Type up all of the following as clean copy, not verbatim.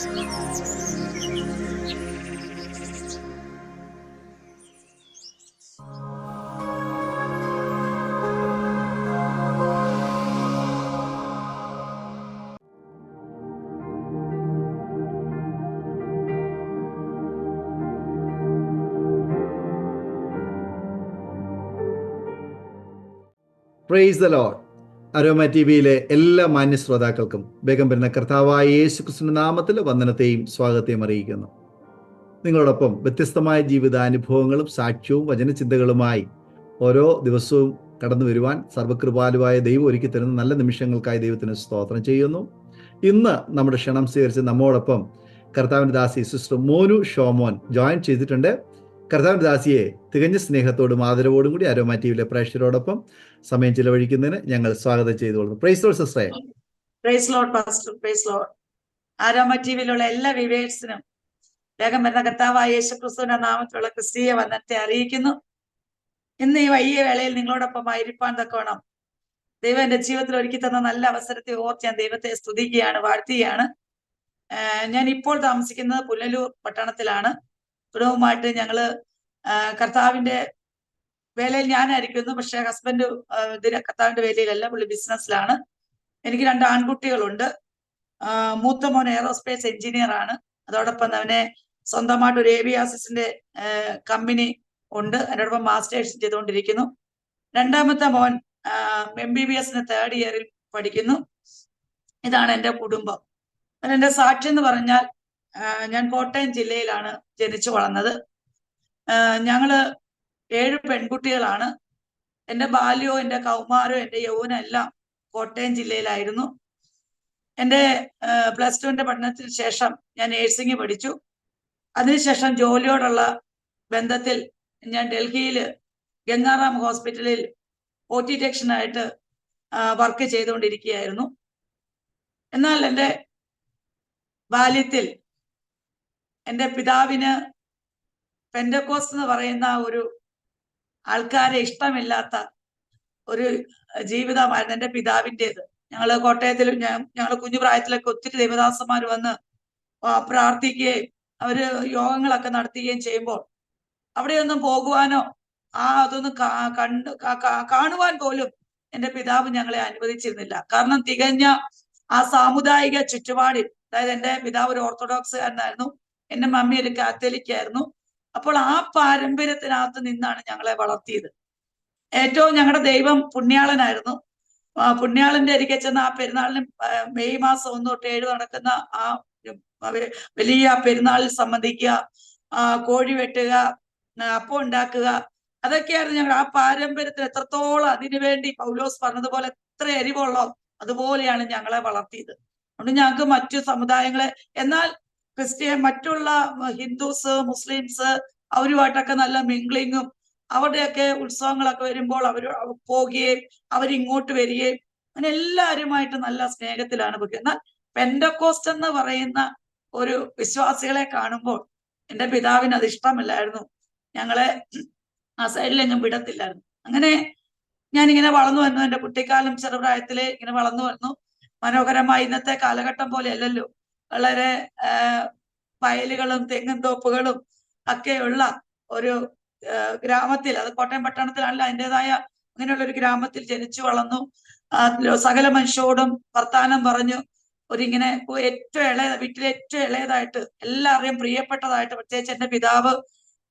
Praise the Lord. Aroma T വിയിലെ എല്ലാ മാന്യ ശ്രോതാക്കൾക്കും വേഗം വരുന്ന കർത്താവായ യേശു ക്രിസ്തുവിന്റെ നാമത്തിൽ വന്ദനത്തെയും സ്വാഗതത്തെയും അറിയിക്കുന്നു. നിങ്ങളോടൊപ്പം വ്യത്യസ്തമായ ജീവിതാനുഭവങ്ങളും സാക്ഷ്യവും വചനചിന്തകളുമായി ഓരോ ദിവസവും കടന്നു വരുവാൻ സർവകൃപാലുവായ ദൈവം ഒരുക്കി തരുന്ന നല്ല നിമിഷങ്ങൾക്കായി ദൈവത്തിന് സ്തോത്രം ചെയ്യുന്നു. ഇന്ന് നമ്മുടെ ക്ഷണം സ്വീകരിച്ച് നമ്മോടൊപ്പം കർത്താവിൻ്റെ ദാസി സിസ്റ്റർ മോനു ഷോമോൻ ജോയിൻ ചെയ്തിട്ടുണ്ട്. കർത്താവിൻ്റെ ദാസിയെ തികഞ്ഞ സ്നേഹത്തോടും ആദരവോടും കൂടി അരോമ ടി വിയിലെ പ്രേക്ഷകരോടൊപ്പം സമയം ചിലവഴിക്കുന്നതിന് ഞങ്ങൾ സ്വാഗതം ചെയ്തുകൊള്ളുന്നു. പ്രൈസ് ലോർഡ് സിസ്റ്ററെ. Praise Lord pastor. Praise Lord. Aroma ടി വിയിലുള്ള എല്ലാ വ്യൂവേഴ്സിനും വേഗം വരുന്ന കർത്താവായ യേശു ക്രിസ്തുവിന്റെ നാമത്തിലുള്ള ക്രിസ്തീയ വന്ദനത്തെ അറിയിക്കുന്നു. ഇന്ന് ഈ വൈകിയ വേളയിൽ നിങ്ങളോടൊപ്പം ആയിരിക്കാൻ തക്കവണ്ണം ദൈവം എന്റെ ജീവിതത്തിൽ ഒരുക്കി തന്ന നല്ല അവസരത്തെ ഓർത്ത് ഞാൻ ദൈവത്തെ സ്തുതിക്കുകയാണ്, വാഴ്ത്തുകയാണ്. ഞാൻ ഇപ്പോൾ താമസിക്കുന്നത് പുനലൂർ പട്ടണത്തിലാണ്. കുടുംബമായിട്ട് ഞങ്ങള് കർത്താവിന്റെ വേലയിൽ ഞാനായിരിക്കുന്നു. പക്ഷെ ഹസ്ബൻഡ് കർത്താവിന്റെ വേലയിലല്ല, പുള്ളി ബിസിനസ്സിലാണ്. എനിക്ക് 2 ആൺകുട്ടികളുണ്ട്. മൂത്ത മോൻ എയറോസ്പേസ് എഞ്ചിനീയർ ആണ്. അതോടൊപ്പം അവനെ സ്വന്തമായിട്ട് ഒരു ഏവിയാസിന്റെ കമ്പനി ഉണ്ട്. അതിനോടൊപ്പം മാസ്റ്റേഴ്സ് ചെയ്തുകൊണ്ടിരിക്കുന്നു. രണ്ടാമത്തെ മോൻ MBBS 3rd ഇയറിൽ പഠിക്കുന്നു. ഇതാണ് എൻ്റെ കുടുംബം. അതിൻ്റെ സാക്ഷി എന്ന് പറഞ്ഞാൽ ഞാൻ കോട്ടയം ജില്ലയിലാണ് ജനിച്ചു വളർന്നത്. ഞങ്ങള് 7 പെൺകുട്ടികളാണ്. എൻ്റെ ബാല്യവും എൻ്റെ കൗമാരവും എൻ്റെ യൗവനം എല്ലാം കോട്ടയം ജില്ലയിലായിരുന്നു. എൻ്റെ +2 പഠനത്തിന് ശേഷം ഞാൻ നേഴ്സിംഗ് പഠിച്ചു. അതിനുശേഷം ജോലിയോടുള്ള ബന്ധത്തിൽ ഞാൻ ഡൽഹിയിൽ ഗംഗാറാം ഹോസ്പിറ്റലിൽ OT ടെക്നീഷ്യനായിട്ട് വർക്ക് ചെയ്തുകൊണ്ടിരിക്കുകയായിരുന്നു. എന്നാൽ എൻ്റെ ബാല്യത്തിൽ എൻ്റെ പിതാവിന് പെന്തക്കോസ്ത് എന്ന് പറയുന്ന ഒരു ആൾക്കാരെ ഇഷ്ടമില്ലാത്ത ഒരു ജീവിതമായിരുന്നു എൻ്റെ പിതാവിൻ്റെത്. ഞങ്ങള് കോട്ടയത്തിലും ഞങ്ങൾ കുഞ്ഞു പ്രായത്തിലൊക്കെ ഒത്തിരി ദൈവദാസന്മാർ വന്ന് പ്രാർത്ഥിക്കുകയും അവര് യോഗങ്ങളൊക്കെ നടത്തുകയും ചെയ്യുമ്പോൾ അവിടെയൊന്നും പോകുവാനോ അതൊന്നും കാണുവാൻ പോലും എൻ്റെ പിതാവ് ഞങ്ങളെ അനുവദിച്ചിരുന്നില്ല. കാരണം തികഞ്ഞ ആ സാമുദായിക ചുറ്റുപാടിൽ, അതായത് എൻ്റെ പിതാവ് ഒരു ഓർത്തഡോക്സുകാരനായിരുന്നു, എൻ്റെ മമ്മി ഒരു കാത്തലിക്കായിരുന്നു. അപ്പോൾ ആ പാരമ്പര്യത്തിനകത്ത് നിന്നാണ് ഞങ്ങളെ വളർത്തിയത്. ഏറ്റവും ഞങ്ങളുടെ ദൈവം പുണ്യാളനായിരുന്നു. പുണ്യാളന്റെ അരികെ ചെന്ന് ആ പെരുന്നാളിന് മെയ് മാസം 1 തൊട്ട് 7 നടക്കുന്ന ആ വലിയ പെരുന്നാളിൽ സംബന്ധിക്കുക, കോഴി വെട്ടുക, അപ്പം ഉണ്ടാക്കുക, അതൊക്കെയായിരുന്നു ഞങ്ങൾ ആ പാരമ്പര്യത്തിൽ. എത്രത്തോളം അതിനുവേണ്ടി പൗലോസ് പറഞ്ഞതുപോലെ എത്ര എരിവുള്ളോ അതുപോലെയാണ് ഞങ്ങളെ വളർത്തിയത്. അതുകൊണ്ട് ഞങ്ങൾക്ക് മറ്റു സമുദായങ്ങളെ, എന്നാൽ മറ്റുള്ള ഹിന്ദുസ്, മുസ്ലിംസ് അവരുമായിട്ടൊക്കെ നല്ല മിംഗ്ലിങ്ങും, അവരുടെയൊക്കെ ഉത്സവങ്ങളൊക്കെ വരുമ്പോൾ അവർ പോകുകയും അവരിങ്ങോട്ട് വരികയും അങ്ങനെ എല്ലാവരുമായിട്ട് നല്ല സ്നേഹത്തിലാണ് പോയി. എന്നാൽ പെന്തക്കോസ്റ്റ് എന്ന് പറയുന്ന ഒരു വിശ്വാസികളെ കാണുമ്പോൾ എൻ്റെ പിതാവിന് അത് ഇഷ്ടമില്ലായിരുന്നു. ഞങ്ങളെ ആ സൈഡിലെങ്ങും വിടത്തില്ലായിരുന്നു. അങ്ങനെ ഞാനിങ്ങനെ വളർന്നു വന്നു. എൻ്റെ കുട്ടിക്കാലം ചെറുപ്രായത്തിലെ ഇങ്ങനെ വളർന്നു വന്നു. മനോഹരമായി ഇന്നത്തെ കാലഘട്ടം പോലെ അല്ലല്ലോ, വളരെ വയലുകളും തെങ്ങും തോപ്പുകളും ഒക്കെയുള്ള ഒരു ഗ്രാമത്തിൽ, അത് കോട്ടയം പട്ടണത്തിലാണല്ലോ, അതിൻ്റെതായ അങ്ങനെയുള്ള ഒരു ഗ്രാമത്തിൽ ജനിച്ചു വളർന്നു. സകല മനുഷ്യരോടും വർത്താനം പറഞ്ഞു ഒരിങ്ങനെ ഏറ്റവും വീട്ടിലെ ഏറ്റവും ഇളയതായിട്ട് എല്ലാവരെയും പ്രിയപ്പെട്ടതായിട്ട്, പ്രത്യേകിച്ച് എൻ്റെ പിതാവ്,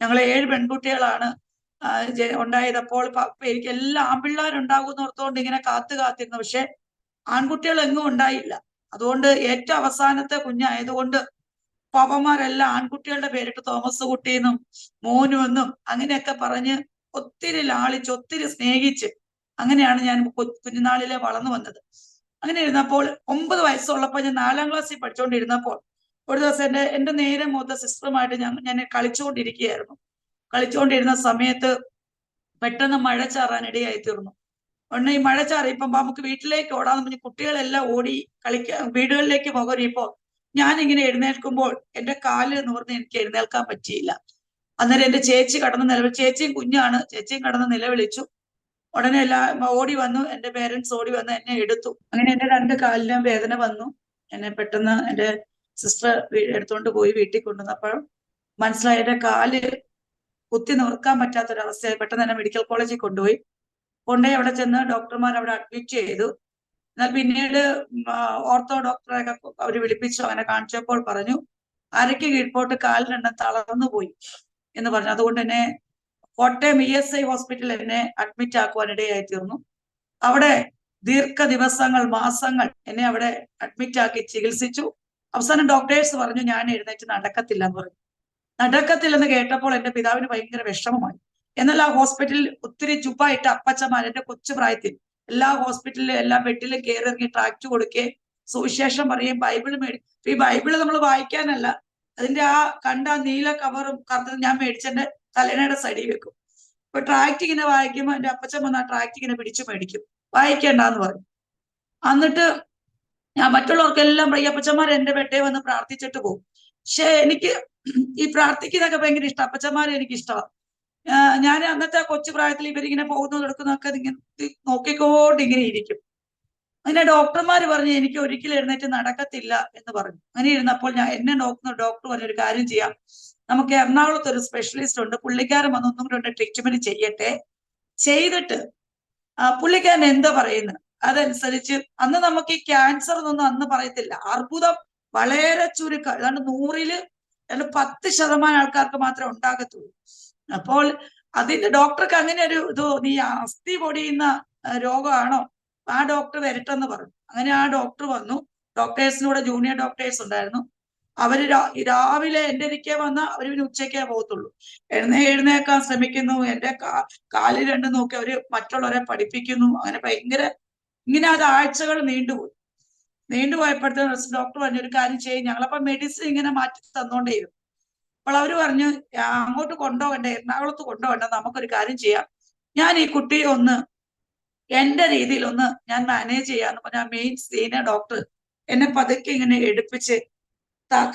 ഞങ്ങളെ 7 പെൺകുട്ടികളാണ് ഉണ്ടായത്. അപ്പോൾ എനിക്ക് എല്ലാ ആൺപിള്ളേരുണ്ടാകുമെന്ന് ഓർത്തുകൊണ്ട് ഇങ്ങനെ കാത്തിരുന്നു. പക്ഷെ ആൺകുട്ടികൾ എങ്ങും ഉണ്ടായില്ല. അതുകൊണ്ട് ഏറ്റവും അവസാനത്തെ കുഞ്ഞായതുകൊണ്ട് പാപ്പന്മാരെല്ലാം ആൺകുട്ടികളുടെ പേരിട്ട് തോമസ് കുട്ടിയെന്നും മോനുവെന്നും അങ്ങനെയൊക്കെ പറഞ്ഞ് ഒത്തിരി ലാളിച്ച് ഒത്തിരി സ്നേഹിച്ച് അങ്ങനെയാണ് ഞാൻ കുഞ്ഞുനാളിലെ വളർന്നു വന്നത്. അങ്ങനെ ഇരുന്നപ്പോൾ 9 വയസ്സുള്ളപ്പോൾ ഞാൻ 4ാം ക്ലാസ്സിൽ പഠിച്ചുകൊണ്ടിരുന്നപ്പോൾ ഒരു ദിവസം എൻ്റെ നേരെ മൂത്ത സിസ്റ്ററുമായിട്ട് ഞാൻ കളിച്ചുകൊണ്ടിരുന്ന സമയത്ത് പെട്ടെന്ന് മഴ ചാറാനിടയായി തീർന്നു. ഉടനെ ഈ മഴ ചാറിയപ്പം നമുക്ക് വീട്ടിലേക്ക് ഓടാന്ന് പറഞ്ഞ് കുട്ടികളെല്ലാം ഓടി വീടുകളിലേക്ക് പോകരിയപ്പോൾ ഞാനിങ്ങനെ എഴുന്നേൽക്കുമ്പോൾ എൻ്റെ കാല് നിവർന്ന് എനിക്ക് എഴുന്നേൽക്കാൻ പറ്റിയില്ല. അന്നേരം എൻ്റെ ചേച്ചി ചേച്ചിയും കുഞ്ഞാണ്, ചേച്ചിയും കടന്ന് നിലവിളിച്ചു. ഉടനെ എല്ലാം ഓടി വന്നു, എൻ്റെ പേരൻസ് ഓടി വന്ന് എന്നെ എടുത്തു. അങ്ങനെ എൻ്റെ 2 കാലിനും വേദന വന്നു. എന്നെ പെട്ടെന്ന് എൻ്റെ സിസ്റ്റർ എടുത്തുകൊണ്ട് പോയി വീട്ടിൽ കൊണ്ടുവന്നപ്പോൾ മനസ്സിലായി എന്റെ കാല് കുത്തി നിവർക്കാൻ പറ്റാത്തൊരവസ്ഥയായി. പെട്ടെന്ന് തന്നെ മെഡിക്കൽ കോളേജിൽ കൊണ്ടുപോയി അവിടെ ചെന്ന് ഡോക്ടർമാർ അവിടെ അഡ്മിറ്റ് ചെയ്തു. എന്നാൽ പിന്നീട് ഓർത്തോ ഡോക്ടറെയൊക്കെ അവർ വിളിപ്പിച്ചു. അങ്ങനെ കാണിച്ചപ്പോൾ പറഞ്ഞു അരയ്ക്ക് കീഴ്പോട്ട് കാലിനെണ്ണം തളർന്നു പോയി എന്ന് പറഞ്ഞു. അതുകൊണ്ട് എന്നെ കോട്ടയം ESI ഹോസ്പിറ്റലിൽ എന്നെ അഡ്മിറ്റ് ആക്കുവാനിടയായി തീർന്നു. അവിടെ ദിവസങ്ങൾ മാസങ്ങൾ എന്നെ അവിടെ അഡ്മിറ്റ് ആക്കി ചികിത്സിച്ചു. അവസാനം ഡോക്ടേഴ്സ് പറഞ്ഞു ഞാൻ എഴുന്നേറ്റ് നടക്കത്തില്ല എന്ന് പറഞ്ഞു. നടക്കത്തില്ലെന്ന് കേട്ടപ്പോൾ എന്റെ പിതാവിന് ഭയങ്കര വിഷമമായി. എന്നാൽ ആ ഹോസ്പിറ്റലിൽ ഒത്തിരി ചുപ്പായിട്ട് അപ്പച്ചമാർ എന്റെ കൊച്ചു പ്രായത്തിൽ എല്ലാ ഹോസ്പിറ്റലിലും എല്ലാ ബെഡിലും കയറി ഇറങ്ങി ട്രാക്ട് കൊടുക്കുകയും സുവിശേഷം പറയുകയും ബൈബിൾ ഈ ബൈബിള് നമ്മൾ വായിക്കാനല്ല, അതിന്റെ ആ കണ്ട നീല കവറും കറുത്തത് ഞാൻ മേടിച്ചെന്റെ തലേണയുടെ സൈഡിൽ വെക്കും. അപ്പൊ ട്രാക്ട് ഇങ്ങനെ വായിക്കുമ്പോൾ എന്റെ അപ്പച്ചൻ വന്ന് ആ ട്രാക്ട് ഇങ്ങനെ പിടിച്ചു മേടിക്കും, വായിക്കേണ്ടെന്ന് പറഞ്ഞു. എന്നിട്ട് ഞാൻ മറ്റുള്ളവർക്കെല്ലാം പറയും അപ്പച്ചന്മാർ എന്റെ ബെഡേ വന്ന് പ്രാർത്ഥിച്ചിട്ട് പോകും. പക്ഷെ എനിക്ക് ഈ പ്രാർത്ഥിക്കുന്നതൊക്കെ ഭയങ്കര ഇഷ്ടം, അപ്പച്ചന്മാരെ എനിക്ക് ഇഷ്ടമാണ്. ഞാൻ അന്നത്തെ കൊച്ചു പ്രായത്തിൽ ഇവരിങ്ങനെ പോകുന്നതും എടുക്കുന്നതൊക്കെ ഇങ്ങനെ നോക്കിക്കൊണ്ട് ഇങ്ങനെ ഇരിക്കും. അങ്ങനെ ഡോക്ടർമാർ പറഞ്ഞു എനിക്ക് ഒരിക്കലും എഴുന്നേറ്റ് നടക്കത്തില്ല എന്ന് പറഞ്ഞു. അങ്ങനെ ഇരുന്നപ്പോൾ എന്നെ ഡോക്ടർ പറഞ്ഞു ഒരു കാര്യം ചെയ്യാം, നമുക്ക് എറണാകുളത്ത് ഒരു സ്പെഷ്യലിസ്റ്റ് ഉണ്ട്, പുള്ളിക്കാരൻ വന്ന് 1-2 ട്രീറ്റ്മെന്റ് ചെയ്യട്ടെ, ചെയ്തിട്ട് പുള്ളിക്കാരൻ എന്താ പറയുന്നത് അതനുസരിച്ച്. അന്ന് നമുക്ക് ഈ ക്യാൻസർ എന്നൊന്നും അന്ന് പറയത്തില്ല, അർബുദം വളരെ ചുരുക്കം, ഏതാണ്ട് 100-ൽ 10% ആൾക്കാർക്ക് മാത്രമേ ഉണ്ടാകത്തുള്ളൂ. അപ്പോൾ അതിന്റെ ഡോക്ടർക്ക് അങ്ങനെ ഒരു ഇത്, നീ അസ്ഥി പൊടിയുന്ന രോഗമാണോ, ആ ഡോക്ടർ വരട്ടെന്ന് പറഞ്ഞു. അങ്ങനെ ആ ഡോക്ടർ വന്നു. ഡോക്ടേഴ്സിനൂടെ ജൂനിയർ ഡോക്ടേഴ്സ് ഉണ്ടായിരുന്നു. അവര് രാവിലെ എന്റെ ഇരിക്കെ വന്ന അവര് പിന്നെ ഉച്ചയ്ക്കേ പോകത്തുള്ളൂ. എഴുന്നേക്കാൻ ശ്രമിക്കുന്നു, എന്റെ കാല് രണ്ടും നോക്കി അവര് മറ്റുള്ളവരെ പഠിപ്പിക്കുന്നു. അങ്ങനെ ഭയങ്കര ഇങ്ങനെ അത് ആഴ്ചകൾ നീണ്ടുപോയപ്പോഴത്തെ ഡോക്ടർ പറഞ്ഞു ഒരു കാര്യം ചെയ്യും, ഞങ്ങളപ്പോ മെഡിസിൻ ഇങ്ങനെ മാറ്റി തന്നോണ്ടേയിരുന്നു. അപ്പോൾ അവര് പറഞ്ഞു അങ്ങോട്ട് കൊണ്ടുപോകണ്ട, എറണാകുളത്ത് കൊണ്ടുപോകണ്ട, നമുക്കൊരു കാര്യം ചെയ്യാം, ഞാൻ ഈ കുട്ടിയെ ഒന്ന് എന്റെ രീതിയിൽ ഒന്ന് ഞാൻ മാനേജ് ചെയ്യാന്ന് പറഞ്ഞാൽ മെയിൻ സീനിയർ ഡോക്ടർ എന്നെ പതുക്കെ ഇങ്ങനെ എടുപ്പിച്ച്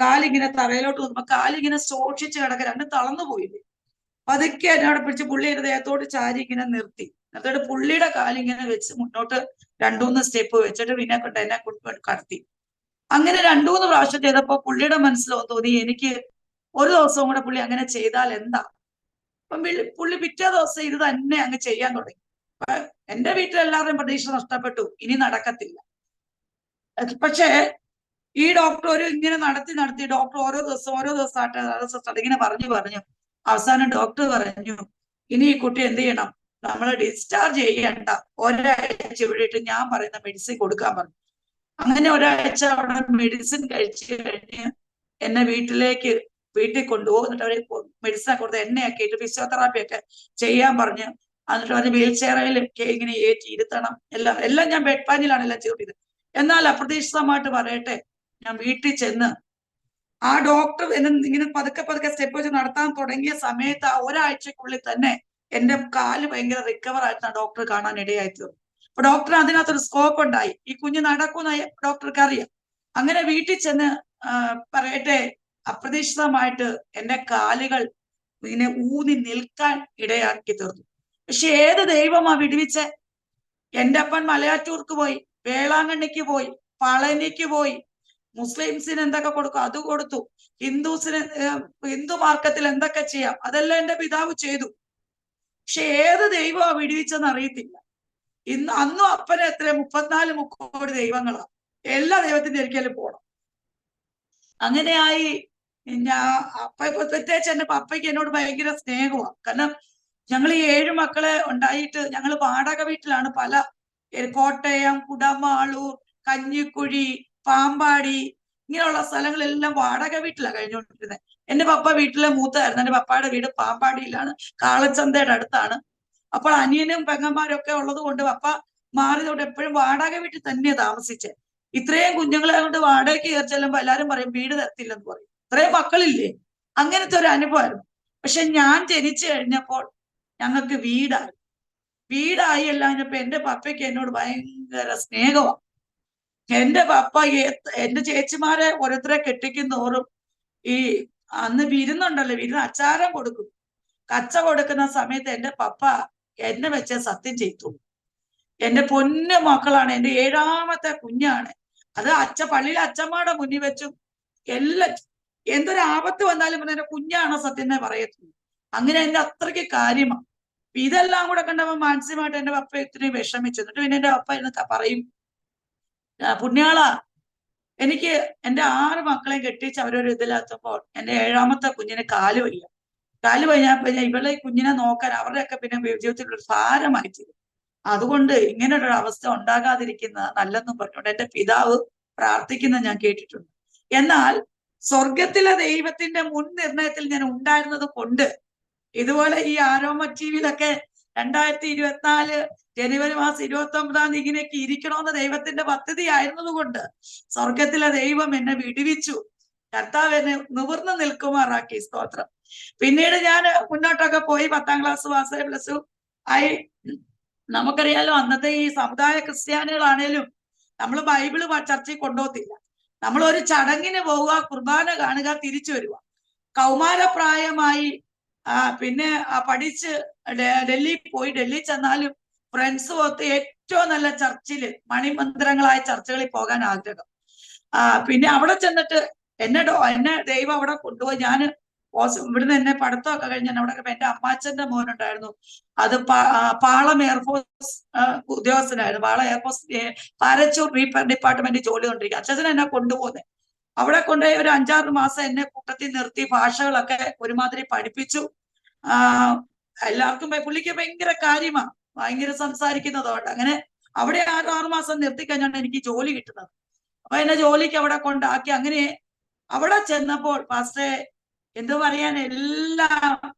കാലിങ്ങനെ തറയിലോട്ട് നോക്കുമ്പോ കാലിങ്ങനെ സൂക്ഷിച്ച് കിടക്കുക, രണ്ടും തളർന്നു പോയില്ലേ. പതുക്കെ എന്നോട് പിടിച്ച് പുള്ളിയുടെ ദേഹത്തോട് ചാരി ഇങ്ങനെ നിർത്തി. എന്നിട്ട് പുള്ളിയുടെ കാലിങ്ങനെ വെച്ച് മുന്നോട്ട് 2-3 സ്റ്റെപ്പ് വെച്ചിട്ട് പിന്നെ കൊണ്ട് എന്നെ കടത്തി. അങ്ങനെ 2-3 പ്രാവശ്യം ചെയ്തപ്പോ പുള്ളിയുടെ മനസ്സിലോ തോന്നി എനിക്ക് ഒരു ദിവസവും കൂടെ പുള്ളി അങ്ങനെ ചെയ്താൽ എന്താ. അപ്പം പുള്ളി പിറ്റേ ദിവസം ഇത് തന്നെ അങ്ങ് ചെയ്യാൻ തുടങ്ങി. എന്റെ വീട്ടിലെല്ലാവരുടെയും പ്രതീക്ഷ നഷ്ടപ്പെട്ടു, ഇനി നടക്കത്തില്ല. പക്ഷേ ഈ ഡോക്ടർ ഇങ്ങനെ നടത്തി ഡോക്ടർ ഓരോ ദിവസമായിട്ട് ഇങ്ങനെ പറഞ്ഞു അവസാനം ഡോക്ടർ പറഞ്ഞു ഇനി ഈ കുട്ടി എന്ത് ചെയ്യണം, നമ്മളെ ഡിസ്ചാർജ് ചെയ്യണ്ട, ഒരാഴ്ച വിട്ടിട്ട് ഞാൻ പറയുന്ന മെഡിസിൻ കൊടുക്കാൻ പറഞ്ഞു. അങ്ങനെ ഒരാഴ്ച അവിടെ മെഡിസിൻ കഴിച്ചു കഴിഞ്ഞ് എന്നെ വീട്ടിൽ കൊണ്ടുപോകും. എന്നിട്ട് അവര് മെഡിസിൻ കൊടുത്ത് എണ്ണയൊക്കെ ഇട്ട് ഫിസിയോതെറാപ്പി ഒക്കെ ചെയ്യാൻ പറഞ്ഞു. എന്നിട്ട് അവര് വീൽ ചെയറിൽ ഇങ്ങനെ ഇരുത്തണം, എല്ലാം ഞാൻ ബെഡ് പാനിലാണ് എല്ലാം ചെയ്തത്. എന്നാൽ അപ്രതീക്ഷിതമായിട്ട് പറയട്ടെ, ഞാൻ വീട്ടിൽ ചെന്ന് ആ ഡോക്ടർ ഇങ്ങനെ പതുക്കെ സ്റ്റെപ്പ് വെച്ച് നടത്താൻ തുടങ്ങിയ സമയത്ത് ആ ഒരാഴ്ചക്കുള്ളിൽ തന്നെ എന്റെ കാല് ഭയങ്കര റിക്കവർ ആയിട്ട് ഡോക്ടർ കാണാൻ ഇടയായി തീർന്നു. അപ്പൊ ഡോക്ടർ അതിനകത്തൊരു സ്കോപ്പ് ഉണ്ടായി, ഈ കുഞ്ഞ് നടക്കുമെന്ന് ഡോക്ടർക്ക് അറിയാം. അങ്ങനെ വീട്ടിൽ ചെന്ന് പറയട്ടെ, അപ്രതീക്ഷിതമായിട്ട് എന്റെ കാലുകൾ ഇങ്ങനെ ഊന്നി നിൽക്കാൻ ഇടയാക്കി തീർന്നു. പക്ഷെ ഏത് ദൈവമാ വിടുവിച്ചെ? എന്റെ അപ്പൻ മലയാറ്റൂർക്ക് പോയി, വേളാങ്കണ്ണിക്ക് പോയി, പളനിക്ക് പോയി, മുസ്ലിംസിന് എന്തൊക്കെ കൊടുക്കും അത് കൊടുത്തു, ഹിന്ദു മാർക്കത്തിൽ എന്തൊക്കെ ചെയ്യാം അതെല്ലാം എന്റെ പിതാവ് ചെയ്തു. പക്ഷെ ഏത് ദൈവമാ വിടുവിച്ചെന്ന് അറിയത്തില്ല. അന്നും അപ്പനെ 34 കോടി ദൈവങ്ങളാ, എല്ലാ ദൈവത്തിന്റെ ഒരിക്കലും പോണം. അങ്ങനെയായി പ്രത്യേകിച്ച് എന്റെ പപ്പയ്ക്ക് എന്നോട് ഭയങ്കര സ്നേഹമാണ്. കാരണം ഞങ്ങൾ ഈ 7 മക്കളെ ഉണ്ടായിട്ട് ഞങ്ങൾ വാടക വീട്ടിലാണ്, പല കോട്ടയം, കുടമാളൂർ, കഞ്ഞിക്കുഴി, പാമ്പാടി ഇങ്ങനെയുള്ള സ്ഥലങ്ങളെല്ലാം വാടക വീട്ടിലാണ് കഴിഞ്ഞുകൊണ്ടിരുന്നത്. എന്റെ പപ്പ വീട്ടിലെ മൂത്തതായിരുന്നു. എന്റെ പപ്പയുടെ വീട് പാമ്പാടിയിലാണ്, കാളച്ചന്തയുടെ അടുത്താണ്. അപ്പോൾ അനിയനും പെങ്ങന്മാരും ഒക്കെ ഉള്ളത് കൊണ്ട് പപ്പ മാറിയതോടെ എപ്പോഴും വാടക വീട്ടിൽ തന്നെ താമസിച്ചേ. ഇത്രയും കുഞ്ഞുങ്ങളെ കൊണ്ട് വാടകയ്ക്ക് കയറി ചെല്ലുമ്പോ എല്ലാരും പറയും വീട് തരത്തില്ലെന്ന് പറയും, ഇത്രയും മക്കളില്ലേ. അങ്ങനത്തെ ഒരു അനുഭവമായിരുന്നു. പക്ഷെ ഞാൻ ജനിച്ചു കഴിഞ്ഞപ്പോൾ ഞങ്ങൾക്ക് വീടായി എല്ലാം കഴിഞ്ഞപ്പോ എന്റെ പപ്പയ്ക്ക് എന്നോട് ഭയങ്കര സ്നേഹമാണ്. എന്റെ പപ്പ എന്റെ ചേച്ചിമാരെ ഓരോരുത്തരെ കെട്ടിക്കുന്നോറും ഈ അന്ന് വിരുന്നുണ്ടല്ലോ, വിരുന്ന് അച്ചാരം കൊടുക്കും. കച്ച കൊടുക്കുന്ന സമയത്ത് എന്റെ പപ്പ എന്നെ വെച്ച് സത്യം ചെയ്തു, എന്റെ പൊന്നു മക്കളാണ്, എന്റെ 7ാമത്തെ കുഞ്ഞാണ്, അത് പള്ളിയിലെ അച്ഛമ്മയുടെ മുന്നിൽ വെച്ചും എല്ലാ എന്തൊരു ആപത്ത് വന്നാലും എന്റെ കുഞ്ഞാണോ സത്യനെ പറയത്തുള്ളൂ. അങ്ങനെ എന്റെ അത്രയ്ക്ക് കാര്യമാണ്. ഇതെല്ലാം കൂടെ കണ്ടപ്പോ മാനസികമായിട്ട് എന്റെ പപ്പ ഇത്രയും വിഷമിച്ചു. എന്നിട്ട് പിന്നെ എന്റെ പപ്പ എന്ന് പറയും, പുണ്യാള, എനിക്ക് എന്റെ 6 മക്കളെയും കെട്ടിച്ച് അവരൊരു ഇതിലാത്തപ്പോൾ എന്റെ 7ാമത്തെ കുഞ്ഞിന് കാല് വയ്യ. കാല് വയ്യാപ്പോ ഇവളെ കുഞ്ഞിനെ നോക്കാൻ അവരുടെയൊക്കെ പിന്നെ ജീവിതത്തിൽ ഒരു ഭാരമായി തീരും. അതുകൊണ്ട് ഇങ്ങനൊരു അവസ്ഥ ഉണ്ടാകാതിരിക്കുന്ന നല്ലെന്നും പറഞ്ഞുകൊണ്ട് എന്റെ പിതാവ് പ്രാർത്ഥിക്കുന്ന ഞാൻ കേട്ടിട്ടുണ്ട്. എന്നാൽ സ്വർഗത്തിലെ ദൈവത്തിന്റെ മുൻ നിർണയത്തിൽ ഞാൻ ഉണ്ടായിരുന്നത് കൊണ്ട് ഇതുപോലെ ഈ ആരോമ ടിവിയിലൊക്കെ 2024 ജനുവരി മാസം 29 ഇങ്ങനെയൊക്കെ ഇരിക്കണമെന്ന് ദൈവത്തിന്റെ പദ്ധതി ആയിരുന്നത് കൊണ്ട് സ്വർഗത്തിലെ ദൈവം എന്നെ വിടുവിച്ചു. കർത്താവ് എന്നെ നിവർന്നു നിൽക്കുമാറാക്കി. സ്തോത്രം. പിന്നീട് ഞാൻ മുന്നോട്ടൊക്കെ പോയി 10ാം ക്ലാസ് പാസ്, പ്ലസ് 2 ആയി. നമുക്കറിയാലോ, അന്നത്തെ ഈ സമുദായ ക്രിസ്ത്യാനികളാണേലും നമ്മൾ ബൈബിള് ചർച്ചയിൽ കൊണ്ടുപോകത്തില്ല. നമ്മൾ ഒരു ചടങ്ങിന് പോവുക, കുർബാന കാണുക, തിരിച്ചു വരിക. കൗമാരപ്രായമായി പിന്നെ പഠിച്ച് ഡൽഹിയിൽ പോയി. ഡൽഹി ചെന്നാലും ഫ്രണ്ട്സ് ഒത്ത് ഏറ്റവും നല്ല ചർച്ചില്, മണിമന്ദിരങ്ങളായ ചർച്ചകളിൽ പോകാൻ ആഗ്രഹം. പിന്നെ അവിടെ ചെന്നിട്ട് എന്നെ ദൈവം അവിടെ കൊണ്ടുപോയി. ഞാൻ ഇവിടുന്ന് എന്നെ പഠിത്തമൊക്കെ കഴിഞ്ഞ് അവിടെ എന്റെ അമ്മാച്ചന്റെ മോനുണ്ടായിരുന്നു. അത് പാളം എയർഫോഴ്സ് ഉദ്യോഗസ്ഥനായിരുന്നു. പാളം എയർഫോഴ്സ് പാരച്യൂട്ട് ഡിപ്പാർട്ട്മെന്റിൽ ജോലി കൊണ്ടിരിക്കുക. അച്ഛൻ എന്നെ കൊണ്ടുപോകുന്നത്. അവിടെ കൊണ്ടുപോയി ഒരു 5-6 മാസം എന്നെ കൂട്ടത്തിൽ നിർത്തി ഭാഷകളൊക്കെ ഒരുമാതിരി പഠിപ്പിച്ചു. എല്ലാവർക്കും പുള്ളിക്ക് ഭയങ്കര കാര്യമാണ്, ഭയങ്കര സംസാരിക്കുന്നതുകൊണ്ട്. അങ്ങനെ അവിടെ 6 മാസം നിർത്തി കഴിഞ്ഞാണ് എനിക്ക് ജോലി കിട്ടുന്നത്. അപ്പൊ എന്നെ ജോലിക്ക് അവിടെ കൊണ്ടാക്കി. അങ്ങനെ അവിടെ ചെന്നപ്പോൾ പാസ്റ്ററെ, എന്തു പറയാൻ, എല്ലാ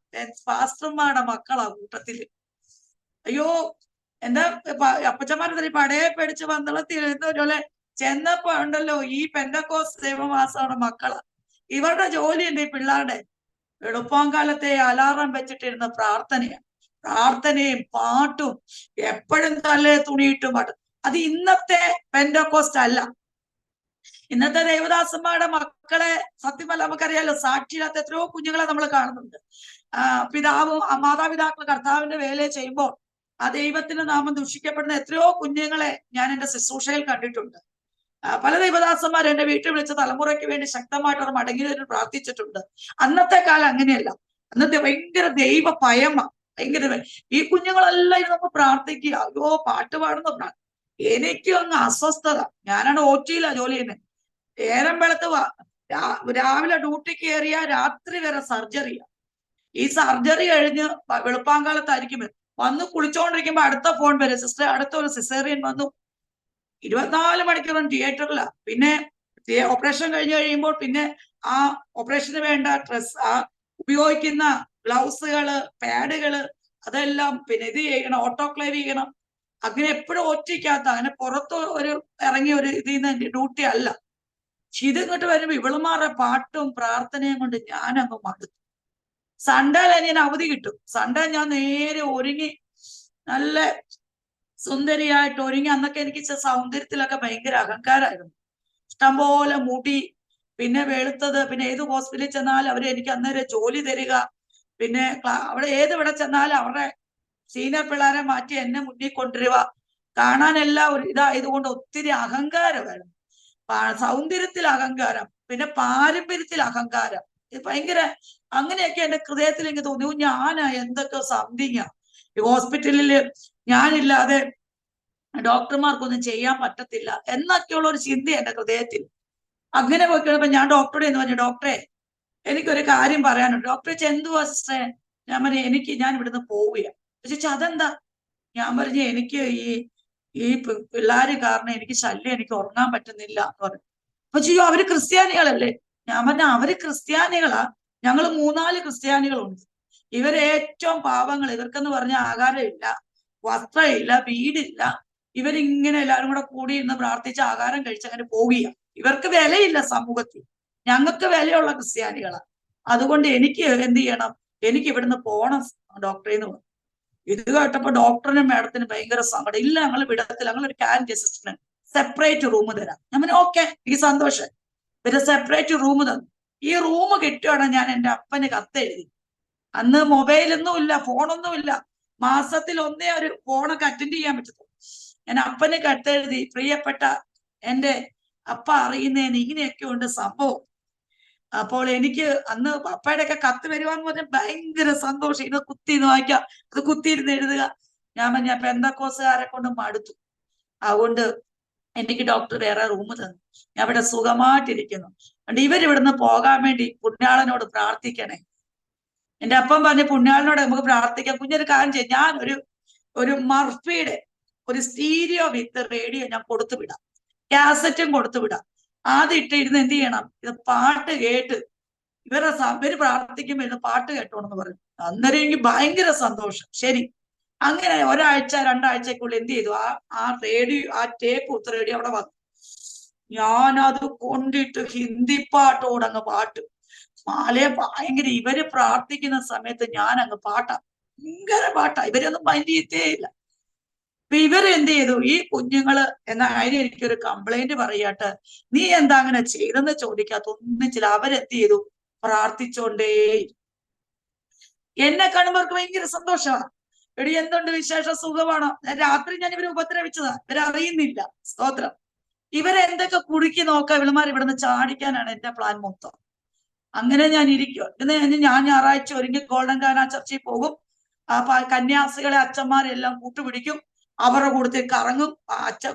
പാസ്റ്റർമാരുടെ മക്കളാ കൂട്ടത്തില്. അയ്യോ, എന്താ അപ്പച്ചന്മാരെ പടയെ പേടിച്ച് പന്തളത്തിലെ ചെന്നപ്പോ ഉണ്ടല്ലോ ഈ പെന്തക്കോസ് ദൈവമാസയുടെ മക്കളാ. ഇവരുടെ ജോലി ഉണ്ട് ഈ പിള്ളേരുടെ. എളുപ്പകാലത്തെ അലാറം വെച്ചിട്ടിരുന്ന പ്രാർത്ഥനയും പാട്ടും, എപ്പോഴും തലേ തുണിയിട്ടും പാട്ടും. അത് ഇന്നത്തെ പെന്തക്കോസ്റ്റ് അല്ല. ഇന്നത്തെ ദേവദാസന്മാരുടെ മക്കളെ സത്യമല്ല, നമുക്കറിയാലോ, സാക്ഷിയില്ലാത്ത എത്രയോ കുഞ്ഞുങ്ങളെ നമ്മൾ കാണുന്നുണ്ട്. മാതാപിതാക്കൾ കർത്താവിന്റെ വേല ചെയ്യുമ്പോൾ ആ ദൈവത്തിന്റെ നാമം ദുഷിക്കപ്പെടുന്ന എത്രയോ കുഞ്ഞുങ്ങളെ ഞാൻ എന്റെ ശുശ്രൂഷയിൽ കണ്ടിട്ടുണ്ട്. പല ദൈവദാസന്മാർ എന്റെ വീട്ടിൽ വിളിച്ച തലമുറയ്ക്ക് വേണ്ടി ശക്തമായിട്ട് അവർ മടങ്ങി വരാൻ പ്രാർത്ഥിച്ചിട്ടുണ്ട്. അന്നത്തെ കാലം അങ്ങനെയല്ല. അന്നത്തെ ഭയങ്കര ദൈവ ഭയമാ, ഭയങ്കര. ഈ കുഞ്ഞുങ്ങളെല്ലാം നമുക്ക് പ്രാർത്ഥിക്കുക. അയ്യോ, പാട്ട് പാടുന്ന എനിക്ക് അങ്ങ് അസ്വസ്ഥത. ഞാനാണ് OT-യിലാ ജോലി ചെയ്യുന്നത്. നേരം വെളുത്ത് രാവിലെ ഡ്യൂട്ടിക്ക് കയറിയ രാത്രി വരെ സർജറിയാ. ഈ സർജറി കഴിഞ്ഞ് വെളുപ്പാങ്കാലത്തായിരിക്കും വന്ന് കുളിച്ചോണ്ടിരിക്കുമ്പോ അടുത്ത ഫോൺ വരും, സിസ്റ്റർ അടുത്തൊരു സിസേറിയൻ വന്നു. 24 മണിക്കൂറും തിയേറ്ററില. പിന്നെ ഓപ്പറേഷൻ കഴിഞ്ഞ് കഴിയുമ്പോൾ പിന്നെ ആ ഓപ്പറേഷന് വേണ്ട ഡ്രസ്, ഉപയോഗിക്കുന്ന ഗ്ലൗസുകള്, പാഡുകള്, അതെല്ലാം പിന്നെ ഇത് ചെയ്യണം, ഓട്ടോക്ലേവ് ചെയ്യണം. അങ്ങനെ എപ്പോഴും ഒറ്റയ്ക്കാത്ത, അങ്ങനെ പുറത്ത് ഇറങ്ങിയ ഒരു ഇതിന്ന് ഡ്യൂട്ടി അല്ല. ഇത് ഇങ്ങോട്ട് വരുമ്പോ ഇവളുമാരുടെ പാട്ടും പ്രാർത്ഥനയും കൊണ്ട് ഞാൻ അങ്ങ് മടുത്തു. സൺഡേയിലെ ഞാൻ അവധി കിട്ടും. സൺഡേ ഞാൻ നേരെ ഒരുങ്ങി നല്ല സുന്ദരിയായിട്ട് ഒരുങ്ങി. അന്നൊക്കെ എനിക്ക് സൗന്ദര്യത്തിലൊക്കെ ഭയങ്കര അഹങ്കാരമായിരുന്നു. ഇഷ്ടംപോലെ മുടി, പിന്നെ വെളുത്തത്. പിന്നെ ഏത് ഹോസ്പിറ്റലിൽ ചെന്നാലും അവർ എനിക്ക് അന്നേരം ജോലി തരിക. പിന്നെ അവിടെ ഇവിടെ ചെന്നാലും അവരുടെ സീനിയർ പിള്ളേരെ മാറ്റി എന്നെ മുന്നിൽ കൊണ്ടുവരിക. കാണാനെല്ലാം ഒരു ഇതായതുകൊണ്ട് ഒത്തിരി അഹങ്കാരമായിരുന്നു. സൗന്ദര്യത്തിൽ അഹങ്കാരം, പിന്നെ പാരമ്പര്യത്തിൽ അഹങ്കാരം, ഭയങ്കര. അങ്ങനെയൊക്കെ എന്റെ ഹൃദയത്തിൽ എനിക്ക് തോന്നി, ഞാനാ എന്തൊക്കെ സംതിങ്ങാ. ഈ ഹോസ്പിറ്റലിൽ ഞാനില്ലാതെ ഡോക്ടർമാർക്കൊന്നും ചെയ്യാൻ പറ്റത്തില്ല എന്നൊക്കെയുള്ള ഒരു ചിന്ത എന്റെ ഹൃദയത്തിൽ. അങ്ങനെ പോയിക്കഴിഞ്ഞപ്പോ ഞാൻ ഡോക്ടറോട് എന്ന് പറഞ്ഞു, ഡോക്ടറെ, എനിക്കൊരു കാര്യം പറയാനുണ്ട്. ഡോക്ടറെ എന്തുവാ സിസ്റ്ററെ? ഞാൻ പറഞ്ഞു, ഞാൻ ഇവിടുന്ന് പോവുകയാണ്. ചോദിച്ചാ അതെന്താ? ഞാൻ പറഞ്ഞു, എനിക്ക് ഈ പിള്ളേര് കാരണം എനിക്ക് ശല്യം, എനിക്ക് ഉറങ്ങാൻ പറ്റുന്നില്ല എന്ന് പറഞ്ഞു. അപ്പൊ ചെയ്യോ, അവര് ക്രിസ്ത്യാനികളല്ലേ? ഞാൻ പറഞ്ഞ അവര് ക്രിസ്ത്യാനികളാ, ഞങ്ങൾ 3-4 ക്രിസ്ത്യാനികളുണ്ട്. ഇവരേറ്റവും പാവങ്ങൾ. ഇവർക്കെന്ന് പറഞ്ഞ ആഹാരമില്ല, വസ്ത്രമില്ല, വീടില്ല. ഇവരിങ്ങനെ എല്ലാവരും കൂടെ കൂടി ഇരുന്ന് പ്രാർത്ഥിച്ച് ആഹാരം കഴിച്ച് അങ്ങനെ പോവുക. ഇവർക്ക് വിലയില്ല സമൂഹത്തിൽ. ഞങ്ങൾക്ക് വിലയുള്ള ക്രിസ്ത്യാനികളാ. അതുകൊണ്ട് എനിക്ക് എന്ത് ചെയ്യണം? എനിക്ക് ഇവിടുന്ന് പോണം ഡോക്ടറെ എന്ന് പറഞ്ഞു. ഇത് കേട്ടപ്പോ ഡോക്ടറിനും മാഡത്തിനും ഭയങ്കര സങ്കടം. ഇല്ല, ഞങ്ങൾ വിടത്തില്ല, ഞങ്ങളൊരു കാരന്റ് അസിസ്റ്റന്റ് സെപ്പറേറ്റ് റൂം തരാം. ഞാൻ പറഞ്ഞു, ഓക്കെ, എനിക്ക് സന്തോഷം. പിന്നെ സെപ്പറേറ്റ് റൂം തന്നു. ഈ റൂം കിട്ടുകയാണ്. ഞാൻ എൻ്റെ അപ്പന് കത്തെഴുതി. അന്ന് മൊബൈലൊന്നും ഇല്ല, ഫോണൊന്നും ഇല്ല. മാസത്തിൽ ഒന്നേ ഒരു ഫോണൊക്കെ അറ്റൻഡ് ചെയ്യാൻ പറ്റത്തുള്ളൂ. ഞാൻ അപ്പന് കത്തെഴുതി, പ്രിയപ്പെട്ട എൻ്റെ അപ്പ, അറിയുന്നതിന് ഇങ്ങനെയൊക്കെ ഉണ്ട് സംഭവം. അപ്പോൾ എനിക്ക് അന്ന് പപ്പയുടെ ഒക്കെ കത്ത് വരുവാന്ന് പറഞ്ഞാൽ ഭയങ്കര സന്തോഷം. ഇത് കുത്തിന്ന് വായിക്കാം, ഇത് കുത്തിയിരുന്ന് എഴുതുക. ഞാൻ പെന്തക്കോസുകാരെ കൊണ്ട് മടുത്തു. അതുകൊണ്ട് എനിക്ക് ഡോക്ടർ വേറെ റൂം തന്നു. ഞാൻ ഇവിടെ സുഖമായിട്ടിരിക്കുന്നു. അതുകൊണ്ട് ഇവരിവിടുന്ന് പോകാൻ വേണ്ടി പുണ്യാളനോട് പ്രാർത്ഥിക്കണേ. എന്റെ അപ്പം പറഞ്ഞ പുണ്യാളനോട് നമുക്ക് പ്രാർത്ഥിക്കാം. കുഞ്ഞൊരു കാര്യം ചെയ്യും, ഞാൻ ഒരു മർഫിയുടെ ഒരു സ്റ്റീരിയോ വിത്ത് റേഡിയോ ഞാൻ കൊടുത്തു വിടാം, കാസറ്റും കൊടുത്തു വിടാം. ആദ്യം ഇട്ടിരുന്ന് എന്ത് ചെയ്യണം, ഇത് പാട്ട് കേട്ട് ഇവര് പ്രാർത്ഥിക്കുമ്പോ ഇരുന്ന് പാട്ട് കേട്ടോണെന്ന് പറഞ്ഞു. അന്നേരം എനിക്ക് ഭയങ്കര സന്തോഷം. ശരി, അങ്ങനെ ഒരാഴ്ച 2 ആഴ്ചക്കുള്ളിൽ എന്ത് ചെയ്തു, ആ റേഡിയോ, ആ ടേപ്പ് കുത്ത് റേഡിയോ അവിടെ വന്നു. ഞാനത് കൊണ്ടിട്ട് ഹിന്ദി പാട്ടോടങ്ങ് പാട്ട് മാലയെ ഭയങ്കര. ഇവര് പ്രാർത്ഥിക്കുന്ന സമയത്ത് ഞാൻ അങ്ങ് പാട്ടാ, ഭയങ്കര പാട്ടാ. ഇവരൊന്നും മൈൻഡ് ചെയ്തേയില്ല. അപ്പൊ ഇവര് എന്ത് ചെയ്തു, ഈ കുഞ്ഞുങ്ങള് എന്ന കാര്യം എനിക്കൊരു കംപ്ലൈന്റ് പറയാട്ട്, നീ എന്താ അങ്ങനെ ചെയ്തെന്ന് ചോദിക്കാത്ത ഒന്നിച്ചില്ല. അവരെന്ത് ചെയ്തു, പ്രാർത്ഥിച്ചോണ്ടേ. എന്നെ കാണുമ്പോർക്ക് ഭയങ്കര സന്തോഷമാണ്. എടി എന്തുണ്ട് വിശേഷം, സുഖമാണോ? രാത്രി ഞാൻ ഇവരെ ഉപദ്രവിച്ചതാ, ഇവരറിയുന്നില്ല. സ്തോത്രം. ഇവരെന്തൊക്കെ കുടുക്കി നോക്കാം, ഇവളുമാർ ഇവിടുന്ന് ചാടിക്കാനാണ് എന്റെ പ്ലാൻ മൊത്തം. അങ്ങനെ ഞാൻ ഇരിക്കുക. ഇന്ന് ഞാൻ ഞായറാഴ്ച ഒരുങ്ങി ഗോൾഡൻ കാന ചർച്ചിൽ പോകും. കന്യാസികളെ അച്ഛന്മാരെല്ലാം കൂട്ടുപിടിക്കും, അവരുടെ കൂട്ടത്തിൽ കറങ്ങും.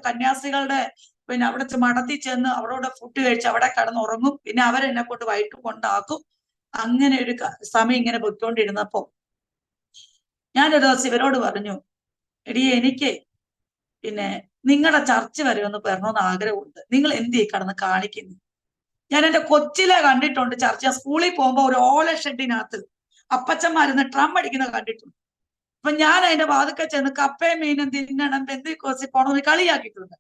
കന്യാസികളുടെ പിന്നെ അവിടെ മടത്തി ചെന്ന് അവരോട് ഫുഡ് കഴിച്ച് അവിടെ കിടന്നുറങ്ങും. പിന്നെ അവരെന്നെ കൊണ്ട് വൈകിട്ട് കൊണ്ടാക്കും. അങ്ങനെ ഒരു സമയം ഇങ്ങനെ പൊയ്ക്കൊണ്ടിരുന്നപ്പോ ഞാനൊരു ദിവസം ഇവരോട് പറഞ്ഞു, എടി എനിക്ക് പിന്നെ നിങ്ങളുടെ ചർച്ച വരെ ഒന്ന് വരണമെന്ന് ആഗ്രഹമുണ്ട്. നിങ്ങൾ എന്ത് കടന്ന് കാണിക്കുന്നു? ഞാൻ എന്റെ കൊച്ചിലെ കണ്ടിട്ടുണ്ട് ചർച്ച. സ്കൂളിൽ പോകുമ്പോ ഒരു ഓല ഷെഡിനകത്ത് അപ്പച്ചന്മാരുന്ന് ട്രം അടിക്കുന്നത് കണ്ടിട്ടുണ്ട്. അപ്പൊ ഞാൻ അതിന്റെ വാതുക്കെ ചെന്ന് കപ്പയും മീനും തിന്നണം, പെന്തിക്കോസിൽ പോണമെന്ന് കളിയാക്കിയിട്ടുണ്ട്.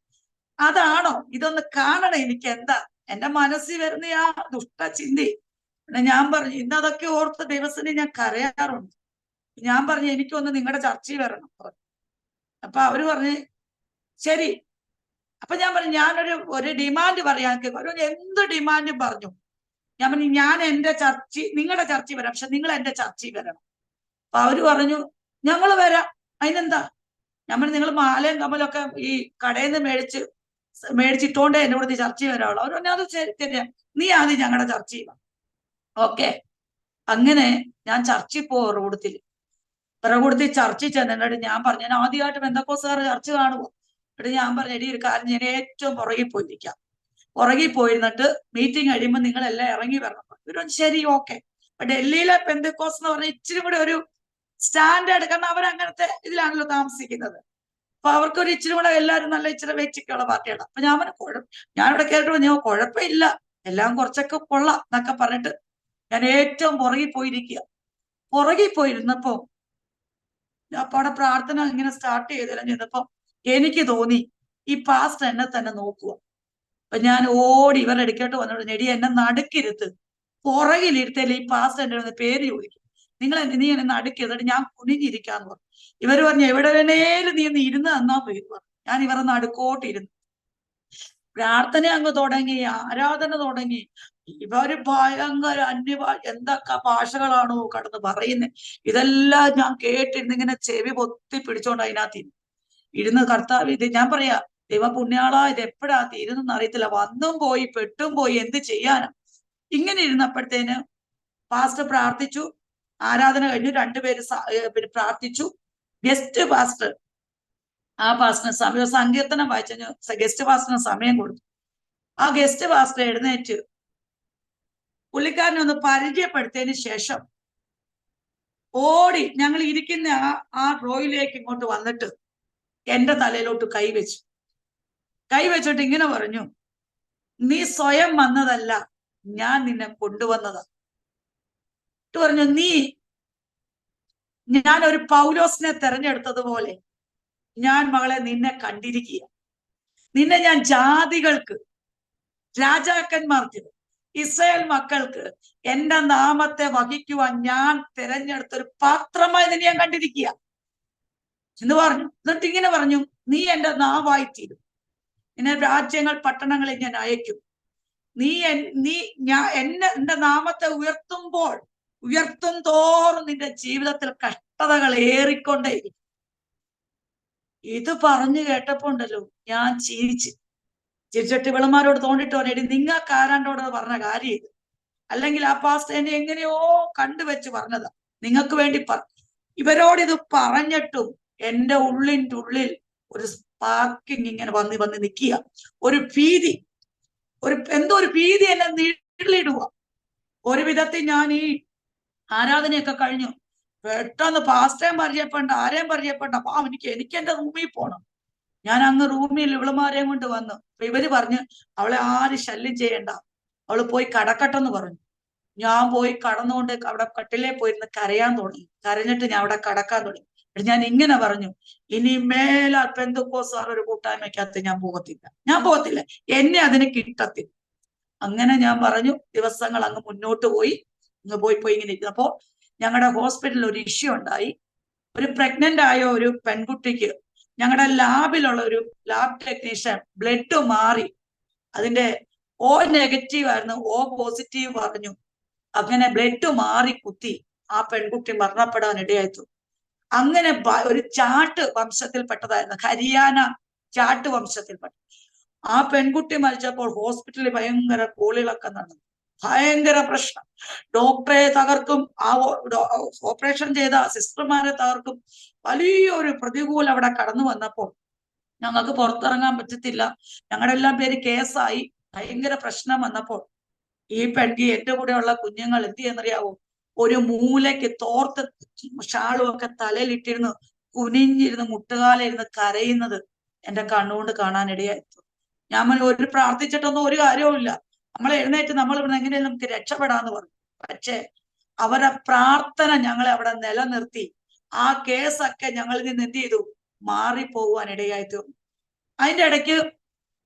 അതാണോ? ഇതൊന്ന് കാണണം എനിക്ക്. എന്താ എന്റെ മനസ്സിൽ വരുന്ന ആ ദുഷ്ടചിന്തി. പിന്നെ ഞാൻ പറഞ്ഞു, ഇന്നതൊക്കെ ഓർത്ത് ദിവസത്തിന് ഞാൻ കരയാറുണ്ട്. ഞാൻ പറഞ്ഞു, എനിക്കൊന്ന് നിങ്ങളുടെ ചർച്ചയിൽ വരണം. അപ്പൊ അവര് പറഞ്ഞ് ശരി. അപ്പൊ ഞാൻ പറഞ്ഞു, ഞാനൊരു ഡിമാൻഡ് പറയാൻ. എന്ത് ഡിമാൻഡും പറഞ്ഞു. ഞാൻ പറഞ്ഞു, ഞാൻ എന്റെ നിങ്ങളുടെ ചർച്ചയിൽ വരാം, പക്ഷെ നിങ്ങൾ എന്റെ ചർച്ചയിൽ വരണം. അപ്പൊ അവര് പറഞ്ഞു, ഞങ്ങൾ വരാം, അതിനെന്താ? ഞാൻ പറഞ്ഞു, നിങ്ങൾ മാലയും കമ്മലൊക്കെ ഈ കടയിൽ നിന്ന് മേടിച്ചിട്ടോണ്ടേ എന്നെ കൂടെ ചർച്ചയിൽ വരാവുള്ളൂ. അവർ പറഞ്ഞു, അത് ശരി, നീ ആദ്യം ഞങ്ങളുടെ ചർച്ചയിൽ വാ. ഓക്കെ. അങ്ങനെ ഞാൻ ചർച്ചയിൽ പോവും. റോഡത്തിൽ ചർച്ചയിൽ ചെന്നിട്ട് ഞാൻ പറഞ്ഞു, ഞാൻ ആദ്യമായിട്ട് പെന്തക്കോസ്തുകാർ ചർച്ച കാണുമോ? എന്നിട്ട് ഞാൻ പറഞ്ഞു, എടി ഒരു കാര്യം, ഞാൻ ഏറ്റവും പുറകിൽ പോയിരിക്കാം. പുറകിൽ പോയിരുന്നിട്ട് മീറ്റിംഗ് കഴിയുമ്പോൾ നിങ്ങളെല്ലാം ഇറങ്ങി വരണം. ഇവരും ശരി, ഓക്കെ. അപ്പൊ ഡൽഹിയിലെ പെന്തക്കോസ് എന്ന് പറഞ്ഞാൽ ഇച്ചിരി കൂടെ ഒരു സ്റ്റാൻഡേർഡ്, കാരണം അവരങ്ങനത്തെ ഇതിലാണല്ലോ താമസിക്കുന്നത്. അപ്പൊ അവർക്കൊരു ഇച്ചിരി കൂടെ എല്ലാവരും നല്ല ഇച്ചിരി വെച്ചിട്ടുള്ള പാർട്ടിയാണ്. അപ്പൊ ഞാനിവിടെ കേട്ടോ, ഞാൻ കുഴപ്പമില്ല, എല്ലാം കുറച്ചൊക്കെ കൊള്ളാം എന്നൊക്കെ പറഞ്ഞിട്ട് ഞാൻ ഏറ്റവും പുറകിൽ പോയിരിക്കുക. പുറകിൽ പോയിരുന്നപ്പോ അപ്പൊ അവിടെ പ്രാർത്ഥന ഇങ്ങനെ സ്റ്റാർട്ട് ചെയ്തെല്ലാം ചെയ്തപ്പോ എനിക്ക് തോന്നി ഈ പാസ്റ്റർ എന്നെ തന്നെ നോക്കുക. അപ്പൊ ഞാൻ ഓടി ഇവരുടെ അടുക്കോട്ട് വന്നോട്, നെടി എന്നെ നടുക്കിരുത്ത്, പുറകിലിരുത്തല്ലേ ഈ പാസ്റ്റർ എന്റെ ഒന്ന് പേര് ചോദിക്കും, നീ എന്നെ നടുക്കിരുന്നിട്ട് ഞാൻ കുനിഞ്ഞിരിക്കാന്ന് പറഞ്ഞു. ഇവര് പറഞ്ഞു, എവിടെ വേണേലും നീ ഒന്ന് ഇരുന്ന് തന്നാ പോയി പറഞ്ഞു. ഞാൻ ഇവരുടെ നടുക്കോട്ടിരുന്നു. പ്രാർത്ഥന അങ്ങ് തുടങ്ങി, ആരാധന തുടങ്ങി. ഇവര് ഭയങ്കര എന്തൊക്കെ ഭാഷകളാണോ കടന്ന് പറയുന്നത്. ഇതെല്ലാം ഞാൻ കേട്ടിരുന്ന് ഇങ്ങനെ ചെവി പൊത്തി പിടിച്ചോണ്ട് അതിനകത്ത് ഇരുന്ന് കർത്താവ്, ഇത് ഞാൻ പറയാ, ദൈവ പുണ്യാള, ഇത് എപ്പോഴാ തീരുന്നെന്ന് അറിയത്തില്ല. വന്നും പോയി പെട്ടും പോയി, എന്ത് ചെയ്യാനാ? ഇങ്ങനെ ഇരുന്നപ്പോഴത്തേന് പാസ്റ്റർ പ്രാർത്ഥിച്ചു. ആരാധന കഴിഞ്ഞു, 2 പേര് പ്രാർത്ഥിച്ചു. ഗസ്റ്റ് പാസ്റ്റർ, ആ പാസ്റ്ററിന് സങ്കീർത്തനം വായിച്ചു ഗസ്റ്റ് പാസ്റ്ററിന് സമയം കൊടുത്തു. ആ ഗസ്റ്റ് പാസ്റ്റർ എഴുന്നേറ്റ് പുള്ളിക്കാരനെ ഒന്ന് പരിചയപ്പെടുത്തിയതിന് ശേഷം ഓടി ഞങ്ങൾ ഇരിക്കുന്ന ആ റോയിലേക്ക് ഇങ്ങോട്ട് വന്നിട്ട് എന്റെ തലയിലോട്ട് കൈവച്ചിട്ട് ഇങ്ങനെ പറഞ്ഞു, നീ സ്വയം വന്നതല്ല, ഞാൻ നിന്നെ കൊണ്ടുവന്നതാ. പറഞ്ഞു, ഞാൻ ഒരു പൗലോസിനെ തെരഞ്ഞെടുത്തതുപോലെ ഞാൻ മകളെ നിന്നെ കണ്ടിരിക്കുക. നിന്നെ ഞാൻ ജാതികൾക്ക്, രാജാക്കന്മാർക്ക്, ഇസ്രായേൽ മക്കൾക്ക് എന്റെ നാമത്തെ വഹിക്കുവാൻ ഞാൻ തിരഞ്ഞെടുത്തൊരു പാത്രമായി നിന്നെ ഞാൻ കണ്ടിരിക്കുക എന്ന് പറഞ്ഞു. എന്നിട്ട് ഇങ്ങനെ പറഞ്ഞു, നീ എന്റെ നാവായിത്തീരും, നിന്നെ രാജ്യങ്ങൾ പട്ടണങ്ങളിൽ ഞാൻ അയക്കും. എന്റെ നാമത്തെ ഉയർത്തും തോറും നിന്റെ ജീവിതത്തിൽ കഷ്ടതകൾ ഏറിക്കൊണ്ടേയിരിക്കും. ഇത് പറഞ്ഞു കേട്ടപ്പോ ഉണ്ടല്ലോ, ഞാൻ ചിരിച്ചിട്ട് വിളമാരോട് തോണ്ടിട്ട് പറഞ്ഞു, നിങ്ങൾക്ക് ആരാണ്ടോട് പറഞ്ഞ കാര്യം ഇത്. അല്ലെങ്കിൽ ആ പാസ്റ്റർ എന്നെ എങ്ങനെയോ കണ്ടുവെച്ച് പറഞ്ഞതാ, നിങ്ങൾക്ക് വേണ്ടി ഇവരോട് ഇത് പറഞ്ഞിട്ടും എന്റെ ഉള്ളിൻ്റെ ഉള്ളിൽ ഒരു സ്പാർക്കിങ് ഇങ്ങനെ വന്ന് വന്ന് നിൽക്കുക. ഒരു ഭീതി, എന്തോ ഒരു ഭീതി എന്നെ നീളിടുക. ഒരു വിധത്തിൽ ഞാൻ ഈ ആരാധനയൊക്കെ കഴിഞ്ഞു പെട്ടെന്ന് പാസ്റ്റേം പരിചയപ്പെടണ്ട, ആരെയും പരിചയപ്പെടണ്ട, എനിക്ക് എന്റെ റൂമിൽ പോണം. ഞാൻ അങ്ങ് റൂമിൽ ഇവളുമാരെയും കൊണ്ട് വന്നു. അപ്പൊ ഇവര് പറഞ്ഞു അവളെ ആരും ശല്യം ചെയ്യണ്ട, അവള് പോയി കടക്കട്ടെന്ന് പറഞ്ഞു. ഞാൻ പോയി കടന്നുകൊണ്ട് അവിടെ കട്ടിലേ പോയിരുന്ന് കരയാൻ തുടങ്ങി. കരഞ്ഞിട്ട് ഞാൻ അവിടെ കടക്കാൻ തുടങ്ങി. ഞാൻ ഇങ്ങനെ പറഞ്ഞു, ഇനി മേലാൽ പെന്തക്കോസ്തുകാരുടെ ഒരു കൂട്ടായ്മയ്ക്കകത്ത് ഞാൻ പോകത്തില്ല, എന്നെ അതിന് കിട്ടത്തില്ല. അങ്ങനെ ഞാൻ പറഞ്ഞു. ദിവസങ്ങൾ അങ്ങ് മുന്നോട്ട് പോയി ഇങ്ങനെ ഇരിക്കുന്നപ്പോ ഞങ്ങളുടെ ഹോസ്പിറ്റലിൽ ഒരു ഇഷ്യൂ ഉണ്ടായി. ഒരു പ്രഗ്നന്റ് ആയ ഒരു പെൺകുട്ടിക്ക് ഞങ്ങളുടെ ലാബിലുള്ള ഒരു ലാബ് ടെക്നീഷ്യൻ ബ്ലഡ് മാറി, അതിന്റെ O നെഗറ്റീവ് ആയിരുന്നു, O പോസിറ്റീവ് പറഞ്ഞു. അങ്ങനെ ബ്ലഡ് മാറി കുത്തി ആ പെൺകുട്ടി മരണപ്പെടാൻ ഇടയായിത്തു. അങ്ങനെ ഒരു ചാട്ട് വംശത്തിൽപ്പെട്ടതായിരുന്നു, ഹരിയാന ചാട്ട് വംശത്തിൽപ്പെട്ട ആ പെൺകുട്ടി മരിച്ചപ്പോൾ ഹോസ്പിറ്റലിൽ ഭയങ്കര കോളിളക്കം നടന്നു, ഭയങ്കര പ്രശ്നം. ഡോക്ടറെ തകർക്കും, ആ ഓപ്പറേഷൻ ചെയ്ത സിസ്റ്റർമാരെ തകർക്കും. വലിയൊരു പ്രതികൂലം അവിടെ കടന്നു വന്നപ്പോൾ ഞങ്ങൾക്ക് പുറത്തിറങ്ങാൻ പറ്റത്തില്ല. ഞങ്ങളുടെ എല്ലാം പേര് കേസായി, ഭയങ്കര പ്രശ്നം വന്നപ്പോൾ ഈ എന്റെ കൂടെയുള്ള കുഞ്ഞുങ്ങൾ എന്ത് ചെയ്യുന്നറിയാവോ, ഒരു മൂലയ്ക്ക് തോർത്ത് ഷാളും ഒക്കെ തലയിലിട്ടിരുന്ന് കുനിഞ്ഞിരുന്ന് മുട്ടുകാലിരുന്ന് കരയുന്നത് എന്റെ കണ്ണുകൊണ്ട് കാണാനിടയായിരുന്നു. ഞാൻ ഒരു പ്രാർത്ഥിച്ചിട്ടൊന്നും ഒരു കാര്യവുമില്ല, നമ്മൾ എഴുന്നേറ്റ് നമ്മൾ ഇവിടെ എങ്ങനെയും നമുക്ക് രക്ഷപ്പെടാന്ന് പറഞ്ഞു. പക്ഷെ അവരുടെ പ്രാർത്ഥന ഞങ്ങളെ അവിടെ നിലനിർത്തി. ആ കേസൊക്കെ ഞങ്ങളിൽ നിന്ന് എന്ത് ചെയ്തു, മാറിപ്പോകുവാൻ ഇടയായി തീർന്നു. അതിന്റെ ഇടയ്ക്ക്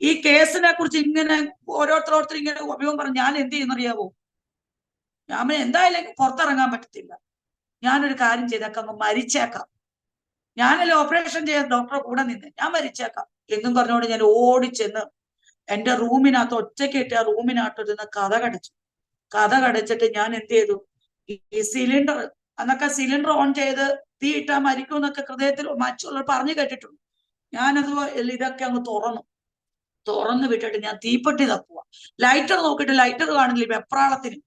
ഈ കേസിനെ കുറിച്ച് ഇങ്ങനെ ഓരോരുത്തർ ഇങ്ങനെ അഭിമുഖം പറഞ്ഞു. ഞാൻ എന്ത് ചെയ്യുന്നറിയാവോ, ഞാൻ എന്തായാലും പുറത്തിറങ്ങാൻ പറ്റത്തില്ല, ഞാനൊരു കാര്യം ചെയ്തേക്കാം, അങ്ങ് മരിച്ചേക്കാം. ഞാനല്ലേ ഓപ്പറേഷൻ ചെയ്യാൻ ഡോക്ടറെ കൂടെ നിന്ന്, ഞാൻ മരിച്ചേക്കാം എന്നും പറഞ്ഞുകൊണ്ട് ഞാൻ ഓടിച്ചെന്ന് എന്റെ റൂമിനകത്ത് ഒറ്റയ്ക്ക് ഇട്ട് ആ റൂമിനകത്തിരുന്ന് കഥ കടച്ചിട്ട് ഞാൻ എന്ത് ചെയ്തു, ഈ സിലിണ്ടർ, അന്നൊക്കെ സിലിണ്ടർ ഓൺ ചെയ്ത് തീ ഇട്ടാ മരിക്കും എന്നൊക്കെ ഹൃദയത്തിൽ മറ്റുള്ളവർ പറഞ്ഞു കേട്ടിട്ടുണ്ട്. ഞാനത് ഇതൊക്കെ അങ്ങ് തുറന്നു വിട്ടിട്ട് ഞാൻ തീപ്പെട്ടി തപ്പുക. ലൈറ്റർ നോക്കിയിട്ട് ലൈറ്റർ കാണില്ല, വെപ്രാളത്തിന്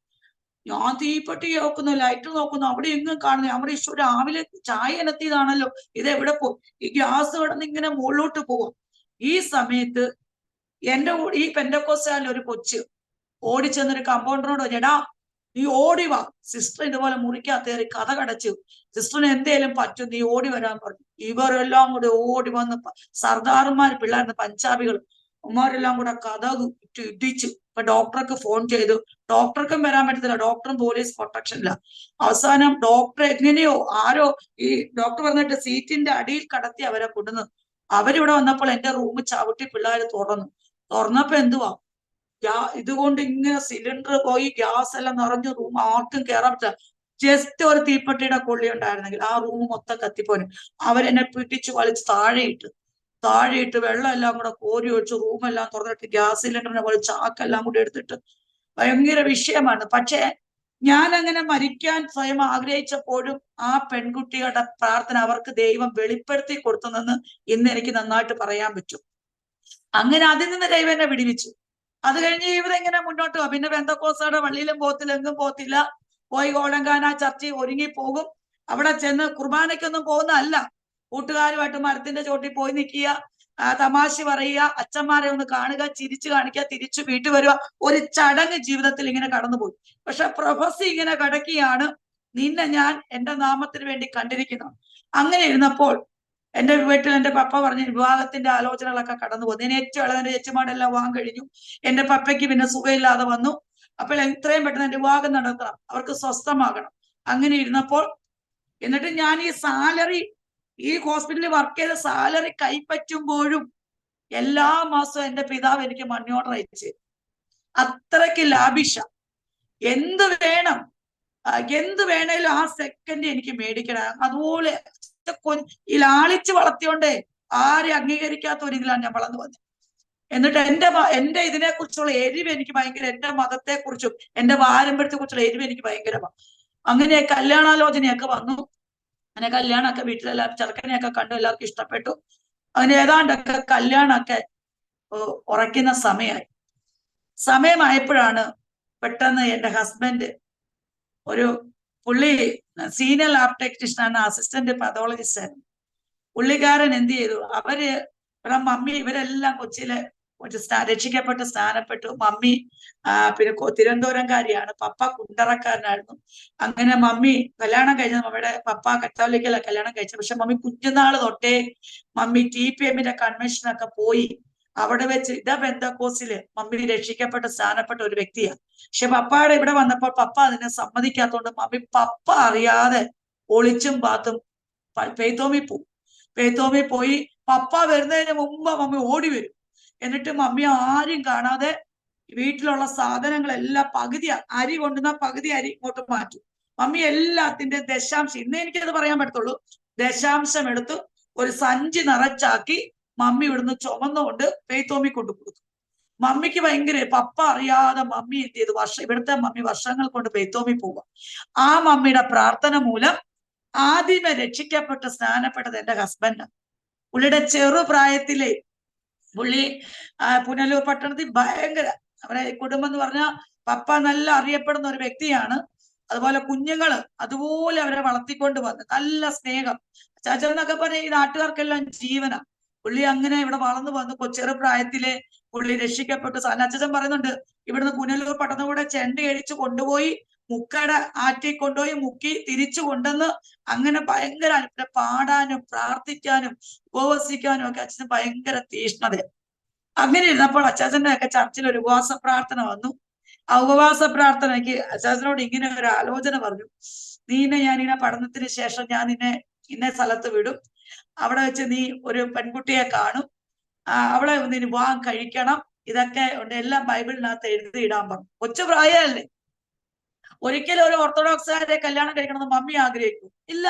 ഞാൻ തീപ്പെട്ടി നോക്കുന്നു, ലൈറ്റർ നോക്കുന്നു, അവിടെ എങ്ങും കാണുന്നു. നമ്മുടെ ഈശോ രാവിലെ ചായ എനത്തിയതാണല്ലോ, ഇത് എവിടെ പോകും, ഈ ഗ്യാസ് കിടന്ന് ഇങ്ങനെ മുകളിലോട്ട് പോവാം. ഈ സമയത്ത് എന്റെ ഈ പെന്തക്കോസ്തുകാരിൽ ഒരു കൊച്ച് ഓടിച്ചെന്നൊരു കമ്പൗണ്ടറിനോട്, എടാ നീ ഓടി വാ, സിസ്റ്റർ ഇതുപോലെ മുറിക്കകത്തേറി കഥ കടച്ചു, സിസ്റ്ററിന് എന്തേലും പറ്റും, നീ ഓടി വരാൻ പറഞ്ഞു. ഇവരെല്ലാം കൂടെ ഓടി വന്ന് സർദാർമാർ, പിള്ളേർന്ന് പഞ്ചാബികൾ, ഉമ്മാരെല്ലാം കൂടെ കഥ ഇടിച്ചു. ഇപ്പൊ ഡോക്ടർക്ക് ഫോൺ ചെയ്തു, ഡോക്ടർക്കും വരാൻ പറ്റത്തില്ല, ഡോക്ടറും പോലീസ് പ്രൊട്ടക്ഷനില്ല. അവസാനം ഡോക്ടർ എങ്ങനെയോ ആരോ ഈ ഡോക്ടർ വന്നിട്ട് സീറ്റിന്റെ അടിയിൽ കടത്തി അവരെ കൊണ്ടുവന്നു. അവരിവിടെ വന്നപ്പോൾ എന്റെ റൂം ചവിട്ടി പിള്ളേർ തുറന്നപ്പോ എന്തുവാ, ഇതുകൊണ്ട് ഇങ്ങനെ സിലിണ്ടർ പോയി, ഗ്യാസ് എല്ലാം നിറഞ്ഞു, റൂം ആർക്കും കയറാൻ പറ്റില്ല. ജസ്റ്റ് ഒരു തീപ്പെട്ടിയുടെ കൊള്ളി ഉണ്ടായിരുന്നെങ്കിൽ ആ റൂം മൊത്തം കത്തിപ്പോനും. അവരെന്നെ പിടിച്ചു വലിച്ച് താഴെയിട്ട് വെള്ളം എല്ലാം കൂടെ കോരി ഒഴിച്ച് റൂമെല്ലാം തുറന്നിട്ട് ഗ്യാസ് സിലിണ്ടറിനെ പോലെ ചാക്കെല്ലാം കൂടി എടുത്തിട്ട് ഭയങ്കര വിഷയമാണ്. പക്ഷെ ഞാൻ അങ്ങനെ മരിക്കാൻ സ്വയം ആഗ്രഹിച്ചപ്പോഴും ആ പെൺകുട്ടിയുടെ പ്രാർത്ഥന അവർക്ക് ദൈവം വെളിപ്പെടുത്തി കൊടുത്തെന്ന് ഇന്ന് എനിക്ക് നന്നായിട്ട് പറയാൻ പറ്റും. അങ്ങനെ അതിൽ നിന്ന് ദൈവം എന്നെ വിടിവിച്ചു. അത് കഴിഞ്ഞ് ഇവരെങ്ങനെ മുന്നോട്ട് പോവാ. പിന്നെ പെന്തക്കോസ്തുകാരുടെ പള്ളിയിലും പോകത്തില്ല, എങ്ങും പോകത്തില്ല. പോയി ഓലങ്കാന ചർച്ചയിൽ ഒരുങ്ങി പോകും. അവിടെ ചെന്ന് കുർബാനയ്ക്കൊന്നും പോകുന്നതല്ല, കൂട്ടുകാരുമായിട്ട് മരത്തിന്റെ ചോട്ടിൽ പോയി നിൽക്കുക, തമാശ പറയുക, അച്ഛന്മാരെ ഒന്ന് കാണുക, ചിരിച്ചു കാണിക്കുക, തിരിച്ചു വീട്ടിൽ വരിക. ഒരു ചടങ്ങ് ജീവിതത്തിൽ ഇങ്ങനെ കടന്നുപോയി. പക്ഷെ പ്രൊഫസി ഇങ്ങനെ കിടക്കുകയാണ്, നിന്നെ ഞാൻ എന്റെ നാമത്തിന് വേണ്ടി കണ്ടിരിക്കുന്നു. അങ്ങനെ ഇരുന്നപ്പോൾ എന്റെ വീട്ടിൽ എന്റെ പപ്പ പറഞ്ഞ വിവാഹത്തിന്റെ ആലോചനകളൊക്കെ കടന്നു പോകുന്നു. ഞാൻ ഏറ്റവും ഇളയ ചേച്ചിമാരെല്ലാം വിവാഹം കഴിഞ്ഞു. എന്റെ പപ്പയ്ക്ക് പിന്നെ സുഖമില്ലാതെ വന്നു. അപ്പോൾ എത്രയും പെട്ടെന്ന് എന്റെ വിവാഹം നടത്തണം, അവർക്ക് സ്വസ്ഥമാകണം. അങ്ങനെ ഇരുന്നപ്പോൾ എന്നിട്ട് ഞാൻ ഈ സാലറി, ഈ ഹോസ്പിറ്റലിൽ വർക്ക് ചെയ്ത സാലറി കൈപ്പറ്റുമ്പോഴും എല്ലാ മാസവും എന്റെ പിതാവ് എനിക്ക് മണി ഓർഡർ അയച്ചു. അത്രയ്ക്ക് ലാഭിഷ. എന്ത് വേണേലും ആ സെക്കൻഡ് എനിക്ക് മേടിക്കണം. അതുപോലെ ഈ ലാളിച്ച് വളർത്തിയോണ്ടേ ആരെ അംഗീകരിക്കാത്ത ഒരു ഇതിലാണ് ഞാൻ വളർന്നു വന്നത്. എന്നിട്ട് എന്റെ ഇതിനെ കുറിച്ചുള്ള എരിവ് എനിക്ക് ഭയങ്കര, എന്റെ മതത്തെ കുറിച്ചും എന്റെ പാരമ്പര്യത്തെ കുറിച്ചുള്ള എരിവ് എനിക്ക് ഭയങ്കരമാണ്. അങ്ങനെ കല്യാണാലോചനയൊക്കെ വന്നു. അങ്ങനെ കല്യാണമൊക്കെ വീട്ടിലെല്ലാവരും ചെറുക്കനെയൊക്കെ കണ്ടു, എല്ലാവർക്കും ഇഷ്ടപ്പെട്ടു. അങ്ങനെ ഏതാണ്ടൊക്കെ കല്യാണമൊക്കെ ഉറയ്ക്കുന്ന സമയമായപ്പോഴാണ് പെട്ടെന്ന് എന്റെ ഹസ്ബൻഡ് ഒരു പുള്ളി സീനിയർ ലാബ് ടെക്നീഷ്യനാണ്, അസിസ്റ്റന്റ് പതോളജിസ്റ്റ് ആയിരുന്നു. പുള്ളിക്കാരൻ എന്ത് ചെയ്തു, ഇവിടെ മമ്മി ഇവരെല്ലാം കൊച്ചിയിലെ രക്ഷിക്കപ്പെട്ട് സ്ഥാനപ്പെട്ടു. മമ്മി പിന്നെ തിരുവനന്തപുരംകാരിയാണ്, പപ്പ കുണ്ടറക്കാരനായിരുന്നു. അങ്ങനെ മമ്മി കല്യാണം കഴിച്ചത് മമ്മിയുടെ പപ്പ കത്തോലിക്കല കല്യാണം കഴിച്ചത്. പക്ഷെ മമ്മി കുഞ്ഞുനാൾ തൊട്ടേ മമ്മി TPM-ന്റെ കൺവെൻഷനൊക്കെ പോയി അവിടെ വെച്ച് ബെന്തക്കോസില് മമ്മി രക്ഷിക്കപ്പെട്ട് സ്ഥാനപ്പെട്ട ഒരു വ്യക്തിയാണ്. പക്ഷെ പപ്പയുടെ ഇവിടെ വന്നപ്പോൾ പപ്പ അതിനെ സമ്മതിക്കാത്തതുകൊണ്ട് മമ്മി പപ്പ അറിയാതെ ഒളിച്ചും പാത്തും പെയ്ത്തോമി പോവും. പെയ്ത്തോമി പോയി പപ്പ വരുന്നതിന് മുമ്പ് മമ്മി ഓടി വരും. എന്നിട്ട് മമ്മി ആരും കാണാതെ വീട്ടിലുള്ള സാധനങ്ങളെല്ലാം പകുതി അരി കൊണ്ടുവന്ന പകുതി അരി ഇങ്ങോട്ട് മാറ്റും. മമ്മി എല്ലാത്തിന്റെ ദശാംശം, ഇന്ന് എനിക്കത് പറയാൻ പറ്റത്തുള്ളൂ, ദശാംശം എടുത്ത് ഒരു സഞ്ചി നിറച്ചാക്കി മമ്മി ഇവിടുന്ന് ചുമന്നുകൊണ്ട് പെയ്ത്തോമി കൊണ്ടു കൊടുക്കും. മമ്മിക്ക് ഭയങ്കര, പപ്പ അറിയാതെ മമ്മി എന്ത് ചെയ്തു, ഇവിടുത്തെ മമ്മി വർഷങ്ങൾ കൊണ്ട് പെയ്ത്തോമി പോവുക. ആ മമ്മിയുടെ പ്രാർത്ഥന മൂലം ആദ്യമേ രക്ഷിക്കപ്പെട്ട് സ്നാനപ്പെട്ടത് എന്റെ ഹസ്ബൻഡാണ്. പുള്ളിയുടെ ചെറുപ്രായത്തിലെ പുള്ളി പുനലൂർ പട്ടണത്തിൽ ഭയങ്കര, അവരെ കുടുംബം എന്ന് പറഞ്ഞാൽ പപ്പ നല്ല അറിയപ്പെടുന്ന ഒരു വ്യക്തിയാണ്. അതുപോലെ കുഞ്ഞുങ്ങള് അതുപോലെ അവരെ വളർത്തിക്കൊണ്ട് വന്ന് നല്ല സ്നേഹം. ചാച്ചൻ എന്നൊക്കെ പറഞ്ഞ ഈ നാട്ടുകാർക്കെല്ലാം ജീവന. പുള്ളി അങ്ങനെ ഇവിടെ വളർന്നു വന്ന് ചെറുപ്രായത്തിലെ പുള്ളി രക്ഷിക്കപ്പെട്ടു. അച്ഛൻ പറയുന്നുണ്ട്, ഇവിടുന്ന് പുനലൂർ പട്ടണം കൂടെ ചെണ്ടയടിച്ച് കൊണ്ടുപോയി മുക്കയുടെ ആറ്റിൽ കൊണ്ടുപോയി മുക്കി തിരിച്ചു കൊണ്ടുവന്ന് അങ്ങനെ ഭയങ്കര പാടാനും പ്രാർത്ഥിക്കാനും ഉപവസിക്കാനും ഒക്കെ അച്ഛന് ഭയങ്കര തീഷ്ണത. അങ്ങനെ ഇരുന്നപ്പോൾ അച്ചാച്ചന്റെ ഒക്കെ ചർച്ചിൽ ഒരു ഉപവാസ പ്രാർത്ഥന വന്നു. ആ ഉപവാസ പ്രാർത്ഥനയ്ക്ക് അച്ചാച്ചനോട് ഇങ്ങനെ ഒരു ആലോചന പറഞ്ഞു, ഞാനിങ്ങനെ പഠനത്തിന് ശേഷം ഞാൻ ഇന്ന സ്ഥലത്ത് വിടും, അവിടെ വെച്ച് നീ ഒരു പെൺകുട്ടിയെ കാണും, അവളെ നീ വിവാഹം കഴിക്കണം, ഇതൊക്കെ ഉണ്ട്, എല്ലാം ബൈബിളിനകത്ത് എഴുതിയിടാൻ പറഞ്ഞു. കൊച്ചു പ്രായമല്ലേ, ഒരിക്കലും ഒരു ഓർത്തഡോക്സുകാരെ കല്യാണം കഴിക്കണമെന്ന് മമ്മി ആഗ്രഹിക്കും ഇല്ല.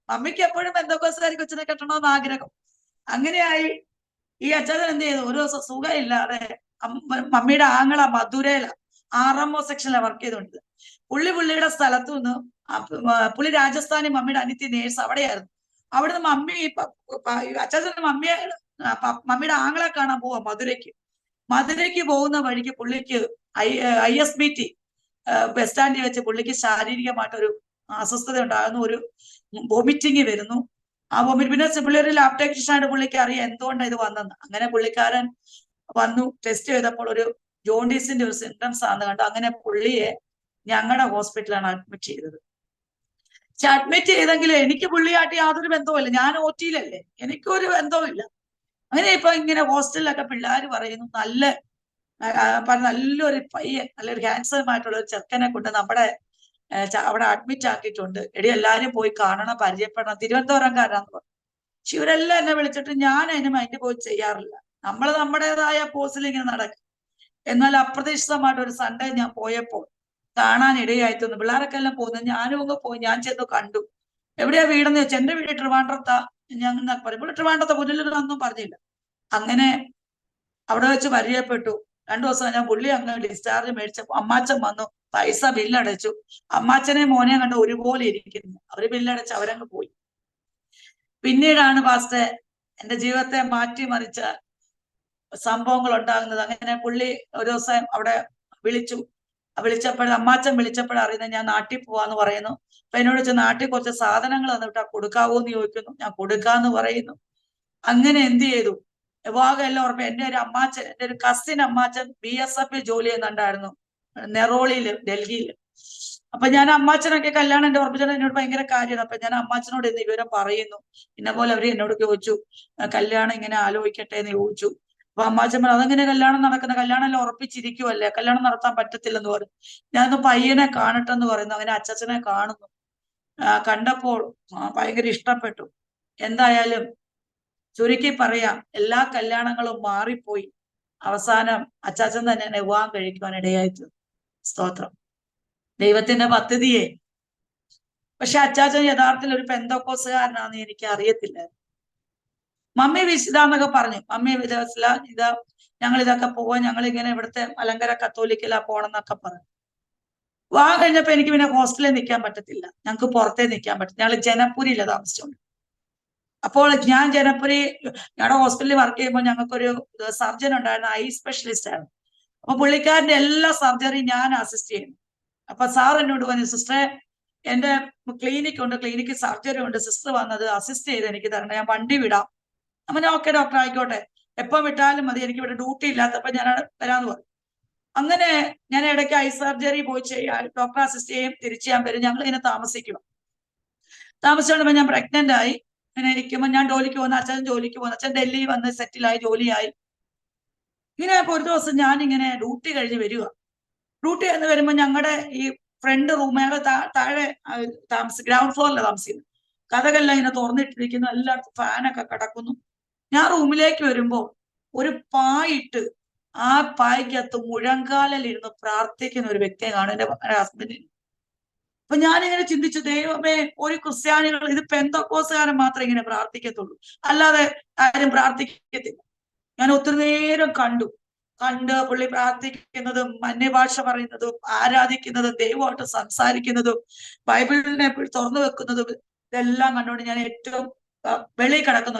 മമ്മിക്ക് എപ്പോഴും ബെന്തക്കോസ്തുകാരി കൊച്ചിനെ കെട്ടണമെന്ന് ആഗ്രഹം. അങ്ങനെയായി ഈ അച്ഛൻ എന്ത് ചെയ്തു, ഒരു ദിവസം സുഖമില്ലാതെ മമ്മിയുടെ ആങ്ങള മധുരയില RMO സെക്ഷനിലെ വർക്ക് ചെയ്തുകൊണ്ട് പുള്ളിയുടെ സ്ഥലത്തു നിന്ന്, പുള്ളി രാജസ്ഥാനി, മമ്മിയുടെ അനിത്യ നേഴ്സ് അവിടെയായിരുന്നു. അവിടുന്ന് മമ്മി അച്ഛൻ മമ്മിയുടെ ആങ്ങളെ കാണാൻ പോവാ മധുരയ്ക്ക് പോകുന്ന വഴിക്ക് പുള്ളിക്ക് ISBT ബസ് സ്റ്റാൻഡിൽ വെച്ച് പുള്ളിക്ക് ശാരീരികമായിട്ടൊരു അസ്വസ്ഥത ഉണ്ടാകുന്നു, ഒരു വോമിറ്റിങ് വരുന്നു. ആ വോമിറ്റ്, പിന്നെ പുള്ളി ഒരു ലാബ് ടെക്നീഷ്യനായിട്ട് പുള്ളിക്ക് അറിയാം എന്തുകൊണ്ടാണ് ഇത് വന്നെന്ന്. അങ്ങനെ പുള്ളിക്കാരൻ വന്നു, ടെസ്റ്റ് ചെയ്തപ്പോൾ ഒരു ജോണ്ടീസിന്റെ ഒരു സിംറ്റംസ് ആണെന്ന് കണ്ടു. അങ്ങനെ പുള്ളിയെ ഞങ്ങളുടെ ഹോസ്പിറ്റലാണ് അഡ്മിറ്റ് ചെയ്തത്. പക്ഷെ അഡ്മിറ്റ് ചെയ്തെങ്കിൽ എനിക്ക് പുള്ളിയായിട്ട് യാതൊരു ബന്ധവുമില്ല, ഞാൻ OT-യിലല്ലേ, എനിക്കൊരു ബന്ധവുമില്ല. അങ്ങനെ ഇപ്പൊ ഇങ്ങനെ ഹോസ്റ്റലിലൊക്കെ പിള്ളേർ പറയുന്നു, നല്ലൊരു പയ്യൻ, നല്ലൊരു ഹാൻസം ആയിട്ടുള്ള ഒരു ചെറുക്കനെ കൊണ്ട് നമ്മുടെ അവിടെ അഡ്മിറ്റ് ആക്കിയിട്ടുണ്ട്, എടി എല്ലാരും പോയി കാണണം, പരിചയപ്പെടണം, തിരുവനന്തപുരംകാരാന്ന് പറഞ്ഞു. പക്ഷെ ഇവരെല്ലാം എന്നെ വിളിച്ചിട്ട് ഞാൻ അതിന് മൈൻഡ് പോയി ചെയ്യാറില്ല. നമ്മൾ നമ്മുടേതായ പോസിൽ ഇങ്ങനെ നടക്കും. എന്നാൽ അപ്രതീക്ഷിതമായിട്ട് ഒരു സൺഡേ ഞാൻ പോയപ്പോൾ കാണാൻ ഇടയായിത്തോന്നു. പിള്ളേരൊക്കെ എല്ലാം പോകുന്നത്, ഞാനും അങ്ങ് പോയി. ഞാൻ ചെന്ന് കണ്ടു. എവിടെയാ വീടെന്ന് ചോദിച്ചാൽ എന്റെ വീട് ട്രിവാൻഡ്രത്താ. ഞാൻ പറയുമ്പോൾ ട്രിവാൻഡ്രത്തെ പുനലൂരൊന്നും പറഞ്ഞില്ല. അങ്ങനെ അവിടെ വെച്ച് പരിചയപ്പെട്ടു. 2 ദിവസം ഞാൻ പുള്ളി അങ്ങ് ഡിസ്ചാർജ് മേടിച്ചപ്പോൾ അമ്മാച്ചൻ വന്നു, പൈസ ബില്ലടച്ചു. അമ്മാച്ചനെ മോനെ കണ്ട് ഒരുപോലെ ഇരിക്കുന്നു. അവര് ബില്ലടച്ച് അവരങ്ങ് പോയി. പിന്നീടാണ് പാസ്റ്റർ എന്റെ ജീവിതത്തെ മാറ്റിമറിച്ച സംഭവങ്ങൾ ഉണ്ടാകുന്നത്. അങ്ങനെ പുള്ളി ഒരു ദിവസം അവിടെ അമ്മാച്ചൻ വിളിച്ചപ്പോഴറിയുന്നത് ഞാൻ നാട്ടിൽ പോവാന്ന് പറയുന്നു. അപ്പൊ എന്നോട് വെച്ചാൽ നാട്ടിൽ കുറച്ച് സാധനങ്ങൾ തന്നിട്ടാ കൊടുക്കാവോ എന്ന് ചോദിക്കുന്നു. ഞാൻ കൊടുക്കാന്ന് പറയുന്നു. അങ്ങനെ എന്ത് ചെയ്തു, വിവാഹം എല്ലാം ഉറപ്പ്. എന്റെ ഒരു കസിൻ അമ്മാച്ചൻ BSF ജോലി ചെയ്യുന്നുണ്ടായിരുന്നു നെറോളിയില്, ഡൽഹിയില്. അപ്പൊ ഞാൻ അമ്മാച്ചനൊക്കെ കല്യാണം എന്റെ ഉറപ്പിച്ചത് എന്നോട് ഭയങ്കര കാര്യമാണ്. അപ്പൊ ഞാൻ അമ്മാച്ചനോട് ഇന്ന് വിവരം പറയുന്നു. പിന്നെ പോലെ അവര് എന്നോട് ചോദിച്ചു, കല്യാണം ഇങ്ങനെ ആലോചിക്കട്ടെ എന്ന് ചോദിച്ചു. അപ്പൊ അമ്മാച്ചൻ പറഞ്ഞു, അതെങ്ങനെ കല്യാണം നടക്കുന്ന, കല്യാണം എല്ലാം ഉറപ്പിച്ചിരിക്കുവല്ലേ, കല്യാണം നടത്താൻ പറ്റത്തില്ലെന്ന് പറഞ്ഞു. ഞാനൊന്ന് പയ്യനെ കാണട്ടെന്ന് പറയുന്നു. അങ്ങനെ അച്ഛനെ കാണുന്നു. കണ്ടപ്പോൾ ഭയങ്കര ഇഷ്ടപ്പെട്ടു. എന്തായാലും ചുരുക്കി പറയാം, എല്ലാ കല്യാണങ്ങളും മാറിപ്പോയി. അവസാനം അച്ചാച്ചൻ തന്നെ എന്നെ വിവാഹം കഴിക്കുവാൻ ഇടയായിട്ട്. സ്തോത്രം, ദൈവത്തിന്റെ പദ്ധതിയെ. പക്ഷെ അച്ചാച്ചൻ യഥാർത്ഥത്തിൽ ഒരു പെന്തക്കോസുകാരനാണെന്ന് എനിക്ക് അറിയത്തില്ല. മമ്മി ഇതാന്നൊക്കെ പറഞ്ഞു. മമ്മി വിചാരിച്ചില്ല ഞങ്ങൾ ഇതൊക്കെ പോവാൻ, ഞങ്ങളിങ്ങനെ ഇവിടുത്തെ മലങ്കര കത്തോലിക്കല പോണെന്നൊക്കെ പറഞ്ഞു. വിവാഹം കഴിഞ്ഞപ്പോ എനിക്ക് പിന്നെ ഹോസ്റ്റലിൽ നിൽക്കാൻ പറ്റത്തില്ല, ഞങ്ങൾക്ക് പുറത്തേ നിൽക്കാൻ പറ്റും. ഞങ്ങൾ ജനപുരിയില്ല താമസിച്ചോണ്ട്. അപ്പോൾ ഞാൻ ഞങ്ങളുടെ ഹോസ്പിറ്റലിൽ വർക്ക് ചെയ്യുമ്പോൾ ഞങ്ങൾക്കൊരു സർജൻ ഉണ്ടായിരുന്നു, ഐ സ്പെഷ്യലിസ്റ്റ് ആയിരുന്നു. അപ്പൊ പുള്ളിക്കാരന്റെ എല്ലാ സർജറിയും ഞാൻ അസിസ്റ്റ് ചെയ്യുന്നു. അപ്പൊ സാർ എന്നോട് പറഞ്ഞു, സിസ്റ്ററെ എന്റെ ക്ലിനിക് ഉണ്ട്, ക്ലിനിക്ക് സർജറി ഉണ്ട്, സിസ്റ്റർ വന്നത് അസിസ്റ്റ് ചെയ്ത് എനിക്ക് തരണം, ഞാൻ വണ്ടി വിടാം. അങ്ങനെ ഓക്കെ ഡോക്ടർ ആയിക്കോട്ടെ, എപ്പോ വിട്ടാലും മതി, എനിക്ക് ഇവിടെ ഡ്യൂട്ടി ഇല്ലാത്തപ്പോ ഞാൻ വരാന്ന് പറഞ്ഞു. അങ്ങനെ ഞാൻ ഇടയ്ക്ക് ഐ സർജറി പോയി ചെയ്യാൻ ഡോക്ടർ അസിസ്റ്റ് ചെയ്യും, തിരിച്ചു ഞാൻ വരും. ഞങ്ങൾ ഇങ്ങനെ താമസിച്ചുകൊണ്ടപ്പോ ഞാൻ പ്രഗ്നന്റ് ആയി. ഇങ്ങനെ ഇരിക്കുമ്പോൾ ഞാൻ ജോലിക്ക് പോകുന്ന, അച്ഛൻ ജോലിക്ക് പോകുന്ന, അച്ഛൻ ഡൽഹി വന്ന് സെറ്റിലായി, ജോലിയായി. ഇങ്ങനെ ഒരു ദിവസം ഞാൻ ഇങ്ങനെ ഡ്യൂട്ടി കഴിഞ്ഞ് വരിക. ഡ്യൂട്ടി കഴിഞ്ഞ് വരുമ്പോൾ ഞങ്ങളുടെ ഈ ഫ്രണ്ട് റൂം, ഞങ്ങൾ താഴെ ഗ്രൗണ്ട് ഫ്ലോറിലാണ് താമസിക്കുന്നത്. കഥകളെല്ലാം ഇങ്ങനെ തുറന്നിട്ടിരിക്കുന്നു, എല്ലായിടത്തും ഫാനൊക്കെ കിടക്കുന്നു. ഞാൻ റൂമിലേക്ക് വരുമ്പോ ഒരു പായിട്ട് ആ പായ്ക്കകത്ത് മുഴങ്കാലിലിരുന്ന് പ്രാർത്ഥിക്കുന്ന ഒരു വ്യക്തിയെ കാണും, എന്റെ ഹസ്ബൻഡിന്. അപ്പൊ ഞാനിങ്ങനെ ചിന്തിച്ചു, ദൈവമേ, ഒരു ക്രിസ്ത്യാനികൾ, ഇത് പെന്തക്കോസുകാരൻ മാത്രമേ ഇങ്ങനെ പ്രാർത്ഥിക്കത്തുള്ളൂ, അല്ലാതെ ആരും പ്രാർത്ഥിക്കത്തില്ല. ഞാൻ ഒത്തിരി നേരം കണ്ട് പുള്ളി പ്രാർത്ഥിക്കുന്നതും അന്യഭാഷ പറയുന്നതും ആരാധിക്കുന്നതും ദൈവമായിട്ട് സംസാരിക്കുന്നതും ബൈബിളിനെ തുറന്നു വെക്കുന്നതും ഇതെല്ലാം കണ്ടുകൊണ്ട് ഞാൻ ഏറ്റവും വെളിയിൽ കിടക്കുന്ന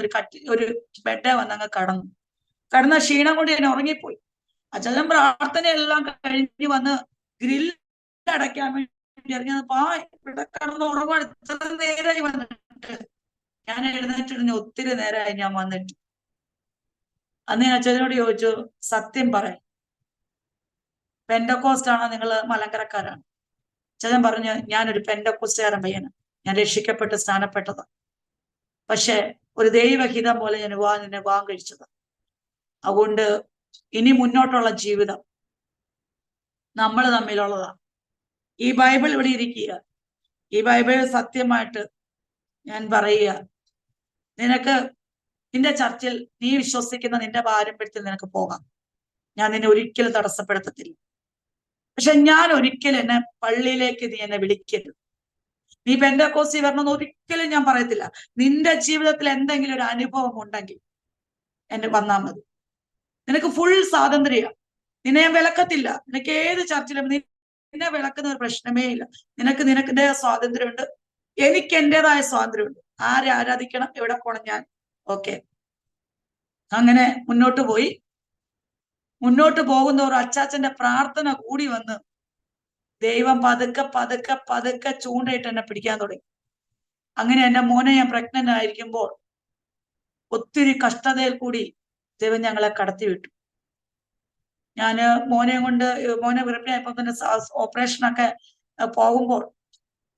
ഒരു ബെഡ് വന്നങ്ങ് കടന്ന ക്ഷീണം കൊണ്ട് ഞാൻ ഉറങ്ങിപ്പോയി. അച്ഛൻ പ്രാർത്ഥനയെല്ലാം കഴിഞ്ഞ് വന്ന് ഗ്രില്ല് അടയ്ക്കാൻ വേണ്ടി ഇറങ്ങിയപ്പോ ഇവിടെ കിടന്ന് ഉറങ്ങാൻ ഇത്ര നേരമായി വന്നിട്ട്. ഞാൻ എഴുന്നേറ്റിരുന്ന് ഒത്തിരി നേരമായി ഞാൻ വന്നിട്ട്. അന്ന് ഞാൻ അച്ഛനോട് ചോദിച്ചു, സത്യം പറയാം, പെന്തക്കോസ്റ്റ് ആണോ നിങ്ങള് മലങ്കരക്കാരാണ്? അച്ഛൻ പറഞ്ഞു, ഞാനൊരു പെന്തക്കോസ്റ്റുകാരൻ പയ്യനാണ്, ഞാൻ രക്ഷിക്കപ്പെട്ട് സ്ഥാനപ്പെട്ടതാണ്. പക്ഷെ ഒരു ദൈവഹിതം പോലെ ഞാൻ നിന്നെ വിവാഹം കഴിച്ചത്. അതുകൊണ്ട് ഇനി മുന്നോട്ടുള്ള ജീവിതം നമ്മൾ തമ്മിലുള്ളതാണ്. ഈ ബൈബിൾ ഇവിടെ ഇരിക്കുക, ഈ ബൈബിൾ സത്യമായിട്ട് ഞാൻ പറയുക, നിനക്ക് നിന്റെ ചർച്ചിൽ നീ വിശ്വസിക്കുന്ന നിന്റെ പാരമ്പര്യത്തിൽ നിനക്ക് പോകാം, ഞാൻ നിന്നെ ഒരിക്കലും തടസ്സപ്പെടുത്തത്തില്ല. പക്ഷെ ഞാൻ ഒരിക്കലും എന്നെ പള്ളിയിലേക്ക് നീ എന്നെ വിളിക്കരുത്, നീ പെന്തക്കോസ്തി വരണമെന്ന് ഒരിക്കലും ഞാൻ പറയത്തില്ല. നിന്റെ ജീവിതത്തിൽ എന്തെങ്കിലും ഒരു അനുഭവം ഉണ്ടെങ്കിൽ എന്നെ വന്നാൽ മതി. നിനക്ക് ഫുൾ സ്വാതന്ത്ര്യം, നിന്നെ ഞാൻ വിലക്കത്തില്ല. നിനക്ക് ഏത് ചർച്ചിലും നിന്നെ വിലക്കുന്ന ഒരു പ്രശ്നമേ ഇല്ല. നിനക്കിന്റെ സ്വാതന്ത്ര്യമുണ്ട്, എനിക്ക് എന്റേതായ സ്വാതന്ത്ര്യമുണ്ട്. ആരെ ആരാധിക്കണം, എവിടെ പോണം, ഞാൻ ഓക്കെ. അങ്ങനെ മുന്നോട്ട് പോകുന്നവർ അച്ചാച്ചന്റെ പ്രാർത്ഥന കൂടി വന്ന് ദൈവം പതുക്കെ ചൂണ്ടയിട്ട് എന്നെ പിടിക്കാൻ തുടങ്ങി. അങ്ങനെ എന്റെ മോനെ ഞാൻ പ്രഗ്നന്റ് ആയിരിക്കുമ്പോൾ ഒത്തിരി കഷ്ടതയിൽ കൂടി ദൈവം ഞങ്ങളെ കടത്തിവിട്ടു. ഞാന് മോനെ ഗർഭിണിയായപ്പോ തന്നെ ഓപ്പറേഷനൊക്കെ പോകുമ്പോൾ,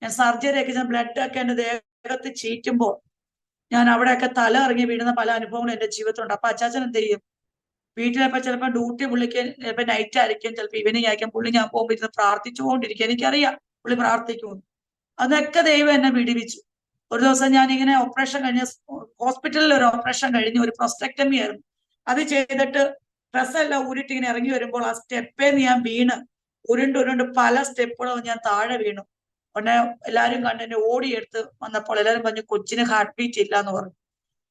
ഞാൻ സർജറി ഒക്കെ ബ്ലഡ് ഒക്കെ എന്റെ ദേഹത്ത് ചീറ്റുമ്പോൾ ഞാൻ അവിടെയൊക്കെ തല ഇറങ്ങി വീഴുന്ന പല അനുഭവങ്ങളും എന്റെ ജീവിതത്തിലുണ്ട്. അപ്പൊ അച്ചാച്ചൻ എന്ത് ചെയ്യും, വീട്ടിലപ്പോ ചിലപ്പോൾ ഡ്യൂട്ടി പുള്ളിക്ക് ചിലപ്പോൾ നൈറ്റ് ആയിരിക്കും, ചിലപ്പോൾ ഈവനിങ് ആയിരിക്കും. പുള്ളി ഞാൻ പോകുമ്പോൾ ഇരുന്ന് പ്രാർത്ഥിച്ചുകൊണ്ടിരിക്കും. എനിക്കറിയാം പുള്ളി പ്രാർത്ഥിക്കുമെന്ന്. അതൊക്കെ ദൈവം എന്നെ വിടിവിച്ചു. ഒരു ദിവസം ഞാൻ ഇങ്ങനെ ഓപ്പറേഷൻ കഴിഞ്ഞ് ഹോസ്പിറ്റലിൽ ഒരു ഓപ്പറേഷൻ കഴിഞ്ഞ് ഒരു പ്രൊസ്റ്റക്ടമി ആയിരുന്നു. അത് ചെയ്തിട്ട് ഡ്രസ്സെല്ലാം ഊരിട്ട് ഇങ്ങനെ ഇറങ്ങി വരുമ്പോൾ ആ സ്റ്റെപ്പേന്ന് ഞാൻ വീണ് ഉരുണ്ട് പല സ്റ്റെപ്പുകളും ഞാൻ താഴെ വീണു. ഉടനെ എല്ലാരും കണ്ട് എന്നെ ഓടിയെടുത്ത് വന്നപ്പോൾ എല്ലാരും പറഞ്ഞു, കൊച്ചിന് ഹാർട്ട് ബീറ്റ് ഇല്ല എന്ന് പറഞ്ഞു.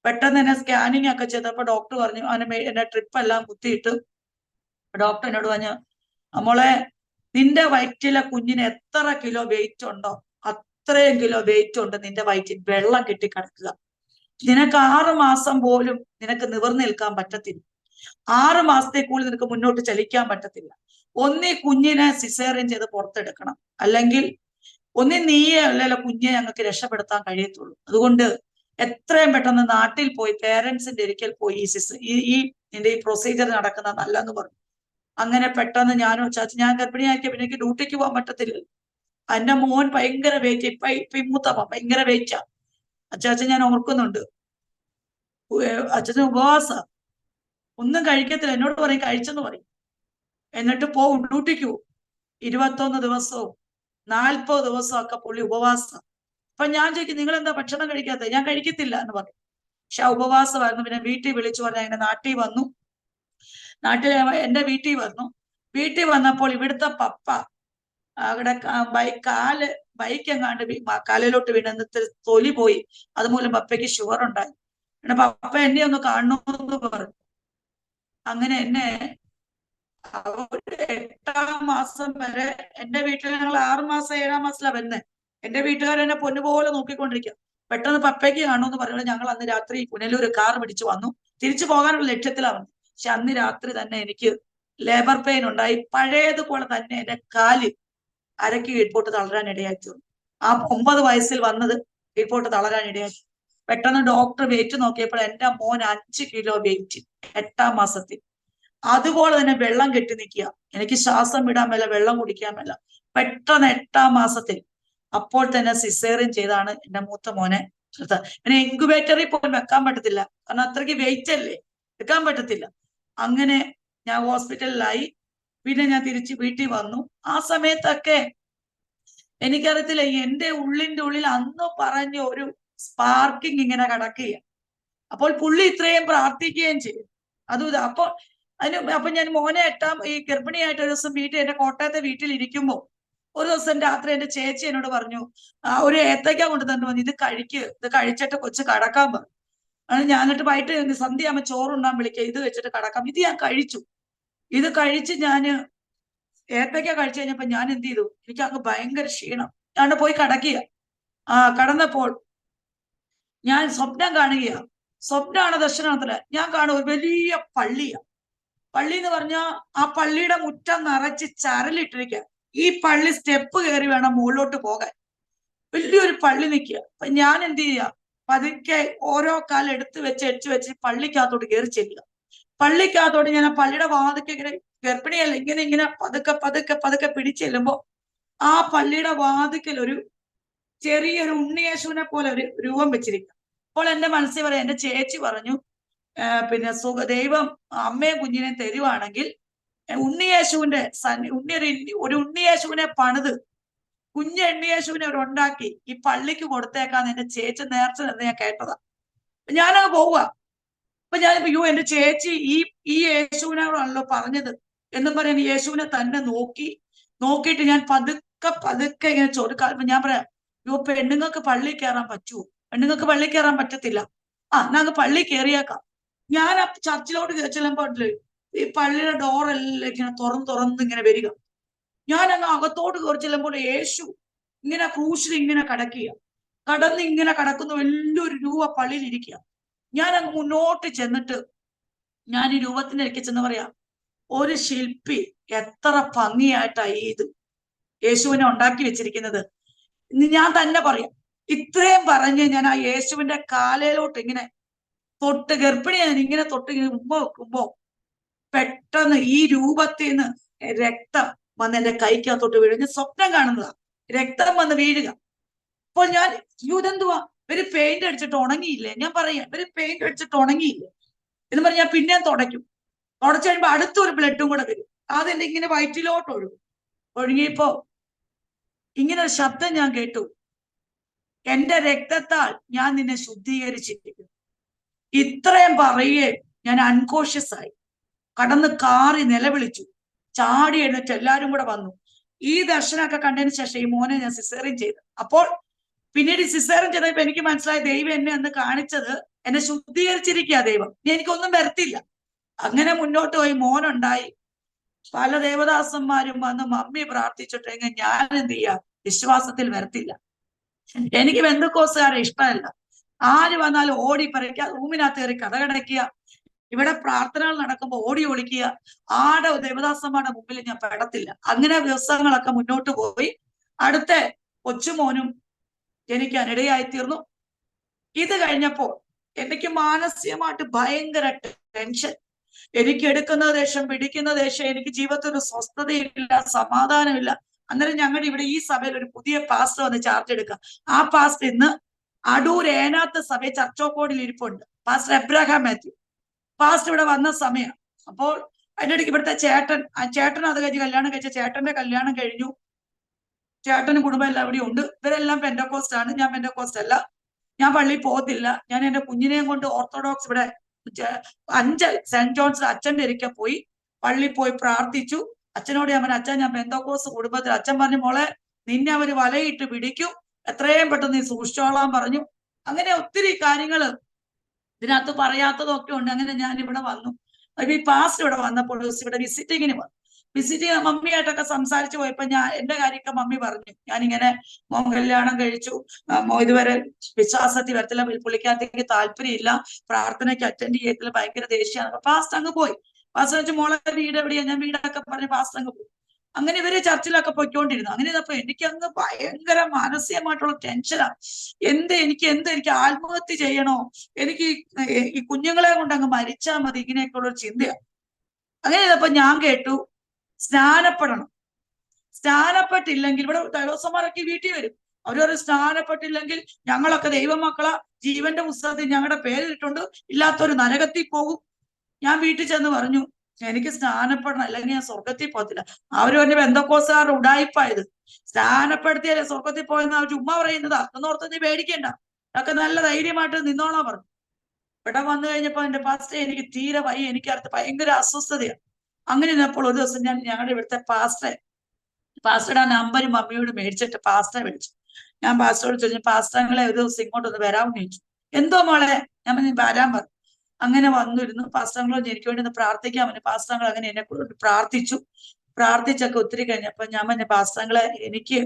പെട്ടെന്ന് തന്നെ സ്കാനിങ് ഒക്കെ ചെയ്തപ്പോ ഡോക്ടർ പറഞ്ഞു, എന്നെ ട്രിപ്പ് എല്ലാം കുത്തിയിട്ട് ഡോക്ടർ എന്നോട് പറഞ്ഞു, മോളെ, നിന്റെ വയറ്റിലെ കുഞ്ഞിന് എത്ര കിലോ വെയിറ്റ് ഉണ്ടോ അത്രയും കിലോ വെയിറ്റ് ഉണ്ട് നിന്റെ വയറ്റിൽ വെള്ളം കെട്ടിക്കിടക്കുക. നിനക്ക് 6 മാസം പോലും നിനക്ക് നിവർന്നു നിൽക്കാൻ പറ്റത്തില്ല. 6 മാസത്തേക്കുള്ളിൽ നിനക്ക് മുന്നോട്ട് ചലിക്കാൻ പറ്റത്തില്ല. ഒന്നീ കുഞ്ഞിനെ സിസേറിയൻ ചെയ്ത് പുറത്തെടുക്കണം, അല്ലെങ്കിൽ നീയെ അല്ലല്ലോ കുഞ്ഞിനെ ഞങ്ങൾക്ക് രക്ഷപ്പെടുത്താൻ കഴിയത്തുള്ളൂ. അതുകൊണ്ട് എത്രയും പെട്ടെന്ന് നാട്ടിൽ പോയി പേരൻസിന്റെ ഒരിക്കൽ പോയി ഈ നിന്റെ ഈ പ്രൊസീജിയർ നടക്കുന്ന നല്ലതെന്ന് പറഞ്ഞു. അങ്ങനെ പെട്ടെന്ന് ഞാൻ ഗർഭിണിയാക്കിയ പിന്നെ എനിക്ക് ഡ്യൂട്ടിക്ക് പോകാൻ പറ്റത്തില്ല. എന്റെ മോൻ ഭയങ്കര വെയിറ്റ്, ഇപ്പൊ മൂത്തമ്മ ഭയങ്കര വെയിറ്റാ. അച്ചാച്ചൻ ഞാൻ ഓർക്കുന്നുണ്ട്, അച്ഛന് ഉപവാസ, ഒന്നും കഴിക്കത്തില്ല. എന്നോട് പറയും കഴിച്ചെന്ന് പറയും. എന്നിട്ട് പോവും, ഡ്യൂട്ടിക്ക് പോവും. 21 ദിവസവും 40 ദിവസവും ഒക്കെ പുള്ളി ഉപവാസം. അപ്പൊ ഞാൻ ചോദിക്കും, നിങ്ങൾ എന്താ ഭക്ഷണം കഴിക്കാത്തത്? ഞാൻ കഴിക്കത്തില്ല എന്ന് പറയും. പക്ഷെ ആ ഉപവാസമായിരുന്നു. പിന്നെ വീട്ടിൽ വിളിച്ചു പറഞ്ഞാൽ എന്റെ എന്റെ വീട്ടിൽ വന്നു. വീട്ടിൽ വന്നപ്പോൾ ഇവിടുത്തെ പപ്പ അവിടെ ബൈക്ക് എങ്ങാണ്ട് കാലിലോട്ട് വീണെന്നിട്ട് തൊലി പോയി. അതുമൂലം പപ്പയ്ക്ക് ഷുഗർ ഉണ്ടായി. പിന്നെ പപ്പ എന്നെ ഒന്ന് കാണണമെന്ന് പറഞ്ഞു. അങ്ങനെ എന്നെ 8ാം മാസം വരെ എന്റെ വീട്ടിൽ, ഞങ്ങൾ 6 മാസം 7ാം മാസത്തിലാണ് വരുന്നത്. എന്റെ വീട്ടുകാരെന്നെ പൊന്നുപോലെ നോക്കിക്കൊണ്ടിരിക്കുക. പെട്ടെന്ന് പപ്പയ്ക്ക് കാണുമെന്ന് പറയുന്നത് ഞങ്ങൾ അന്ന് രാത്രി പുനലൂർ കാർ പിടിച്ചു വന്നു. തിരിച്ചു പോകാനുള്ള ലക്ഷ്യത്തിലാണ് വന്നത്. പക്ഷെ അന്ന് രാത്രി തന്നെ എനിക്ക് ലേബർ പെയിൻ ഉണ്ടായി. പഴയതുപോലെ തന്നെ എന്റെ കാല് അരക്ക് കീഴ്പോട്ട് തളരാൻ ഇടയായി തീർന്നു. ആ 9 വയസ്സിൽ വന്നത് കീഴ്പോട്ട് തളരാൻ ഇടയായി. പെട്ടെന്ന് ഡോക്ടർ വെയിറ്റ് നോക്കിയപ്പോൾ എന്റെ മോൻ 5 കിലോ വെയിറ്റ് 8ാം മാസത്തിൽ. അതുപോലെ തന്നെ വെള്ളം കെട്ടി നിൽക്കുക. എനിക്ക് ശ്വാസം വിടാൻ മേല, വെള്ളം കുടിക്കാൻ മേല. പെട്ടെന്ന് 8ാം മാസത്തിൽ അപ്പോൾ തന്നെ സിസേറിയൻ ചെയ്താണ് എന്റെ മൂത്ത മോനെ എടുത്തത്. പിന്നെ ഇൻക്യുബേറ്ററിൽ പോലും വെക്കാൻ പറ്റത്തില്ല, കാരണം അത്രയ്ക്ക് വെയിറ്റ് അല്ലേ, വെക്കാൻ പറ്റത്തില്ല. അങ്ങനെ ഞാൻ ഹോസ്പിറ്റലിലായി. പിന്നെ ഞാൻ തിരിച്ച് വീട്ടിൽ വന്നു. ആ സമയത്തൊക്കെ എനിക്കറിയത്തില്ല, എന്റെ ഉള്ളിന്റെ ഉള്ളിൽ അന്ന് പറഞ്ഞ ഒരു സ്പാർക്കിങ് ഇങ്ങനെ കിടക്കുക. അപ്പോൾ പുള്ളി ഇത്രയും പ്രാർത്ഥിക്കുകയും ചെയ്യും. അതും ഇത് അപ്പോൾ അപ്പൊ ഞാൻ മോനെ ഈ ഗർഭിണിയായിട്ട് ഒരു ദിവസം എന്റെ കോട്ടയത്തെ വീട്ടിൽ ഇരിക്കുമ്പോൾ ഒരു ദിവസം രാത്രി എന്റെ ചേച്ചി എന്നോട് പറഞ്ഞു, ഒരു ഏത്തയ്ക്ക കൊണ്ട് തന്നെ പറഞ്ഞു, ഇത് കഴിച്ചിട്ട് കൊച്ചു കടക്കാൻ പറഞ്ഞു. ഞാൻ എന്നിട്ട് വൈകിട്ട് സന്ധ്യയാകുമ്പോ ചോറുണ്ടാൻ വിളിക്കുക, ഇത് വെച്ചിട്ട് കടക്കാം. ഇത് ഞാൻ കഴിച്ചു. ഇത് കഴിച്ച് ഞാന് ഏത്തയ്ക്ക കഴിച്ചു കഴിഞ്ഞപ്പോ ഞാൻ എന്ത് ചെയ്തു, എനിക്ക് അങ്ങ് ഭയങ്കര ക്ഷീണം. ഞാൻ പോയി കടക്കുക. കടന്നപ്പോൾ ഞാൻ സ്വപ്നം കാണുകയാ. സ്വപ്നമാണ് ദർശനത്തില്. ഞാൻ കാണും ഒരു വലിയ പള്ളിയാ. പള്ളി എന്ന് പറഞ്ഞാൽ ആ പള്ളിയുടെ മുറ്റം നിറച്ച് ചരലിട്ടിരിക്കുക. ഈ പള്ളി സ്റ്റെപ്പ് കയറി വേണം മുകളിലോട്ട് പോകാൻ. വലിയൊരു പള്ളി നിൽക്കുക. അപ്പൊ ഞാൻ എന്ത് ചെയ്യുക, പതുക്കെ ഓരോ കാലം എടുത്ത് വെച്ച് പള്ളിക്കകത്തോട്ട് കയറി ചെല്ലുക. പള്ളിക്കകത്തോട്ട് ഞാൻ ആ പള്ളിയുടെ വാതിക്കെ ഇങ്ങനെ, ഗർഭിണിയല്ല, ഇങ്ങനെ പതുക്കെ പിടിച്ചെല്ലുമ്പോ ആ പള്ളിയുടെ വാതിക്കൽ ഒരു ചെറിയൊരു ഉണ്ണിയേശുവിനെ പോലെ ഒരു രൂപം വെച്ചിരിക്കുക. അപ്പോൾ എന്റെ മനസ്സിൽ പറയാം, എന്റെ ചേച്ചി പറഞ്ഞു, പിന്നെ ദൈവം അമ്മയും കുഞ്ഞിനെ തരുവാണെങ്കിൽ ഉണ്ണിയേശുവിന്റെ ഒരു ഉണ്ണിയേശുവിനെ പണിത് കുഞ്ഞ് ഉണ്ണിയേശുവിനെ ഉണ്ടാക്കി ഈ പള്ളിക്ക് കൊടുത്തേക്കാന്ന് എന്റെ ചേച്ചി നേർച്ച എന്ന് ഞാൻ കേട്ടതാ. ഞാനങ്ങ് പോവുക. അപ്പൊ ഞാൻ എന്റെ ചേച്ചി ഈ യേശുവിനോടാണല്ലോ പറഞ്ഞത് എന്നും പറയാൻ യേശുവിനെ തന്നെ നോക്കിയിട്ട് ഞാൻ പതുക്കെ ഇങ്ങനെ ചോദിക്കാം. ഞാൻ പറയാം, പെണ്ണുങ്ങൾക്ക് പള്ളി കയറാൻ പറ്റുമോ? പെണ്ണുങ്ങൾക്ക് പള്ളി കയറാൻ പറ്റത്തില്ല. എന്നാ പള്ളി കയറിയേക്കാം. ഞാൻ ആ ചർച്ചിലോട്ട് ചെല്ലുമ്പോൾ ഈ പള്ളിയുടെ ഡോറെല്ലാം ഇങ്ങനെ തുറന്ന് ഇങ്ങനെ വരിക. ഞാൻ അങ്ങ് അകത്തോട്ട് കയറി ചെല്ലുമ്പോൾ യേശു ഇങ്ങനെ ക്രൂശിൽ ഇങ്ങനെ കടന്ന് ഇങ്ങനെ കടക്കുന്ന വലിയൊരു രൂപ പള്ളിയിൽ ഇരിക്കുക. ഞാൻ അങ്ങ് മുന്നോട്ട് ചെന്നിട്ട് ഞാൻ ഈ രൂപത്തിന്റെ ഇടയ്ക്ക് ചെന്ന് പറയാം, ഒരു ശില്പി എത്ര ഭംഗിയായിട്ടായി ഇത് യേശുവിനെ ഉണ്ടാക്കി വെച്ചിരിക്കുന്നത്. ഞാൻ തന്നെ പറയാം. ഇത്രയും പറഞ്ഞ് ഞാൻ ആ യേശുവിന്റെ കാലയിലോട്ട് ഇങ്ങനെ ഗർഭിണിയാണ് ഇങ്ങനെ ഇങ്ങനെ ഉമ്മ വെക്കുമ്പോ പെട്ടെന്ന് ഈ രൂപത്തിൽ നിന്ന് രക്തം വന്ന് എന്റെ കൈക്കകത്തോട്ട് വീഴുക. ഞാൻ സ്വപ്നം കാണുന്നതാ, രക്തം വന്ന് വീഴുക. അപ്പോൾ ഞാൻ ഇതെന്തുവാ, ഇവര് പെയിന്റ് അടിച്ചിട്ട് ഉണങ്ങിയില്ലേ? ഞാൻ പറയാം, ഇവര് പെയിന്റ് അടിച്ചിട്ട് ഉണങ്ങിയില്ലേ എന്ന് പറഞ്ഞ് ഞാൻ പിന്നെയും തുടച്ചു കഴിയുമ്പോ അടുത്തൊരു ബ്ലഡും കൂടെ വരും. അതെന്റെ ഇങ്ങനെ വയറ്റിലോട്ട് ഒഴുകിയപ്പോ ഇങ്ങനെ ഒരു ശബ്ദം ഞാൻ കേട്ടു, എന്റെ രക്തത്താൽ ഞാൻ നിന്നെ ശുദ്ധീകരിച്ചിരിക്കുന്നു. ഇത്രയും പറയുകയെ ഞാൻ അൺകോഷ്യസ് ആയി, കടന്ന് കാറി നിലവിളിച്ചു, ചാടി എഴുന്നേറ്റ് എല്ലാരും കൂടെ വന്നു. ഈ ദർശനമൊക്കെ കണ്ടതിന് ശേഷം ഈ മോനെ ഞാൻ സിസേറിയൻ ചെയ്തു. അപ്പോൾ പിന്നീട് സിസേറിയൻ ചെയ്തപ്പോ എനിക്ക് മനസ്സിലായി, ദൈവം എന്നെ അന്ന് കാണിച്ചത് എന്നെ ശുദ്ധീകരിച്ചിരിക്കുക ദൈവം, എനിക്കൊന്നും വരത്തില്ല. അങ്ങനെ മുന്നോട്ട് പോയി മോനുണ്ടായി. പല ദേവദാസന്മാരും വന്ന് മമ്മി പ്രാർത്ഥിച്ചിട്ടെങ്കിൽ ഞാൻ എന്ത് ചെയ്യാ, വിശ്വാസത്തിൽ വരത്തില്ല. എനിക്ക് ബന്ധുക്കോസുകാരെ ഇഷ്ടമല്ല. ആര് വന്നാലും ഓടി പറിക്കുക, റൂമിനകത്ത് കയറി കഥകടയ്ക്കുക, ഇവിടെ പ്രാർത്ഥനകൾ നടക്കുമ്പോൾ ഓടി ഒളിക്കുക. ദേവദാസന്മാരുടെ മുമ്പിൽ ഞാൻ പെടത്തില്ല. അങ്ങനെ ദിവസങ്ങളൊക്കെ മുന്നോട്ട് പോയി. അടുത്ത കൊച്ചുമോനും ജനിക്കാൻ ഇടയായിത്തീർന്നു. ഇത് കഴിഞ്ഞപ്പോൾ എനിക്ക് മാനസികമായിട്ട് ഭയങ്കര ടെൻഷൻ. എനിക്ക് എടുക്കുന്ന ദേശം പിടിക്കുന്ന ദേശം, എനിക്ക് ജീവിതത്തിൽ ഒരു സ്വസ്ഥതയില്ല, സമാധാനമില്ല. അന്നേരം ഞങ്ങളുടെ ഇവിടെ ഈ സഭയിൽ ഒരു പുതിയ പാസ്റ്റർ വന്ന് ചാർജ് എടുക്കുക. ആ പാസ്റ്റർ ഇന്ന് അടൂർ ഏനാത്ത് സഭ ചർച്ചോക്കോടിൽ ഇരിപ്പുണ്ട്, പാസ്റ്റർ എബ്രഹാം മാത്യു. പാസ്റ്റർ ഇവിടെ വന്ന സമയം. അപ്പോൾ അതിൻ്റെ ഇടയ്ക്ക് ഇവിടുത്തെ ചേട്ടൻ അത് കഴിഞ്ഞ് കല്യാണം കഴിച്ച ചേട്ടന്റെ കല്യാണം കഴിഞ്ഞു. ചേട്ടനും കുടുംബം എല്ലാം ഇവിടെ ഉണ്ട്. ഇവരെല്ലാം പെന്റക്കോസ്റ്റ് ആണ്, ഞാൻ പെന്റക്കോസ്റ്റ് അല്ല. ഞാൻ പള്ളിയിൽ പോകത്തില്ല. ഞാൻ എന്റെ കുഞ്ഞിനെയും കൊണ്ട് ഓർത്തഡോക്സ് ഇവിടെ 5 സെന്റ് ജോൺസ് അച്ഛന്റെ ഇരിക്കെ പോയി പള്ളിയിൽ പോയി പ്രാർത്ഥിച്ചു. അച്ഛനോട് ഞാൻ പറഞ്ഞു, അച്ഛൻ ഞാൻ പെന്തക്കോസ് കുടുംബത്തിൽ. അച്ഛൻ പറഞ്ഞു, മോളെ നിന്നെ അവര് വലയിട്ട് പിടിക്കും, എത്രയും പെട്ടെന്ന് നീ സൂക്ഷിച്ചോളാൻ പറഞ്ഞു. അങ്ങനെ ഒത്തിരി കാര്യങ്ങള് ഇതിനകത്ത് പറയാത്തതൊക്കെ ഉണ്ട്. അങ്ങനെ ഞാൻ ഇവിടെ വന്നു. ഈ പാസ്റ്റർ ഇവിടെ വന്നപ്പോൾ ഇവിടെ വിസിറ്റിങ്ങിന് വന്നു. വിസിറ്റിങ് മമ്മിയായിട്ടൊക്കെ സംസാരിച്ചു പോയപ്പോ എന്റെ കാര്യമൊക്കെ മമ്മി പറഞ്ഞു, ഞാനിങ്ങനെ മോൻ കല്യാണം കഴിച്ചു, ഇതുവരെ വിശ്വാസത്തിൽ വരത്തില്ല, പുള്ളിക്കകത്തേക്ക് താല്പര്യമില്ല, പ്രാർത്ഥനയ്ക്ക് അറ്റൻഡ് ചെയ്യത്തില്ല, ഭയങ്കര ദേഷ്യമാണ്. പാസ്റ്റർ അങ്ങ് പോയി. പാസ്റ്റർ വെച്ച് മോളെ വീട് എവിടെയാ? ഞാൻ വീടൊക്കെ പറഞ്ഞ് പാസ്റ്റർ അങ്ങ് പോയി. അങ്ങനെ ഇവര് ചർച്ചിലൊക്കെ പൊയ്ക്കൊണ്ടിരുന്നു. അങ്ങനെ ഇതപ്പോ എനിക്ക് അങ്ങ് ഭയങ്കര മാനസികമായിട്ടുള്ള ടെൻഷനാ. എനിക്ക് ആത്മഹത്യ ചെയ്യണോ? എനിക്ക് ഈ കുഞ്ഞുങ്ങളെ കൊണ്ട് അങ്ങ് മരിച്ചാൽ മതി, ഇങ്ങനെയൊക്കെയുള്ള ഒരു ചിന്തയാണ്. അങ്ങനെ ഇതപ്പോ ഞാൻ കേട്ടു സ്നാനപ്പെടണം. സ്നാനപ്പെട്ടില്ലെങ്കിൽ ഇവിടെ ദിവസന്മാരൊക്കെ വീട്ടിൽ വരും. അവരൊരു സ്നാനപ്പെട്ടില്ലെങ്കിൽ ഞങ്ങളൊക്കെ ദൈവമക്കളാ, ജീവന്റെ പുസ്തകത്തിൽ ഞങ്ങളുടെ പേരിട്ടുണ്ട്, ഇല്ലാത്തൊരു നരകത്തിൽ പോകും. ഞാൻ വീട്ടിൽ ചെന്ന് പറഞ്ഞു എനിക്ക് സ്നാനപ്പെടണം, അല്ലെങ്കിൽ ഞാൻ സ്വർഗത്തിൽ പോകത്തില്ല. അവര് പറഞ്ഞ ബന്ധക്കോസുകാരുടെ ഉടായിപ്പായത്. സ്നാനപ്പെടുത്തിയാലേ സ്വർഗത്തിൽ പോയെന്ന് അവർ ചുമ്മാ പറയുന്നതാ, എന്നോർത്ത് നീ പേടിക്കണ്ട, അതൊക്കെ നല്ല ധൈര്യമായിട്ട് നിന്നോളാ പറഞ്ഞു. ഇവിടെ വന്നു കഴിഞ്ഞപ്പോ എന്റെ പാസ്റ്റർ എനിക്ക് തീരെ വയ്യ, എനിക്കടുത്ത് ഭയങ്കര അസ്വസ്ഥതയാണ്. അങ്ങനെ ഇരുന്നപ്പോൾ ഒരു ദിവസം ഞാൻ ഞങ്ങളുടെ ഇവിടുത്തെ പാസ്റ്ററുടെ നമ്പർ മമ്മിയോട് മേടിച്ചിട്ട് പാസ്റ്ററെ വിളിച്ചു. ഞാൻ പാസ്റ്ററോട് ചോദിച്ചു, പാസ്റ്ററങ്ങളെ ഒരു ദിവസം ഇങ്ങോട്ടൊന്ന് വരാമെന്ന് ചോദിച്ചു. എന്തോ മോളെ? ഞാൻ വരാൻ പറഞ്ഞു. അങ്ങനെ വന്നിരുന്നു. പാസ്റ്ററങ്ങളോട് എനിക്ക് വേണ്ടി ഒന്ന് പ്രാർത്ഥിക്കാൻ പറഞ്ഞു. പാസ്റ്ററങ്ങൾ അങ്ങനെ എന്നെ പ്രാർത്ഥിച്ചു. പ്രാർത്ഥിച്ചൊക്കെ ഒത്തിരി കഴിഞ്ഞപ്പോ ഞാൻ പറഞ്ഞു, പാസ്റ്ററങ്ങളെ എനിക്ക്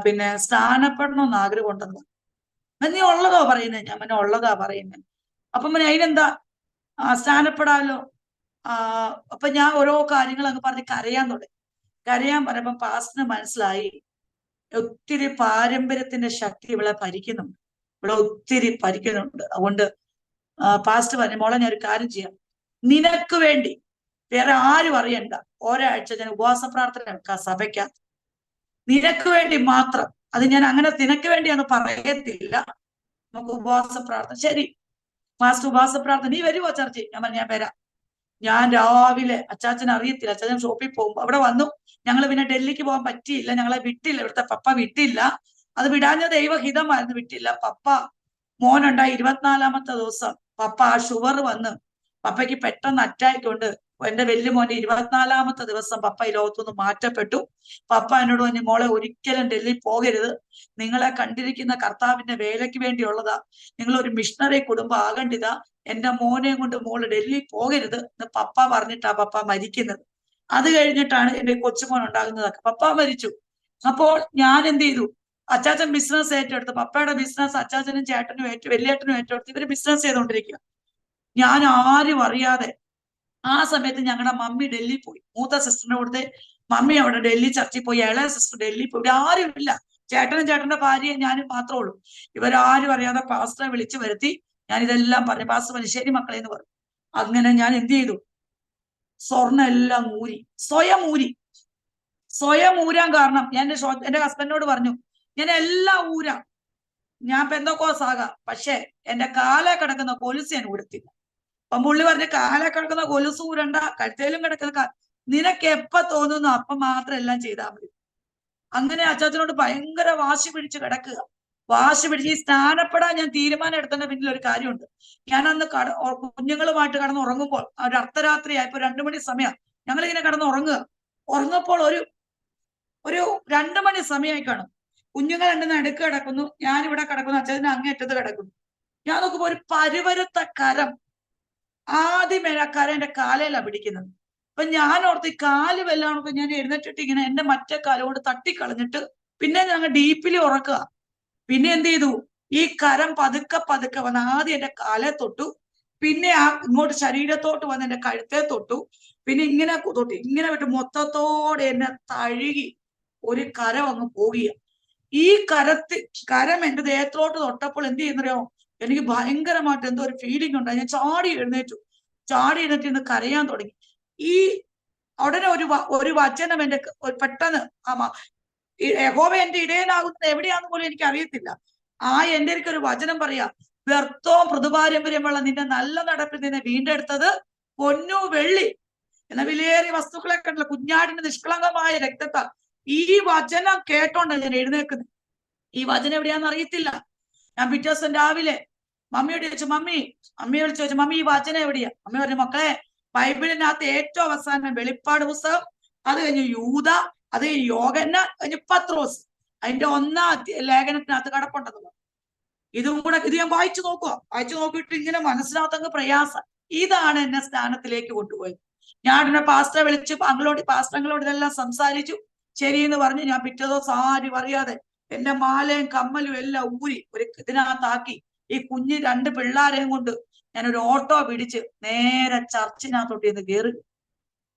പിന്നെ സ്നാനപ്പെടണമെന്ന് ആഗ്രഹം ഉണ്ടെന്ന്. നീ ഉള്ളതോ പറയുന്നത്? ഞാൻ പറഞ്ഞു ഉള്ളതാ പറയുന്നത്. അപ്പം അതിനെന്താ, സ്നാനപ്പെടാലോ. അപ്പൊ ഞാൻ ഓരോ കാര്യങ്ങൾ അങ്ങ് പറഞ്ഞ് കരയാൻ തുടങ്ങി. കരയാൻ പറഞ്ഞപ്പം പാസ്റ്ററിന് മനസ്സിലായി ഒത്തിരി പാരമ്പര്യത്തിന്റെ ശക്തി ഇവിടെ ഭരിക്കുന്നുണ്ട്, ഇവിടെ ഒത്തിരി ഭരിക്കുന്നുണ്ട്. അതുകൊണ്ട് പാസ്റ്റർ പറഞ്ഞു, മോളെ ഞാൻ ഒരു കാര്യം ചെയ്യാം, നിനക്ക് വേണ്ടി വേറെ ആരും അറിയണ്ട, ഒരാഴ്ച ഞാൻ ഉപവാസ പ്രാർത്ഥന വെക്കാം സഭയ്ക്കകത്ത്, നിനക്ക് വേണ്ടി മാത്രം. അത് ഞാൻ അങ്ങനെ നിനക്ക് വേണ്ടിയാന്ന് പറയത്തില്ല, നമുക്ക് ഉപവാസ പ്രാർത്ഥന. ശരി പാസ്റ്റർ, ഉപവാസ പ്രാർത്ഥന. നീ വരുമോ ചർച്ചയിൽ? ഞാൻ പറഞ്ഞു ഞാൻ വരാം. ഞാൻ രാവിലെ, അച്ചാച്ചൻ അറിയത്തില്ല, അച്ചാച്ചൻ ഷോപ്പിൽ പോകുമ്പോ അവിടെ വന്നു. ഞങ്ങൾ പിന്നെ ഡൽഹിക്ക് പോകാൻ പറ്റിയില്ല, ഞങ്ങളെ വിട്ടില്ല, ഇവിടുത്തെ പപ്പ വിട്ടില്ല. അത് വിടാഞ്ഞ ദൈവഹിതമായിരുന്നു, വിട്ടില്ല. പപ്പ മോനുണ്ടായി 24-ാമത്തെ ദിവസം പപ്പ ഷുഗർ വന്ന് പപ്പയ്ക്ക് പെട്ടെന്ന് അറ്റാക്ക് ഉണ്ട്. എന്റെ വലിയ മോന്റെ 24-ാമത്തെ ദിവസം പപ്പ ഈ ലോകത്തുനിന്ന് മാറ്റപ്പെട്ടു. പപ്പ എന്നോട് പറഞ്ഞു, മോളെ ഒരിക്കലും ഡൽഹി പോകരുത്, നിങ്ങളെ കണ്ടിരിക്കുന്ന കർത്താവിന്റെ വേലയ്ക്ക് വേണ്ടിയുള്ളതാ, നിങ്ങളൊരു മിഷണറി കുടുംബം ആകേണ്ടതാ, എന്റെ മോനെ കൊണ്ട് മോള് ഡൽഹി പോകരുത് എന്ന് പപ്പ പറഞ്ഞിട്ടാ പപ്പ മരിക്കുന്നത്. അത് കഴിഞ്ഞിട്ടാണ് എന്റെ കൊച്ചുമോൻ ഉണ്ടാകുന്നതൊക്കെ. പപ്പ മരിച്ചു. അപ്പോൾ ഞാൻ എന്ത് ചെയ്തു, അച്ചാച്ചൻ ബിസിനസ് ഏറ്റെടുത്ത്, പപ്പയുടെ ബിസിനസ് അച്ചാച്ചനും ചേട്ടനും വലിയേട്ടനും ഏറ്റെടുത്ത് ഇവര് ബിസിനസ് ചെയ്തുകൊണ്ടിരിക്കുക. ഞാൻ ആരും അറിയാതെ ആ സമയത്ത് ഞങ്ങളുടെ മമ്മി ഡൽഹി പോയി. മൂത്ത സിസ്റ്ററിന്റെ കൂടെ മമ്മി അവിടെ ഡൽഹി ചർച്ചിൽ പോയി, ഇളയ സിസ്റ്റർ ഡൽഹി പോയി. ഇവിടെ ആരും ഇല്ല, ചേട്ടനും ചേട്ടന്റെ ഭാര്യയും ഞാനും മാത്രമേ ഉള്ളൂ. ഇവരാരും അറിയാതെ പാസ്റ്ററെ വിളിച്ചു വരുത്തി ഞാൻ ഇതെല്ലാം പറഞ്ഞു. പാസ്റ്റർ പറഞ്ഞു ശരി മക്കളെ എന്ന് പറഞ്ഞു. അങ്ങനെ ഞാൻ എന്ത് ചെയ്തു, സ്വർണ്ണം എല്ലാം ഊരി, സ്വയം ഊരാൻ കാരണം ഞാൻ എന്റെ ഹസ്ബൻഡിനോട് പറഞ്ഞു, ഞാൻ എല്ലാം ഊരാം, ഞാൻ പെന്തക്കോസ് ആകാം, പക്ഷെ എന്റെ കാലെ കിടക്കുന്ന കൊലുസ് ഞാൻ ഊരത്തില്ല. അപ്പം പുള്ളി പറഞ്ഞ് കാലെ കിടക്കുന്ന കൊലുസ് ഊരണ്ട, കഴുത്തേലും കിടക്കുന്ന നിനക്ക് എപ്പ തോന്നുന്നു അപ്പം മാത്രം എല്ലാം ചെയ്താൽ മതി. അങ്ങനെ അച്ചാച്ചനോട് ഭയങ്കര വാശി പിടിച്ച് കിടക്കുക. വാശി പിടിച്ച് ഈ സ്നാനപ്പെടാൻ ഞാൻ തീരുമാനം എടുത്തതിന്റെ പിന്നിൽ ഒരു കാര്യമുണ്ട്. ഞാൻ അന്ന് കുഞ്ഞുങ്ങളുമായിട്ട് കടന്ന് ഉറങ്ങുമ്പോൾ ഒരു അർദ്ധരാത്രി ആയപ്പോ 2 മണി സമയം ഞങ്ങളിങ്ങനെ കിടന്ന് ഉറങ്ങപ്പോൾ ഒരു 2 മണി സമയമായി കാണും. കുഞ്ഞുങ്ങൾ രണ്ടും അടുക്ക് കിടക്കുന്നു, ഞാനിവിടെ കിടക്കുന്നു, അച്ഛന് അങ്ങേറ്റത്ത് കിടക്കുന്നു. ഞാൻ നോക്കുമ്പോ ഒരു പരുവരുത്ത കരം, ആദ്യമേ ആ കരം എന്റെ കാലയിലാണ് പിടിക്കുന്നത്. അപ്പൊ ഞാൻ ഓർത്ത് ഈ കാല് വല്ലാണൊക്കെ, ഞാൻ എഴുന്നേറ്റിട്ട് ഇങ്ങനെ എന്റെ മറ്റേ കാലോട് തട്ടിക്കളഞ്ഞിട്ട് പിന്നെ ഞങ്ങൾ ഡീപ്പിലി ഉറക്കുക. പിന്നെ എന്ത് ചെയ്തു, ഈ കരം പതുക്കെ വന്ന് ആദ്യം എന്റെ കാലെ തൊട്ടു, പിന്നെ ഇങ്ങോട്ട് ശരീരത്തോട്ട് വന്ന് എന്റെ കഴുത്തെ തൊട്ടു, പിന്നെ ഇങ്ങനെ തൊട്ടു, ഇങ്ങനെ വിട്ട് മൊത്തത്തോടെ എന്നെ തഴുകി ഒരു കരം അങ്ങ് പോകുക. ഈ കരം എന്റെ ദേഹത്തോട്ട് തൊട്ടപ്പോൾ എന്ത് ചെയ്യുന്നറിയോ, എനിക്ക് ഭയങ്കരമായിട്ട് എന്തോ ഒരു ഫീലിംഗ് ഉണ്ടായി. ഞാൻ ചാടി എഴുന്നേറ്റ് ഇന്ന് കരയാൻ തുടങ്ങി. ഈ ഉടനെ ഒരു വചനം എന്റെ പെട്ടെന്ന് യഹോവ എന്റെ ഇടയനാകുന്നത് എവിടെയാന്ന് പോലും എനിക്ക് അറിയത്തില്ല. എന്റെ ഒരു വചനം പറയാ, വ്യർത്ഥവും മൃദുപാരമ്പര്യമുള്ള നിന്റെ നല്ല നടപ്പിൽ നിന്നെ വീണ്ടെടുത്തത് പൊന്നു വെള്ളി എന്ന വിലയേറിയ വസ്തുക്കളെ കണ്ടല്ലോ, കുഞ്ഞാടിന്റെ നിഷ്കളങ്കമായ രക്തത്താൽ. ഈ വചനം കേട്ടോണ്ട് ഞാൻ എഴുന്നേക്കുന്നത്. ഈ വചനം എവിടെയാന്ന് അറിയത്തില്ല. ഞാൻ പിറ്റേ ദിവസം രാവിലെ മമ്മിയോട് ചോദിച്ചു, അമ്മയെ വിളിച്ചു ചോദിച്ചു, മമ്മി ഈ വചനം എവിടെയാ? അമ്മ പറഞ്ഞു, മക്കളെ ബൈബിളിനകത്ത് ഏറ്റവും അവസാനം വെളിപ്പാട് പുസ്തകം, അത് കഴിഞ്ഞ് യൂദ, അത് കഴിഞ്ഞ് യോഹന്നാൻ, കഴിഞ്ഞ് പത്രോസ്, അതിന്റെ 1-ാം ലേഖനത്തിനകത്ത് കിടപ്പുണ്ടെന്ന്. ഇത് ഞാൻ വായിച്ചു നോക്കിയിട്ട് ഇങ്ങനെ മനസ്സിനകത്തങ്ങ് പ്രയാസം. ഇതാണ് എന്നെ സ്ഥാനത്തിലേക്ക് കൊണ്ടുപോയത്. ഞാൻ എന്നെ പാസ്റ്ററെ വിളിച്ച് പാസ്റ്ററങ്ങളോട് ഇതെല്ലാം സംസാരിച്ചു. ശരിയെന്ന് പറഞ്ഞു. ഞാൻ പിറ്റേ ദിവസം ആരും അറിയാതെ എന്റെ മാലയും കമ്മലും എല്ലാം ഊരി ഒരു ഇതിനകത്താക്കി ഈ കുഞ്ഞ് 2 പിള്ളാരെയും കൊണ്ട് ഞാനൊരു ഓട്ടോ പിടിച്ച് നേരെ ചർച്ചിനകത്തോട്ട് ചെന്ന് കയറി.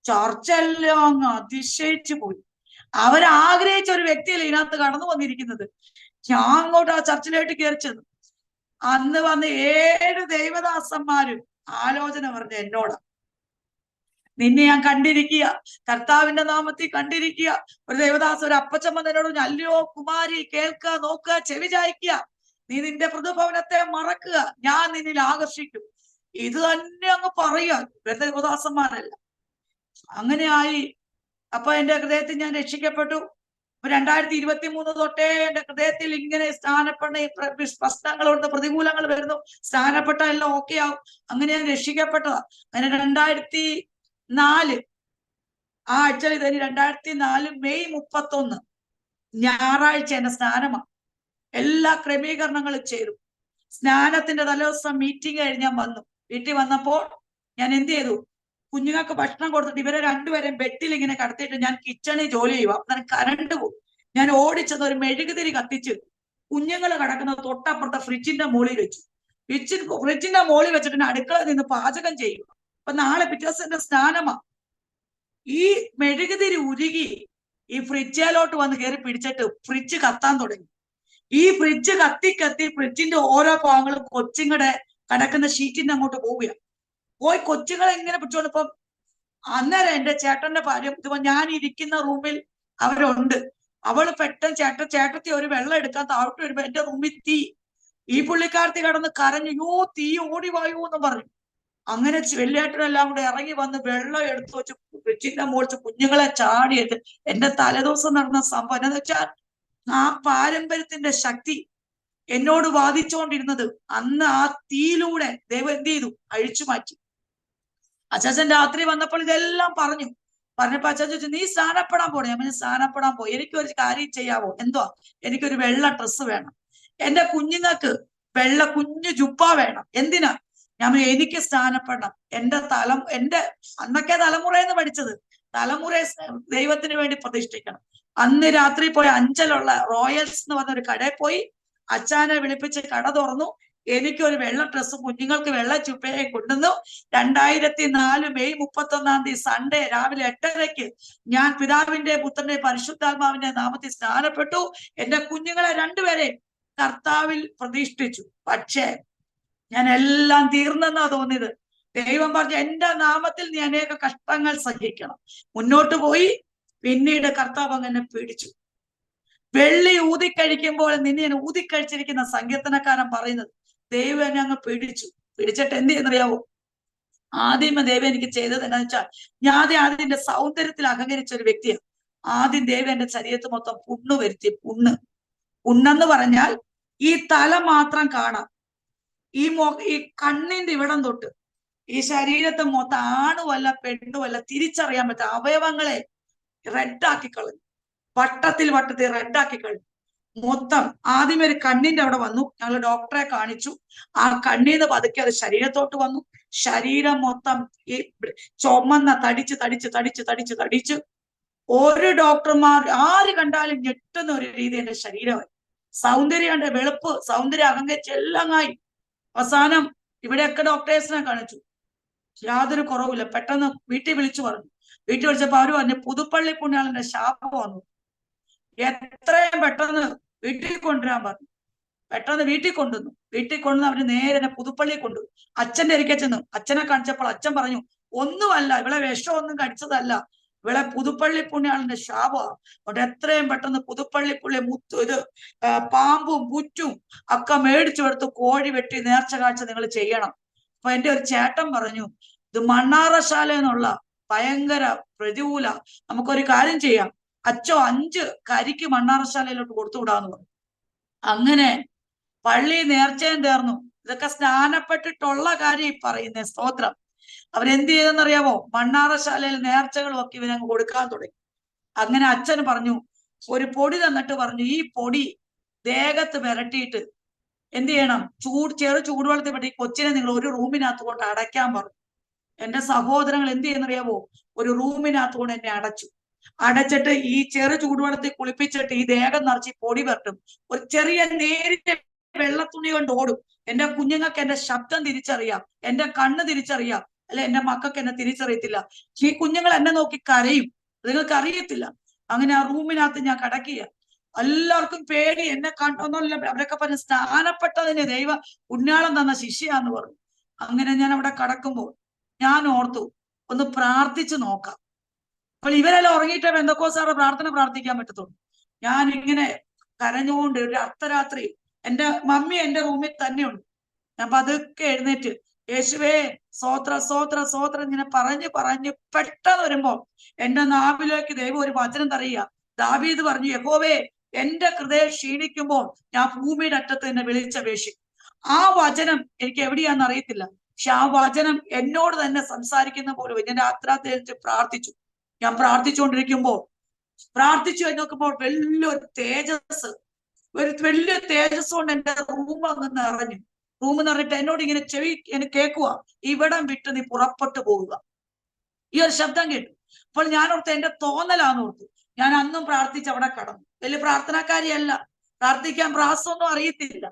ചർച്ചെല്ലാം അങ്ങ് അതിശയിച്ചു പോയി. അവരാഗ്രഹിച്ച ഒരു വ്യക്തിയല്ല ഇതിനകത്ത് കടന്നു വന്നിരിക്കുന്നത്. ഞാൻ അങ്ങോട്ട് ആ ചർച്ചിലോട്ട് കയറി ചെന്നു. അന്ന് വന്ന് 7 ദൈവദാസന്മാരും ആലോചന പറഞ്ഞ എന്നോട്, നിന്നെ ഞാൻ കണ്ടിരിക്കുക, കർത്താവിന്റെ നാമത്തിൽ കണ്ടിരിക്കുക. ഒരു ദേവദാസ്, ഒരു അപ്പച്ചമ്മ എന്നോട് പറഞ്ഞു, അല്ലയോ കുമാരി, കേൾക്കുക, നോക്കുക, ചെവി ചായ്ക്കുക, നീ നിന്റെ പ്രതിഭവനത്തെ മറക്കുക, ഞാൻ നിന്നിൽ ആകർഷിക്കും. ഇത് തന്നെ അങ്ങ് പറയുക. വെറുതെ ദേവദാസന്മാരല്ല. അങ്ങനെയായി. അപ്പൊ എന്റെ ഹൃദയത്തിൽ ഞാൻ രക്ഷിക്കപ്പെട്ടു. 2023 തൊട്ടേ എന്റെ ഹൃദയത്തിൽ ഇങ്ങനെ സ്ഥാനപ്പെടുന്ന പ്രശ്നങ്ങളുണ്ട്, പ്രതികൂലങ്ങൾ വരുന്നു. സ്ഥാനപ്പെട്ട എല്ലാം ഓക്കെ ആവും. അങ്ങനെ ഞാൻ രക്ഷിക്കപ്പെട്ടതാ. അങ്ങനെ 2004 ആക്ച്വലി 2004 മെയ് 31 ഞായറാഴ്ച എന്റെ സ്നാനമാണ്. എല്ലാ ക്രമീകരണങ്ങളും ചെയ്തു. സ്നാനത്തിന്റെ തലേദിവസം മീറ്റിംഗ് കഴിഞ്ഞ് ഞാൻ വന്നു. വീട്ടിൽ വന്നപ്പോൾ ഞാൻ എന്ത് ചെയ്തു, കുഞ്ഞുങ്ങൾക്ക് ഭക്ഷണം കൊടുത്തിട്ട് ഇവരെ രണ്ടുപേരെയും ബെഡിൽ ഇങ്ങനെ കടത്തിയിട്ട് ഞാൻ കിച്ചണിൽ ജോലി ചെയ്യുക. അന്നേരം കറണ്ട് പോകും. ഞാൻ ഓടിച്ചത് ഒരു മെഴുകുതിരി കത്തിച്ച് കുഞ്ഞുങ്ങൾ കിടക്കുന്ന തൊട്ടപ്പുറത്തെ ഫ്രിഡ്ജിന്റെ മുകളിൽ വെച്ചു. ഫ്രിഡ്ജിന്റെ മുകളിൽ വെച്ചിട്ട് അടുക്കളയിൽ നിന്ന് പാചകം ചെയ്യുക. അപ്പൊ നാളെ പിറ്റേ ദിവസം സ്നാനമാ. ഈ മെഴുകുതിരി ഉരുകി ഈ ഫ്രിഡ്ജിലോട്ട് വന്ന് കയറി പിടിച്ചിട്ട് ഫ്രിഡ്ജ് കത്താൻ തുടങ്ങി. ഈ ഫ്രിഡ്ജ് കത്തി കത്തി ഫ്രിഡ്ജിന്റെ ഓരോ ഭാഗങ്ങളും കൊച്ചുങ്ങളുടെ കിടക്കുന്ന ഷീറ്റിന്റെ അങ്ങോട്ട് പോവുകയാണ്. പോയി കൊച്ചുങ്ങളെ ഇങ്ങനെ പിടിച്ചോണ്ടിപ്പം അന്നേരം എന്റെ ചേട്ടന്റെ ഭാര്യ, ഇതിപ്പോ ഞാൻ ഇരിക്കുന്ന റൂമിൽ അവരുണ്ട്. അവള് പെട്ടെന്ന് ചേട്ടത്തി ഒരു വെള്ളം എടുക്കാൻ താഴോട്ട് വരുമ്പോ എന്റെ റൂമിൽ തീ. ഈ പുള്ളിക്കാരത്തി കടന്ന് കരഞ്ഞു, യോ തീ, ഓടി വായൂ എന്ന് പറഞ്ഞു. അങ്ങനെ വെള്ളിയാട്ടിനെല്ലാം കൂടെ ഇറങ്ങി വന്ന് വെള്ളം എടുത്തു വെച്ച് ഫ്രിഡ്ജിന്റെ മുകളിൽ കുഞ്ഞുങ്ങളെ ചാടിയിട്ട് എന്റെ തലേദിവസം നടന്ന സംഭവം എന്ന് വെച്ചാൽ ആ പാരമ്പര്യത്തിന്റെ ശക്തി എന്നോട് വാദിച്ചുകൊണ്ടിരുന്നത് അന്ന് ആ തീയിലൂടെ ദൈവം എന്ത് ചെയ്തു, അഴിച്ചു മാറ്റി. അച്ചാച്ചൻ രാത്രി വന്നപ്പോൾ ഇതെല്ലാം പറഞ്ഞപ്പോ അച്ഛൻ ചോദിച്ചു, നീ സ്നാനപ്പെടാൻ പോണേ? ഞാൻ സ്നാനപ്പെടാൻ പോയി. എനിക്കൊരു കാര്യം ചെയ്യാവോ? എന്തുവാ? എനിക്കൊരു വെള്ള ഡ്രസ്സ് വേണം. എന്റെ കുഞ്ഞുങ്ങൾക്ക് വെള്ള കുഞ്ഞു ജുപ്പ വേണം. എന്തിനാ? ഞാൻ എനിക്ക് സ്നാനപ്പെടണം. എന്റെ അന്നൊക്കെ തലമുറയെന്ന് പഠിച്ചത്, തലമുറയെ ദൈവത്തിന് വേണ്ടി പ്രതിഷ്ഠിക്കണം. അന്ന് രാത്രി പോയി അഞ്ചലുള്ള റോയൽസ് എന്ന് പറഞ്ഞൊരു കടയിൽ പോയി അച്ഛനെ വിളിപ്പിച്ച് കട തുറന്നു. എനിക്കൊരു വെള്ള ഡ്രസ്സും കുഞ്ഞുങ്ങൾക്ക് വെള്ള ചുപ്പയും കൊണ്ടുവന്നു. 2004 മെയ് 31 സൺഡേ രാവിലെ 8:30 ഞാൻ പിതാവിന്റെ പുത്രന്റെ പരിശുദ്ധാത്മാവിന്റെ നാമത്തിൽ സ്നാനപ്പെട്ടു. എന്റെ കുഞ്ഞുങ്ങളെ രണ്ടുപേരെയും കർത്താവിൽ പ്രതിഷ്ഠിച്ചു. പക്ഷേ ഞാൻ എല്ലാം തീർന്നെന്നാ തോന്നിയത്. ദൈവം പറഞ്ഞു, എന്റെ നാമത്തിൽ നീ അനേക കഷ്ടങ്ങൾ സഹിക്കണം. മുന്നോട്ട് പോയി. പിന്നീട് കർത്താവ് അങ്ങനെ പിടിച്ചു. വെള്ളി ഊതിക്കഴിക്കുമ്പോൾ നിന്നെ ഊതിക്കഴിച്ചിരിക്കുന്ന സങ്കീർത്തനക്കാരൻ പറയുന്നത്, ദൈവം എന്നെ അങ്ങ് പിടിച്ചിട്ട് എന്ത് ചെയ്യുന്നറിയാവോ? ആദ്യം ദൈവം എനിക്ക് ചെയ്തത് എന്താണെന്ന് വെച്ചാൽ, ഞാൻ ആദ്യന്റെ സൗന്ദര്യത്തിൽ അഹങ്കരിച്ച ഒരു വ്യക്തിയാണ്. ആദ്യം ദൈവം എന്റെ ശരീരത്തിൽ മൊത്തം പുണ്ണ് വരുത്തി. പുണ്ണെന്ന് പറഞ്ഞാൽ ഈ തല മാത്രം കാണാം. ഈ കണ്ണിന്റെ ഇവിടം തൊട്ട് ഈ ശരീരത്തെ മൊത്തം ആണുമല്ല പെണ്ണുമല്ല തിരിച്ചറിയാൻ പറ്റും അവയവങ്ങളെ റെഡാക്കി കളഞ്ഞു. വട്ടത്തിൽ റെഡാക്കി കഴിഞ്ഞു. മൊത്തം ആദ്യം ഒരു കണ്ണിന്റെ അവിടെ വന്നു. ഞങ്ങൾ ഡോക്ടറെ കാണിച്ചു. ആ കണ്ണീന്ന് പതുക്കെ അത് ശരീരത്തോട്ട് വന്നു. ശരീരം മൊത്തം ഈ ചുമന്ന തടിച്ച് ഒരു ഡോക്ടർമാർ ആര് കണ്ടാലും ഞെട്ടുന്ന ഒരു രീതി എന്റെ ശരീരമായി. സൗന്ദര്യം, വെളുപ്പ്, സൗന്ദര്യം അഹങ്കരിച്ച് എല്ലാം ആയി. അവസാനം ഇവിടെയൊക്കെ ഡോക്ടേഴ്സിനെ കാണിച്ചു, യാതൊരു കുറവില്ല. പെട്ടെന്ന് വീട്ടിൽ വിളിച്ചു പറഞ്ഞു. വീട്ടിൽ വിളിച്ചപ്പോ അവര് പറഞ്ഞു, പുതുപ്പള്ളി പുണ്യാളന്റെ ശാപം വന്നു, എത്രയും പെട്ടെന്ന് വീട്ടിൽ കൊണ്ടുവരാൻ പറഞ്ഞു. പെട്ടെന്ന് വീട്ടിൽ കൊണ്ടുവന്ന് അവര് നേരെ പുതുപ്പള്ളി കൊണ്ടുപോയി. അച്ഛന്റെ അരികെ ചെന്നു. അച്ഛനെ കാണിച്ചപ്പോൾ അച്ഛൻ പറഞ്ഞു, ഒന്നുമല്ല, ഇവളെ വിഷമൊന്നും കടിച്ചതല്ല, ഇവളെ പുതുപ്പള്ളി പുണ്യാളന്റെ ശാപമാണ്. അവിടെ എത്രയും പെട്ടെന്ന് പുതുപ്പള്ളി ഇത് പാമ്പും പുറ്റും ഒക്കെ മേടിച്ചു കൊടുത്ത് കോഴി വെട്ടി നേർച്ച കാഴ്ച നിങ്ങൾ ചെയ്യണം. അപ്പൊ എന്റെ ഒരു ചേട്ടൻ പറഞ്ഞു, ഇത് മണ്ണാറശാല എന്നുള്ള ഭയങ്കര പ്രതികൂല, നമുക്കൊരു കാര്യം ചെയ്യാം, അച്ഛോ 5 കരിക്ക് മണ്ണാറശാലയിലോട്ട് കൊടുത്തുവിടാന്ന് പറഞ്ഞു. അങ്ങനെ പള്ളി നേർച്ചയും തീർന്നു. ഇതൊക്കെ സ്നാനപ്പെട്ടിട്ടുള്ള കാര്യം ഈ പറയുന്നേ, സ്തോത്രം. അവരെന്ത് ചെയ്തെന്നറിയാമോ? മണ്ണാറശാലയിൽ നേർച്ചകളും ഒക്കെ ഇവനങ്ങ് കൊടുക്കാൻ തുടങ്ങി. അങ്ങനെ അച്ഛന് പറഞ്ഞു, ഒരു പൊടി തന്നിട്ട് പറഞ്ഞു, ഈ പൊടി ദേഹത്ത് പുരട്ടിയിട്ട് എന്ത് ചെയ്യണം, ചെറു ചൂടുവെള്ളത്തിൽ പെട്ടി കൊച്ചിനെ നിങ്ങൾ ഒരു റൂമിനകത്ത് കൊണ്ട് അടയ്ക്കാൻ പറഞ്ഞു. എന്റെ സഹോദരങ്ങൾ എന്ത് ചെയ്യുന്നറിയാമോ? ഒരു റൂമിനകത്ത് കൊണ്ട് എന്നെ അടച്ചിട്ട് ഈ ചെറു ചൂടുവെള്ളത്തിൽ കുളിപ്പിച്ചിട്ട് ഈ ദേഹം നിറച്ച് പൊടി പെരട്ടും. ഒരു ചെറിയ നേരിയ വെള്ളത്തുണി കൊണ്ട് ഓടും. എന്റെ കുഞ്ഞുങ്ങൾക്ക് എന്റെ ശബ്ദം തിരിച്ചറിയാം, എന്റെ കണ്ണ് തിരിച്ചറിയാം, അല്ലെ എന്റെ മക്കൾക്ക് എന്നെ തിരിച്ചറിയത്തില്ല. ഈ കുഞ്ഞുങ്ങൾ എന്നെ നോക്കി കരയും, നിങ്ങൾക്ക് അറിയത്തില്ല. അങ്ങനെ ആ റൂമിനകത്ത് ഞാൻ കിടക്കുക, എല്ലാവർക്കും പേടി. എന്നെ കണ്ടൊന്നുമില്ല. അവരൊക്കെ പറഞ്ഞ് സ്നാനപ്പെട്ടതിന് ദൈവ പുണ്യാളം തന്ന ശിഷ്യാന്ന് പറഞ്ഞു. അങ്ങനെ ഞാൻ അവിടെ കിടക്കുമ്പോൾ ഞാൻ ഓർത്തു, ഒന്ന് പ്രാർത്ഥിച്ചു നോക്കാം. അപ്പോൾ ഇവരെല്ലാം ഉറങ്ങിയിട്ടേ പെന്തക്കോസ്തുകാരുടെ പ്രാർത്ഥന പ്രാർത്ഥിക്കാൻ പറ്റത്തുള്ളൂ. ഞാൻ ഇങ്ങനെ കരഞ്ഞുകൊണ്ട് ഒരു അർദ്ധരാത്രി, എന്റെ മമ്മി എന്റെ റൂമിൽ തന്നെയുണ്ട്. ഞാൻ പതുക്കെ എഴുന്നേറ്റ് യേശുവേ സ്തോത്ര സ്തോത്ര സ്തോത്രം ഇങ്ങനെ പറഞ്ഞ് പെട്ടെന്ന് വരുമ്പോ എന്റെ നാവിലേക്ക് ദൈവം ഒരു വചനം തറിയുക. ദാവീദ് പറഞ്ഞു, യഹോവേ എന്റെ ഹൃദയം ക്ഷീണിക്കുമ്പോൾ ഞാൻ ഭൂമിയുടെ അറ്റത്ത് എന്നെ വിളിച്ചപേക്ഷിക്കും. ആ വചനം എനിക്ക് എവിടെയാന്ന് അറിയത്തില്ല, പക്ഷെ ആ വചനം എന്നോട് തന്നെ സംസാരിക്കുന്ന പോലെ ഞാൻ രാത്രി പ്രാർത്ഥിച്ചു. ഞാൻ പ്രാർത്ഥിച്ചുകൊണ്ടിരിക്കുമ്പോൾ പ്രാർത്ഥിച്ചു നോക്കുമ്പോൾ വലിയൊരു തേജസ് കൊണ്ട് എന്റെ റൂം അങ്ങ് നിറഞ്ഞു. റൂം നിറഞ്ഞിട്ട് എന്നോട് ഇങ്ങനെ ചെവി കേൾക്കുക, ഇവിടം വിട്ട് നീ പുറപ്പെട്ടു പോവുക. ഈ ഒരു ശബ്ദം കേട്ടു. അപ്പോൾ ഞാൻ ഓർത്ത് എന്റെ തോന്നലാന്ന് ഓർത്തു. ഞാൻ അന്നും പ്രാർത്ഥിച്ച് അവിടെ കടന്നു. വലിയ പ്രാർത്ഥനക്കാരിയല്ല, പ്രാർത്ഥിക്കാൻ പ്രാസമൊന്നും അറിയത്തില്ല.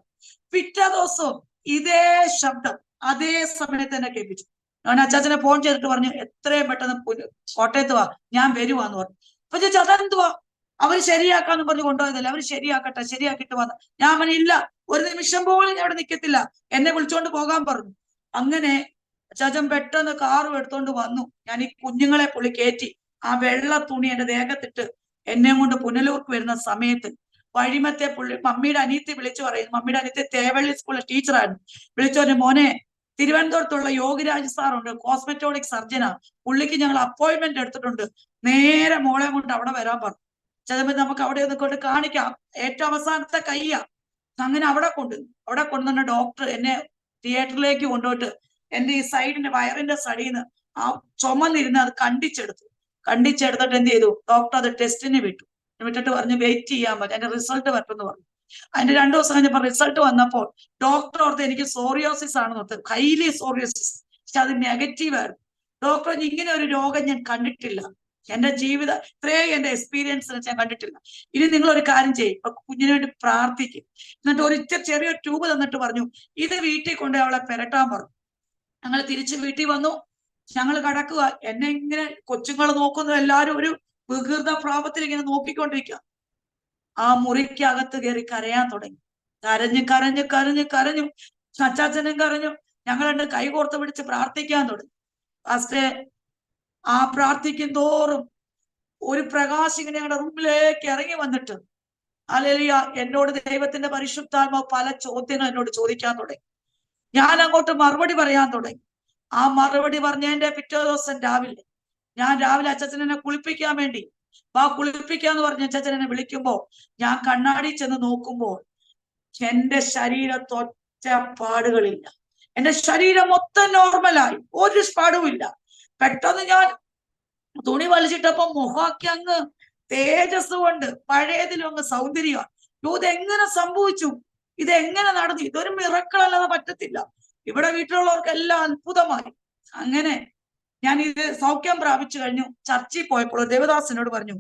പിറ്റേ ദിവസവും ഇതേ ശബ്ദം അതേ സമയത്ത് തന്നെ കേൾപ്പിച്ചു. ഞാൻ അച്ചാച്ചനെ ഫോൺ ചെയ്തിട്ട് പറഞ്ഞു, എത്രയും പെട്ടെന്ന് കോട്ടയത്ത് വാ, ഞാൻ വരുവാന്ന് പറഞ്ഞു. അപ്പൊ ചോദിച്ചു, അതെന്തുവാ? അവര് ശരിയാക്കാന്ന് പറഞ്ഞു കൊണ്ടുപോയതല്ലേ, അവര് ശരിയാക്കട്ടെ, ശരിയാക്കിട്ട് വന്നു. ഞാൻ പറഞ്ഞു, ഇല്ല, ഒരു നിമിഷം പോലും ഞാൻ അവിടെ നിൽക്കത്തില്ല, എന്നെ വിളിച്ചോണ്ട് പോകാൻ പറഞ്ഞു. അങ്ങനെ അച്ചാച്ചൻ പെട്ടെന്ന് കാറും എടുത്തോണ്ട് വന്നു. ഞാൻ ഈ കുഞ്ഞുങ്ങളെ പുള്ളി കയറ്റി ആ വെള്ള തുണി എന്റെ ദേഹത്തിട്ട് എന്നെ കൊണ്ട് പുനലൂർക്ക് വരുന്ന സമയത്ത് വഴിമത്തെ പുള്ളി മമ്മിയുടെ അനിയത്തി വിളിച്ചു പറയുന്നു. മമ്മിയുടെ അനിയത്തി തേവള്ളി സ്കൂളിലെ ടീച്ചറായിരുന്നു. വിളിച്ചു പറഞ്ഞു, മോനെ തിരുവനന്തപുരത്തുള്ള യോഗിരാജ് സാറുണ്ട്, കോസ്മെറ്റോളിക് സർജനാ, പുള്ളിക്ക് ഞങ്ങൾ അപ്പോയിന്റ്മെന്റ് എടുത്തിട്ടുണ്ട്, നേരെ മോളെ കൊണ്ട് അവിടെ വരാൻ പറഞ്ഞു. ചിലപ്പോൾ നമുക്ക് അവിടെ ഒന്ന് കൊണ്ട് കാണിക്കാം, ഏറ്റവും അവസാനത്തെ കയ്യാ. അങ്ങനെ അവിടെ കൊണ്ടുവന്ന ഡോക്ടർ എന്നെ തിയേറ്ററിലേക്ക് കൊണ്ടുപോയിട്ട് എന്റെ ഈ സൈഡിന്റെ വയറിന്റെ സൈഡിന്ന് ആ ചുമന്നിരുന്ന് അത് കണ്ടിച്ചെടുത്തിട്ട് എന്ത് ചെയ്തു, ഡോക്ടർ അത് ടെസ്റ്റിന് വിട്ടിട്ട് പറഞ്ഞു വെയിറ്റ് ചെയ്യാൻ പറ്റും, എന്റെ റിസൾട്ട് പറ്റുമെന്ന് പറഞ്ഞു. അതിന്റെ 2 ദിവസം കഴിഞ്ഞപ്പോൾ റിസൾട്ട് വന്നപ്പോൾ ഡോക്ടർ ഓർത്ത് എനിക്ക് സോറിയോസിസ് ആണെന്ന് ഓർത്ത്, ഹൈലി സോറിയോസിസ്. പക്ഷെ അത് നെഗറ്റീവ് ആയിരുന്നു. ഡോക്ടർ ഇങ്ങനെ ഒരു രോഗം ഞാൻ കണ്ടിട്ടില്ല, എന്റെ ജീവിതം ഇത്രയും എന്റെ എക്സ്പീരിയൻസ് ഞാൻ കണ്ടിട്ടില്ല. ഇനി നിങ്ങൾ ഒരു കാര്യം ചെയ്യും, ഇപ്പൊ കുഞ്ഞിന് വേണ്ടി പ്രാർത്ഥിക്കും. എന്നിട്ട് ഒരു ചെറിയൊരു ട്യൂബ് തന്നിട്ട് പറഞ്ഞു, ഇത് വീട്ടിൽ കൊണ്ട് അവളെ പെരട്ടാൻ പറഞ്ഞു. ഞങ്ങൾ തിരിച്ച് വീട്ടിൽ വന്നു. ഞങ്ങൾ കിടക്കുക, എന്നെ ഇങ്ങനെ കൊച്ചുങ്ങൾ നോക്കുന്നു, എല്ലാരും ഒരു വികൃത ഭാവത്തിൽ ഇങ്ങനെ നോക്കിക്കൊണ്ടിരിക്കുക. ആ മുറിക്കകത്ത് കയറി കരയാൻ തുടങ്ങി. കരഞ്ഞു. അച്ചാച്ചനും കരഞ്ഞു. ഞങ്ങൾ എന്റെ കൈ കോർത്ത് പിടിച്ച് പ്രാർത്ഥിക്കാൻ തുടങ്ങി. ഫാസ്റ്റേ ആ പ്രാർത്ഥിക്കും തോറും ഒരു പ്രകാശം ഇങ്ങനെ ഞങ്ങളുടെ റൂമിലേക്ക് ഇറങ്ങി വന്നിട്ട്, ഹല്ലേലൂയ, എന്നോട് ദൈവത്തിന്റെ പരിശുദ്ധാത്മാവ് പല ചോദ്യങ്ങൾ എന്നോട് ചോദിക്കാൻ തുടങ്ങി. ഞാൻ അങ്ങോട്ട് മറുപടി പറയാൻ തുടങ്ങി. ആ മറുപടി പറഞ്ഞതിന്റെ പിറ്റേ ദിവസം ഞാൻ രാവിലെ അച്ചാച്ചനെ കുളിപ്പിക്കാൻ വേണ്ടി കുളിപ്പിക്കാന്ന് പറഞ്ഞ അച്ചാച്ചൻ എന്നെ വിളിക്കുമ്പോ ഞാൻ കണ്ണാടി ചെന്ന് നോക്കുമ്പോൾ എന്റെ ശരീരത്തൊറ്റ പാടുകളില്ല. എന്റെ ശരീരം മൊത്തം നോർമലായി, ഒരു പാടുമില്ല. പെട്ടെന്ന് ഞാൻ തുണി വലിച്ചിട്ടപ്പോ മുഖമൊക്കെ അങ്ങ് തേജസ് കൊണ്ട് പഴയതിലും അങ്ങ് സൗന്ദര്യമാണ്. ഇതെങ്ങനെ സംഭവിച്ചു? ഇതെങ്ങനെ നടന്നു? ഇതൊരു മിറക്കിൾ അല്ലാതെ പറ്റത്തില്ല. ഇവിടെ വീട്ടിലുള്ളവർക്കെല്ലാം അത്ഭുതമായി. അങ്ങനെ ഞാൻ ഇത് സൗഖ്യം പ്രാപിച്ചു കഴിഞ്ഞു. ചർച്ചിൽ പോയപ്പോൾ ദേവദാസിനോട് പറഞ്ഞു,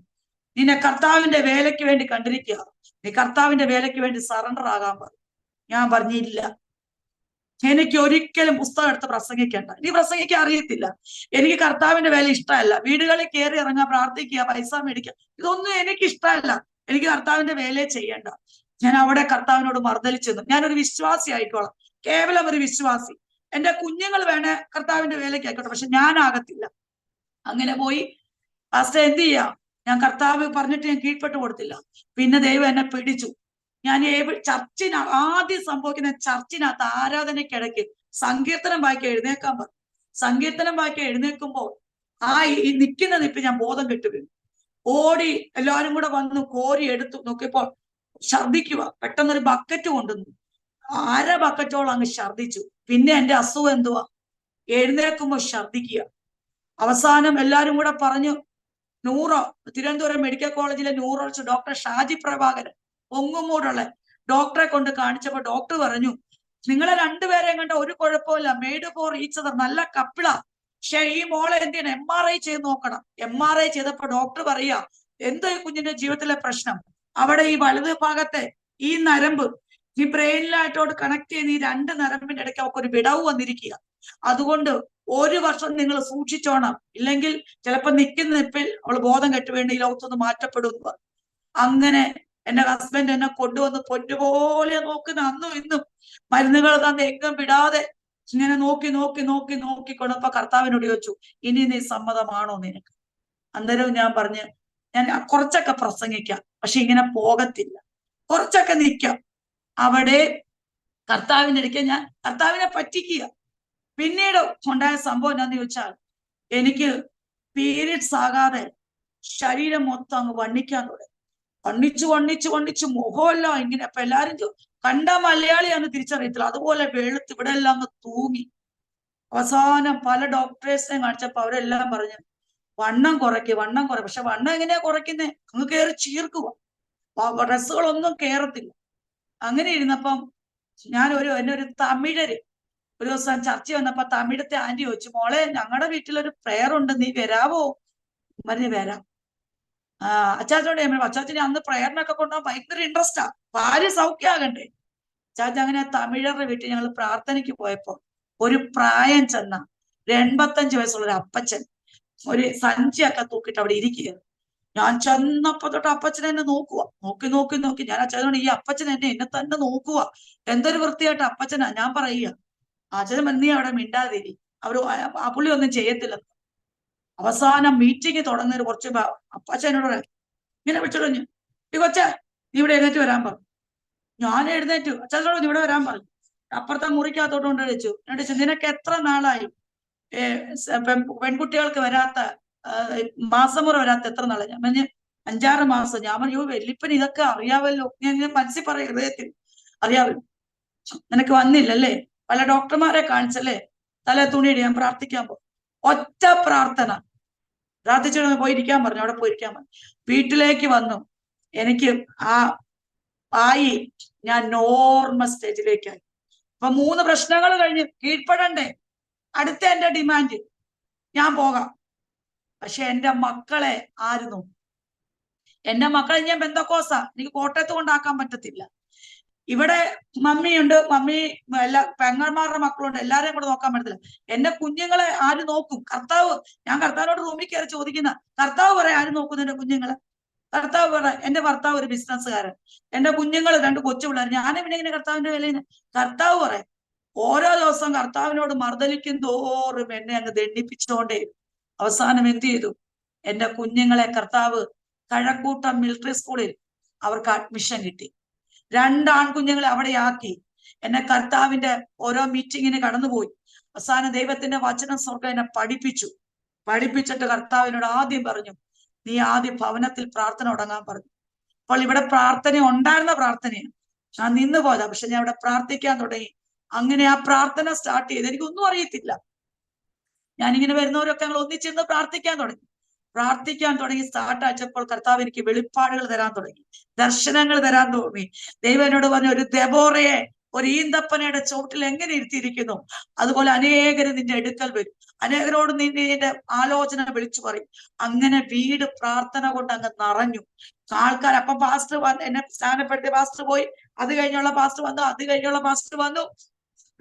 നിന്നെ കർത്താവിന്റെ വേലയ്ക്ക് വേണ്ടി കണ്ടിരിക്കുക, നീ കർത്താവിന്റെ വേലയ്ക്ക് വേണ്ടി സറണ്ടർ ആകാൻ പറഞ്ഞു. ഞാൻ പറഞ്ഞില്ല, എനിക്ക് ഒരിക്കലും പുസ്തകം എടുത്ത് പ്രസംഗിക്കേണ്ട, നീ പ്രസംഗിക്കാൻ അറിയത്തില്ല, എനിക്ക് കർത്താവിന്റെ വേല ഇഷ്ടമല്ല, വീടുകളിൽ കയറി ഇറങ്ങാൻ, പ്രാർത്ഥിക്കുക, പൈസ മേടിക്കുക, ഇതൊന്നും എനിക്ക് ഇഷ്ടമല്ല, എനിക്ക് കർത്താവിന്റെ വേലയെ ചെയ്യേണ്ട. ഞാൻ അവിടെ കർത്താവിനോട് മറുതലിച്ചെന്നു. ഞാനൊരു വിശ്വാസി ആയിക്കോളാം, കേവലം ഒരു വിശ്വാസി, എന്റെ കുഞ്ഞുങ്ങൾ വേണേ കർത്താവിന്റെ വേലയ്ക്ക് ആയിക്കോട്ടെ, പക്ഷെ ഞാനാകത്തില്ല. അങ്ങനെ പോയി ഫാസ്റ്റ് എന്ത് ചെയ്യാം, ഞാൻ കർത്താവ് പറഞ്ഞിട്ട് ഞാൻ കീഴ്പ്പെട്ട് കൊടുത്തില്ല. പിന്നെ ദൈവം എന്നെ പിടിച്ചു. ഞാൻ ആദ്യം സംഭവിക്കുന്ന ചർച്ചിനകത്ത് ആരാധനയ്ക്കിടയ്ക്ക് സങ്കീർത്തനം വായിക്കാൻ എഴുന്നേക്കാൻ പറഞ്ഞു. സങ്കീർത്തനം വായിക്കാൻ എഴുന്നേൽക്കുമ്പോൾ ഈ നിൽക്കുന്ന നിപ്പ് ഞാൻ ബോധം കെട്ടുവീണു. ഓടി എല്ലാവരും കൂടെ വന്നു കോരി എടുത്തു നോക്കിയപ്പോൾ ഛർദിക്കുക. പെട്ടെന്നൊരു ബക്കറ്റ് കൊണ്ടുവന്നു, 1/2 ബക്കറ്റോളം അങ്ങ് ഛർദിച്ചു. പിന്നെ എന്റെ അസുഖം എന്തുവാ, എഴുന്നേൽക്കുമ്പോൾ ഛർദിക്കുക. അവസാനം എല്ലാരും കൂടെ പറഞ്ഞു, തിരുവനന്തപുരം മെഡിക്കൽ കോളേജിലെ ന്യൂറോളജിസ്റ്റ് ഡോക്ടർ ഷാജി പ്രഭാകരൻ ഒങ്ങുമൂടുള്ള ഡോക്ടറെ കൊണ്ട് കാണിച്ചപ്പോ ഡോക്ടർ പറഞ്ഞു, നിങ്ങളെ 2 പേരെയും കണ്ട ഒരു കുഴപ്പമില്ല, മെയ്ഡ് ഫോർ ഈച്ച് അതർ, നല്ല കപ്പിളാ, പക്ഷെ ഈ മോളെ എന്ത് ചെയ്യണം, MRI ചെയ്ത് നോക്കണം. MRI ചെയ്തപ്പോ ഡോക്ടർ പറയാ, എന്തോ ഈ കുഞ്ഞിന്റെ ജീവിതത്തിലെ പ്രശ്നം, അവിടെ ഈ വലത് ഭാഗത്തെ ഈ നരമ്പ് ഈ ബ്രെയിനിലായിട്ടോട് കണക്ട് ചെയ്യുന്ന ഈ രണ്ട് നരമ്പിന്റെ ഇടയ്ക്ക് അവർക്ക് ഒരു വിടവ് വന്നിരിക്കുക. അതുകൊണ്ട് 1 വർഷം നിങ്ങൾ സൂക്ഷിച്ചോണം, ഇല്ലെങ്കിൽ ചിലപ്പോൾ നിൽക്കുന്ന നിപ്പിൽ അവൾ ബോധം കെട്ടുവേണ്ട ഈ ലോകത്തൊന്ന് മാറ്റപ്പെടും. അങ്ങനെ എന്റെ ഹസ്ബൻഡ് എന്നെ കൊണ്ടുവന്ന് പൊന്നുപോലെ നോക്കുന്ന അന്നും ഇന്നും മരുന്നുകൾ തന്നെ എങ്ങും വിടാതെ ഇങ്ങനെ നോക്കി നോക്കി നോക്കി നോക്കിക്കൊണ്ടപ്പോ കർത്താവിനോട് ചോദിച്ചു, ഇനി നീ സമ്മതമാണോ നിനക്ക്? അന്നേരവും ഞാൻ പറഞ്ഞ്, ഞാൻ കുറച്ചൊക്കെ പ്രസംഗിക്കാം, പക്ഷെ ഇങ്ങനെ പോകത്തില്ല, കുറച്ചൊക്കെ നിൽക്കാം. അവിടെ കർത്താവിന്റെ ഇടയ്ക്ക് ഞാൻ കർത്താവിനെ പറ്റിക്കുക. പിന്നീട് ഉണ്ടായ സംഭവം എന്താന്ന് ചോദിച്ചാൽ, എനിക്ക് പീരിയഡ്സ് ആകാതെ ശരീരം മൊത്തം അങ്ങ് വണ്ണിക്കാൻ തുടങ്ങി. വണ്ണിച്ചു വണ്ണിച്ചു വണ്ണിച്ചു മുഖമെല്ലാം ഇങ്ങനെ. അപ്പൊ എല്ലാരും കണ്ട മലയാളിയാന്ന് തിരിച്ചറിയത്തില്ല, അതുപോലെ വെളുത്ത് ഇവിടെ എല്ലാം അങ്ങ് തൂങ്ങി. അവസാനം പല ഡോക്ടേഴ്സിനെയും കാണിച്ചപ്പോ അവരെല്ലാം പറഞ്ഞു, വണ്ണം കുറയ്ക്കുക, വണ്ണം കുറയ്ക്കും. പക്ഷെ വണ്ണം എങ്ങനെയാ കുറയ്ക്കുന്നേ? അങ്ങ് കയറി ചീർക്കുക, ഡ്രസ്സുകളൊന്നും കയറത്തില്ല. അങ്ങനെ ഇരുന്നപ്പം എന്നെ ഒരു തമിഴര് ഒരു ദിവസം ചർച്ച വന്നപ്പോ തമിഴത്തെ ആന്റി ചോദിച്ചു, മോളെ ഞങ്ങളുടെ വീട്ടിലൊരു പ്രെയർ ഉണ്ട്, നീ വരാവോ? പറഞ്ഞ് വരാം. അച്ചാച്ചനോട് അച്ചാച്ചനെ അന്ന് പ്രേയറിനൊക്കെ കൊണ്ടുപോകാൻ ഭയങ്കര ഇൻട്രസ്റ്റാ, ഭാര്യ സൗഖ്യമാകണ്ടേ. അച്ചാച്ചൻ അങ്ങനെ തമിഴരുടെ വീട്ടിൽ ഞങ്ങൾ പ്രാർത്ഥനയ്ക്ക് പോയപ്പോ ഒരു പ്രായം ചെന്ന 85 വയസ്സുള്ള ഒരു അപ്പച്ചൻ ഒരു സഞ്ചിയൊക്കെ തൂക്കിട്ട് അവിടെ ഇരിക്കുക. ഞാൻ ചെന്നപ്പോ തൊട്ട് അപ്പച്ചൻ എന്നെ നോക്കുക, നോക്കി നോക്കി നോക്കി. ഞാൻ അച്ഛനോട്, ഈ അപ്പച്ചൻ എന്നെ തന്നെ നോക്കുക, എന്തൊരു വൃത്തിയായിട്ട് അപ്പച്ചനാ. ഞാൻ പറയുക, അച്ഛൻ നീ അവിടെ മിണ്ടാതിരി, ആ പുള്ളി ഒന്നും ചെയ്യത്തില്ലെന്ന്. അവസാനം മീറ്റിംഗ് തുടങ്ങുന്നതിന് കുറച്ച് അപ്പച്ചനോട് ഇങ്ങനെ വിളിച്ചോളഞ്ഞു, ഈ കൊച്ചേ നീ ഇവിടെ എഴുന്നേറ്റ് വരാൻ പറഞ്ഞു. ഞാൻ എഴുന്നേറ്റു. അച്ഛനോട് നീ ഇവിടെ വരാൻ പറഞ്ഞു. അപ്പുറത്തെ മുറിക്കകത്തോട്ട് കൊണ്ട് വെച്ചു. എന്നിട്ട് നിനക്ക് എത്ര നാളായി പെൺകുട്ടികൾക്ക് വരാത്ത മാസമുറ വരാത്ത എത്ര നാളെ? ഞാൻ പറഞ്ഞ് 5-6 മാസം. ഞാൻ പറഞ്ഞു, വെല്ലിപ്പന് ഇതൊക്കെ അറിയാവല്ലോ. ഞാൻ മനസ്സിൽ പറയും, ഹൃദയത്തിൽ അറിയാവല്ലോ. നിനക്ക് വന്നില്ലല്ലേ? പല ഡോക്ടർമാരെ കാണിച്ചല്ലേ? തല തുണിയിട്, ഞാൻ പ്രാർത്ഥിക്കാൻ പോകും. ഒറ്റ പ്രാർത്ഥന പ്രാർത്ഥിച്ചിട്ട് പോയിരിക്കാൻ പറഞ്ഞു. അവിടെ പോയിരിക്കാൻ പറഞ്ഞു. വീട്ടിലേക്ക് വന്നു. എനിക്ക് ഞാൻ നോർമൽ സ്റ്റേജിലേക്കായി. അപ്പൊ 3 പ്രശ്നങ്ങൾ കഴിഞ്ഞ് കീഴ്പ്പെടണ്ടേ? അടുത്ത എന്റെ ഡിമാൻഡ്, ഞാൻ പോകാം. പക്ഷെ എന്റെ മക്കളെ ആര് നോക്കും? എന്റെ മക്കളെ ഞാൻ ബന്ധക്കോസാ, എനിക്ക് കോട്ടയത്ത് കൊണ്ടാക്കാൻ പറ്റത്തില്ല. ഇവിടെ മമ്മിയുണ്ട്, മമ്മി എല്ലാ പെങ്ങന്മാരുടെ മക്കളുണ്ട്, എല്ലാരെയും കൂടെ നോക്കാൻ പറ്റത്തില്ല. എന്റെ കുഞ്ഞുങ്ങളെ ആര് നോക്കും? ഞാൻ കർത്താവിനോട് റൂമിൽ കയറി ചോദിക്കുന്ന, കർത്താവ് പറയാം ആര് നോക്കുന്നു എന്റെ കുഞ്ഞുങ്ങളെ? കർത്താവ് പറയാം, എന്റെ ഭർത്താവ് ഒരു ബിസിനസ്സുകാരൻ, എന്റെ കുഞ്ഞുങ്ങൾ 2 കൊച്ചു പിള്ളേർ, ഞാനും പിന്നെ ഇങ്ങനെ കർത്താവിന്റെ വിലയിന്. കർത്താവ് പറയാം, ഓരോ ദിവസം കർത്താവിനോട് മർദ്ദലിക്കും തോറും എന്നെ അങ്ങ് ദണ്ഡിപ്പിച്ചുകൊണ്ടേ. അവസാനം എന്ത് ചെയ്തു? എന്റെ കുഞ്ഞുങ്ങളെ കർത്താവ് കഴക്കൂട്ടം മിലിറ്ററി സ്കൂളിൽ അവർക്ക് അഡ്മിഷൻ കിട്ടി. 2 ആൺകുഞ്ഞുങ്ങളെ അവിടെ ആക്കി. എന്നെ കർത്താവിന്റെ ഓരോ മീറ്റിങ്ങിന് കടന്നുപോയി. അവസാനം ദൈവത്തിന്റെ വചനം സ്വർഗം എന്നെ പഠിപ്പിച്ചിട്ട് കർത്താവിനോട് ആദ്യം പറഞ്ഞു, നീ ആദ്യം ഭവനത്തിൽ പ്രാർത്ഥന തുടങ്ങാൻ പറഞ്ഞു. അപ്പോൾ ഇവിടെ പ്രാർത്ഥന ഉണ്ടായിരുന്ന പ്രാർത്ഥനയാണ്, ഞാൻ നിന്ന് പോയതാ. പക്ഷെ ഞാൻ ഇവിടെ പ്രാർത്ഥിക്കാൻ തുടങ്ങി. അങ്ങനെ ആ പ്രാർത്ഥന സ്റ്റാർട്ട് ചെയ്ത്, എനിക്കൊന്നും അറിയത്തില്ല. ഞാനിങ്ങനെ വരുന്നവരൊക്കെ ഞങ്ങൾ ഒന്നിച്ചിരുന്ന് പ്രാർത്ഥിക്കാൻ തുടങ്ങി. സ്റ്റാർട്ട് ആച്ചപ്പോൾ കർത്താവ് എനിക്ക് വെളിപ്പാടുകൾ തരാൻ തുടങ്ങി, ദർശനങ്ങൾ തരാൻ തുടങ്ങി. ദൈവം എന്നോട് പറഞ്ഞു, ഒരു ദെബോറയെ ഒരു ഈന്തപ്പനയുടെ ചോട്ടിൽ എങ്ങനെ ഇരുത്തിയിരിക്കുന്നു, അതുപോലെ അനേകര് നിന്റെ അടുക്കൽ വരും, അനേകരോട് നിന്റെ ആലോചന വിളിച്ചു പറയും. അങ്ങനെ വീട് പ്രാർത്ഥന കൊണ്ട് അങ്ങ് നിറഞ്ഞു. ആൾക്കാർ അപ്പം പാസ്റ്റർ എന്നെ സ്നാനപ്പെടുത്തിയ പാസ്റ്റർ പോയി, അത് കഴിഞ്ഞുള്ള പാസ്റ്റർ വന്നു, അത്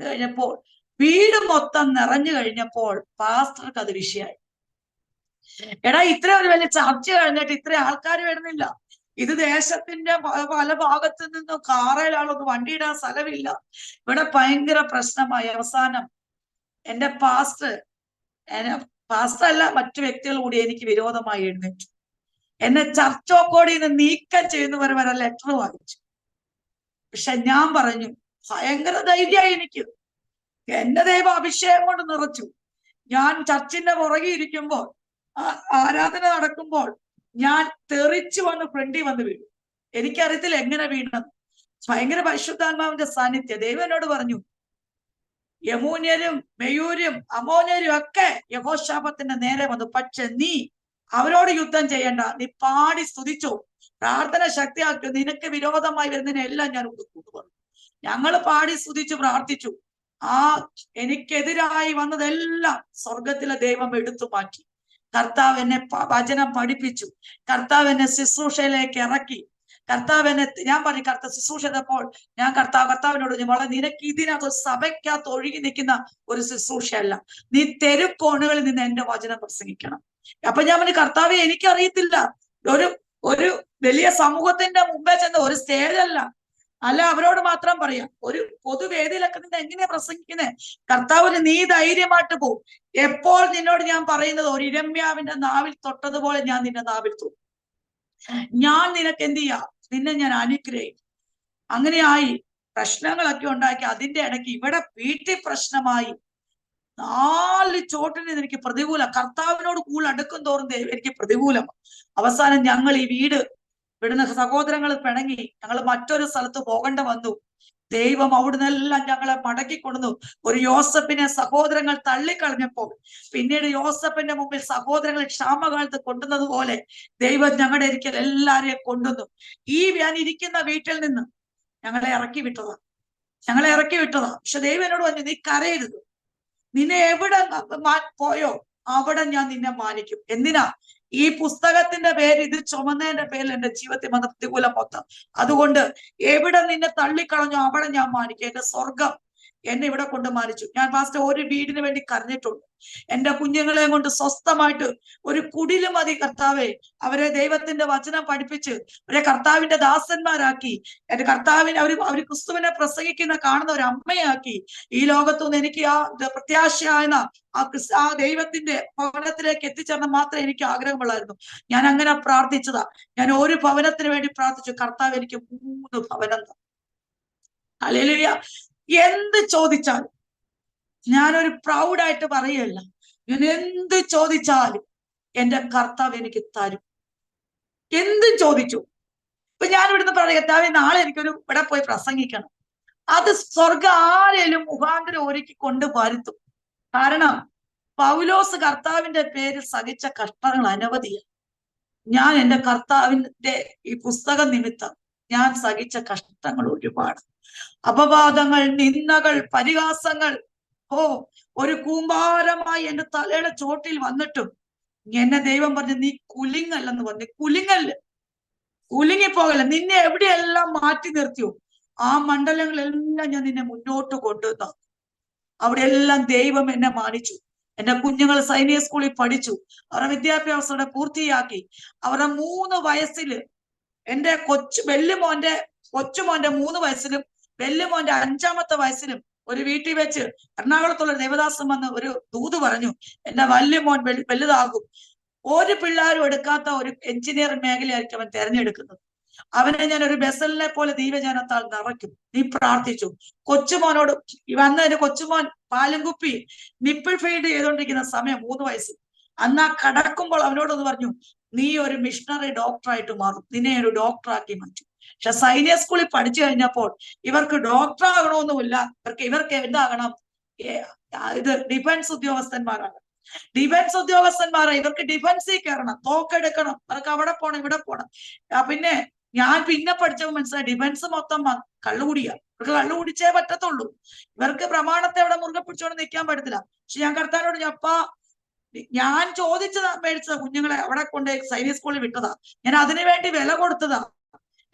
കഴിഞ്ഞപ്പോൾ വീട് മൊത്തം നിറഞ്ഞു കഴിഞ്ഞപ്പോൾ പാസ്റ്റർക്ക് അത് വിഷയമായി. എടാ, ഇത്ര ഒരു വലിയ ചർച്ച കഴിഞ്ഞിട്ട് ഇത്ര ആൾക്കാർ വരുന്നില്ല. ഇത് ദേശത്തിന്റെ പല ഭാഗത്തു നിന്നും കാറയിലാളൊന്നും വണ്ടി ഇടാൻ സ്ഥലമില്ല. ഇവിടെ ഭയങ്കര പ്രശ്നമായി. അവസാനം എന്റെ പാസ്റ്റർ അല്ല, മറ്റു വ്യക്തികൾ കൂടി എനിക്ക് വിരോധമായി എഴുന്നേറ്റു. എന്നെ ചർച്ചോക്കോടിയിൽ നിന്ന് നീക്കം ചെയ്യുന്നവർ വരെ ലെറ്റർ വായിച്ചു. പക്ഷെ ഞാൻ പറഞ്ഞു, ഭയങ്കര ധൈര്യമായി എനിക്ക്. എന്റെ ദൈവം അഭിഷേകം കൊണ്ട് നിറച്ചു. ഞാൻ ചർച്ചിന്റെ പുറകെ ഇരിക്കുമ്പോൾ, ആരാധന നടക്കുമ്പോൾ ഞാൻ തെറിച്ചു വന്ന് ഫ്രണ്ടിൽ വന്ന് വീണു. എനിക്കറിയത്തില്ല എങ്ങനെ വീണെന്ന്. ഭയങ്കര പരിശുദ്ധാത്മാവിന്റെ സാന്നിധ്യം. ദൈവം എന്നോട് പറഞ്ഞു, യമൂന്യരും മെയൂരും അമോന്യരും ഒക്കെ യഹോശാപത്തിന്റെ നേരെ വന്നു, പക്ഷെ നീ അവരോട് യുദ്ധം ചെയ്യണ്ട, നീ പാടി സ്തുതിച്ചോ, പ്രാർത്ഥന ശക്തിയാക്കി, നിനക്ക് വിരോധമായി വരുന്നതിനെല്ലാം ഞാൻ കൊണ്ടുവന്നു. ഞങ്ങൾ പാടി സ്തുതിച്ചു പ്രാർത്ഥിച്ചു. എനിക്കെതിരായി വന്നതെല്ലാം സ്വർഗത്തിലെ ദൈവം എടുത്തു മാറ്റി. കർത്താവ് എന്നെ വചനം പഠിപ്പിച്ചു. കർത്താവ് എന്നെ ശുശ്രൂഷയിലേക്ക് ഇറക്കി. കർത്താവിനെ ഞാൻ പറഞ്ഞു, കർത്താവ് ശുശ്രൂഷ ചെയ്തപ്പോൾ ഞാൻ കർത്താവിനോട് മോളെ, നിനക്ക് ഇതിനകത്ത് സഭയ്ക്കകത്ത് ഒഴുകി നിൽക്കുന്ന ഒരു ശുശ്രൂഷയല്ല, നീ തെരുക്കോണുകളിൽ നിന്ന് എന്റെ വചനം പ്രസംഗിക്കണം. അപ്പൊ ഞാൻ പറഞ്ഞു, കർത്താവെ എനിക്കറിയത്തില്ല, ഒരു വലിയ സമൂഹത്തിന്റെ മുമ്പേ ചെന്ന് ഒരു സ്റ്റേജല്ല, അല്ല അവരോട് മാത്രം പറയാം, ഒരു പൊതുവേദിയിലൊക്കെ നിന്ന് എങ്ങനെയാ പ്രസംഗിക്കുന്നേ? കർത്താവിന് നീ ധൈര്യമായിട്ട് പോകും. എപ്പോൾ നിന്നോട് ഞാൻ പറയുന്നത്, ഒരു ഇരമ്യാവിന്റെ നാവിൽ തൊട്ടതുപോലെ ഞാൻ നിന്റെ നാവിൽ തൊട്ടു. ഞാൻ നിനക്ക് എന്ത് ചെയ്യാം? നിന്നെ ഞാൻ അനുഗ്രഹിക്കും. അങ്ങനെയായി പ്രശ്നങ്ങളൊക്കെ ഉണ്ടാക്കി. അതിന്റെ ഇടയ്ക്ക് ഇവിടെ വീട്ടിൽ പ്രശ്നമായി. 4 ചോട്ടിൽ നിന്ന് എനിക്ക് പ്രതികൂലം. കർത്താവിനോട് കൂടുതൽ അടുക്കും തോറും എനിക്ക് പ്രതികൂലം. അവസാനം ഞങ്ങൾ ഈ വീട് വിടുന്ന സഹോദരങ്ങൾ പിണങ്ങി ഞങ്ങൾ മറ്റൊരു സ്ഥലത്ത് പോകേണ്ട വന്നു. ദൈവം അവിടുന്നെല്ലാം ഞങ്ങളെ മടക്കി കൊണ്ടു. ഒരു യോസഫിനെ സഹോദരങ്ങൾ തള്ളിക്കളഞ്ഞപ്പോൾ പിന്നീട് യോസഫിന്റെ മുമ്പിൽ സഹോദരങ്ങൾ ക്ഷാമകാലത്ത് കൊണ്ടുവന്നത് പോലെ ദൈവം ഞങ്ങളുടെ ഒരിക്കൽ എല്ലാരെയും കൊണ്ടുവന്നു. ഈ ഞാൻ ഇരിക്കുന്ന വീട്ടിൽ നിന്ന് ഞങ്ങളെ ഇറക്കി വിട്ടതാ. പക്ഷെ ദൈവം എന്നോട് പറഞ്ഞു, നീ കരയരുത്, നിന്നെ എവിടെ പോയോ അവിടെ ഞാൻ നിന്നെ മാനിക്കും. എന്തിനാ? ഈ പുസ്തകത്തിന്റെ പേര് ഇത് ചുമന്നതിന്റെ പേരിൽ എന്റെ ജീവിതത്തിൽ വന്ന പ്രതികൂലം മൊത്തം. അതുകൊണ്ട് എവിടെ നിന്നെ തള്ളിക്കളഞ്ഞോ അവിടെ ഞാൻ മാനിക്കും. എന്റെ സ്വർഗം എന്നെ ഇവിടെ കൊണ്ട് മാനിച്ചു. ഞാൻ ഫാസ്റ്റ് ഒരു വീടിന് വേണ്ടി കരഞ്ഞിട്ടുണ്ട്. എന്റെ കുഞ്ഞുങ്ങളെ കൊണ്ട് സ്വസ്ഥമായിട്ട് ഒരു കുടില് മതി കർത്താവെ, അവരെ ദൈവത്തിന്റെ വചനം പഠിപ്പിച്ച് അവരെ കർത്താവിന്റെ ദാസന്മാരാക്കി, എന്റെ കർത്താവിനെ അവര് ക്രിസ്തുവിനെ പ്രസംഗിക്കുന്ന കാണുന്ന ഒരു അമ്മയാക്കി ഈ ലോകത്തുനിന്ന് എനിക്ക് ആ പ്രത്യാശയായ ആ ദൈവത്തിന്റെ ഭവനത്തിലേക്ക് എത്തിച്ചേർന്ന് മാത്രമേ എനിക്ക് ആഗ്രഹമുള്ളായിരുന്നു. ഞാൻ അങ്ങനെ പ്രാർത്ഥിച്ചതാ. ഞാൻ ഒരു ഭവനത്തിന് വേണ്ടി പ്രാർത്ഥിച്ചു. കർത്താവ് എനിക്ക് 3 ഭവനം. ഹല്ലേലൂയ. എന്ത് ചോദിച്ചാലും ഞാനൊരു പ്രൗഡായിട്ട് പറയുകയല്ല, ഞാൻ എന്ത് ചോദിച്ചാലും എന്റെ കർത്താവ് എനിക്ക് തരും. എന്തും ചോദിച്ചു. ഇപ്പൊ ഞാൻ ഇവിടുന്ന് പറയാം, കർത്താവേ നാളെ എനിക്കൊരു ഇവിടെ പോയി പ്രസംഗിക്കണം. അത് സ്വർഗം ആരേലും മുഖാന്തരം ഒരുക്കി കൊണ്ട് വരുത്തും. കാരണം പൗലോസ് കർത്താവിന്റെ പേരിൽ സഹിച്ച കഷ്ടങ്ങൾ അനവധിയാണ്. ഞാൻ എന്റെ കർത്താവിന്റെ ഈ പുസ്തകം നിമിത്തം ഞാൻ സഹിച്ച കഷ്ടങ്ങൾ ഒരുപാട്. അപവാദങ്ങൾ, നിന്ദകൾ, പരിഹാസങ്ങൾ ഒരു കൂമ്പാരമായി എന്റെ തലയുടെ ചോട്ടിൽ വന്നിട്ടും എന്നെ ദൈവം പറഞ്ഞു, നീ കുലുങ്ങല്ലെന്ന് പറഞ്ഞു. കുലുങ്ങിപ്പോകല്ല. നിന്നെ എവിടെയെല്ലാം മാറ്റി നിർത്തിയോ ആ മണ്ഡലങ്ങളെല്ലാം ഞാൻ നിന്നെ മുന്നോട്ട് കൊണ്ടുവന്നു. അവിടെ എല്ലാം ദൈവം എന്നെ മാനിച്ചു. എന്റെ കുഞ്ഞുങ്ങൾ സൈനിക സ്കൂളിൽ പഠിച്ചു. അവരുടെ വിദ്യാഭ്യാസം പൂർത്തിയാക്കി. അവരുടെ 3 വയസ്സിൽ എന്റെ കൊച്ചുമോന്റെ 3 വയസ്സിലും വെല്ലുമോന്റെ 5ാമത്തെ വയസ്സിലും ഒരു വീട്ടിൽ വെച്ച് എറണാകുളത്തുള്ള ദേവദാസം വന്ന് ഒരു ദൂത് പറഞ്ഞു, എന്റെ വല്യമോൻ വലുതാകും. ഒരു പിള്ളേരും എടുക്കാത്ത ഒരു എഞ്ചിനീയറിംഗ് മേഖലയായിരിക്കും അവൻ തെരഞ്ഞെടുക്കുന്നത്. അവനെ ഞാൻ ഒരു ബെസലിനെ പോലെ ദൈവജനത്താൽ നിറയ്ക്കും. നീ പ്രാർത്ഥിച്ചു. കൊച്ചുമോനോട് വന്നതിന് കൊച്ചുമോൻ പാലും കുപ്പി നിപ്പിൾ ഫീഡ് ചെയ്തുകൊണ്ടിരിക്കുന്ന സമയം 3 വയസ്സ്. അന്ന് ആ കടക്കുമ്പോൾ അവനോടൊന്ന് പറഞ്ഞു, നീ ഒരു മിഷണറി ഡോക്ടറായിട്ട് മാറും, നിന്നെ ഒരു ഡോക്ടറാക്കി മാറ്റും. പക്ഷെ സൈനിക സ്കൂളിൽ പഠിച്ചു കഴിഞ്ഞപ്പോൾ ഇവർക്ക് ഡോക്ടർ ആകണമെന്നുമില്ല. ഇവർക്ക് എന്താകണം? ഡിഫൻസ് ഉദ്യോഗസ്ഥന്മാരാണ്. ഇവർക്ക് ഡിഫൻസിൽ കയറണം, തോക്കെടുക്കണം, അവർക്ക് അവിടെ പോണം, ഇവിടെ പോണം. പിന്നെ ഞാൻ പഠിച്ചപ്പോൾ മനസ്സിലായി, ഡിഫൻസ് മൊത്തം കള്ളുകുടിയാ. ഇവർക്ക് കള്ളു കുടിച്ചേ പറ്റത്തുള്ളൂ. ഇവർക്ക് പ്രമാണത്തെ അവിടെ മുറുകെ പിടിച്ചോണ്ട് നിൽക്കാൻ പറ്റത്തില്ല. പക്ഷെ ഞാൻ കർത്താവിനോട് ഞാൻ ചോദിച്ചതാ, മേടിച്ചതാ, കുഞ്ഞുങ്ങളെ അവിടെ കൊണ്ട് സൈനിക സ്കൂളിൽ വിട്ടതാ. ഞാൻ അതിനു വേണ്ടി വില കൊടുത്തതാ.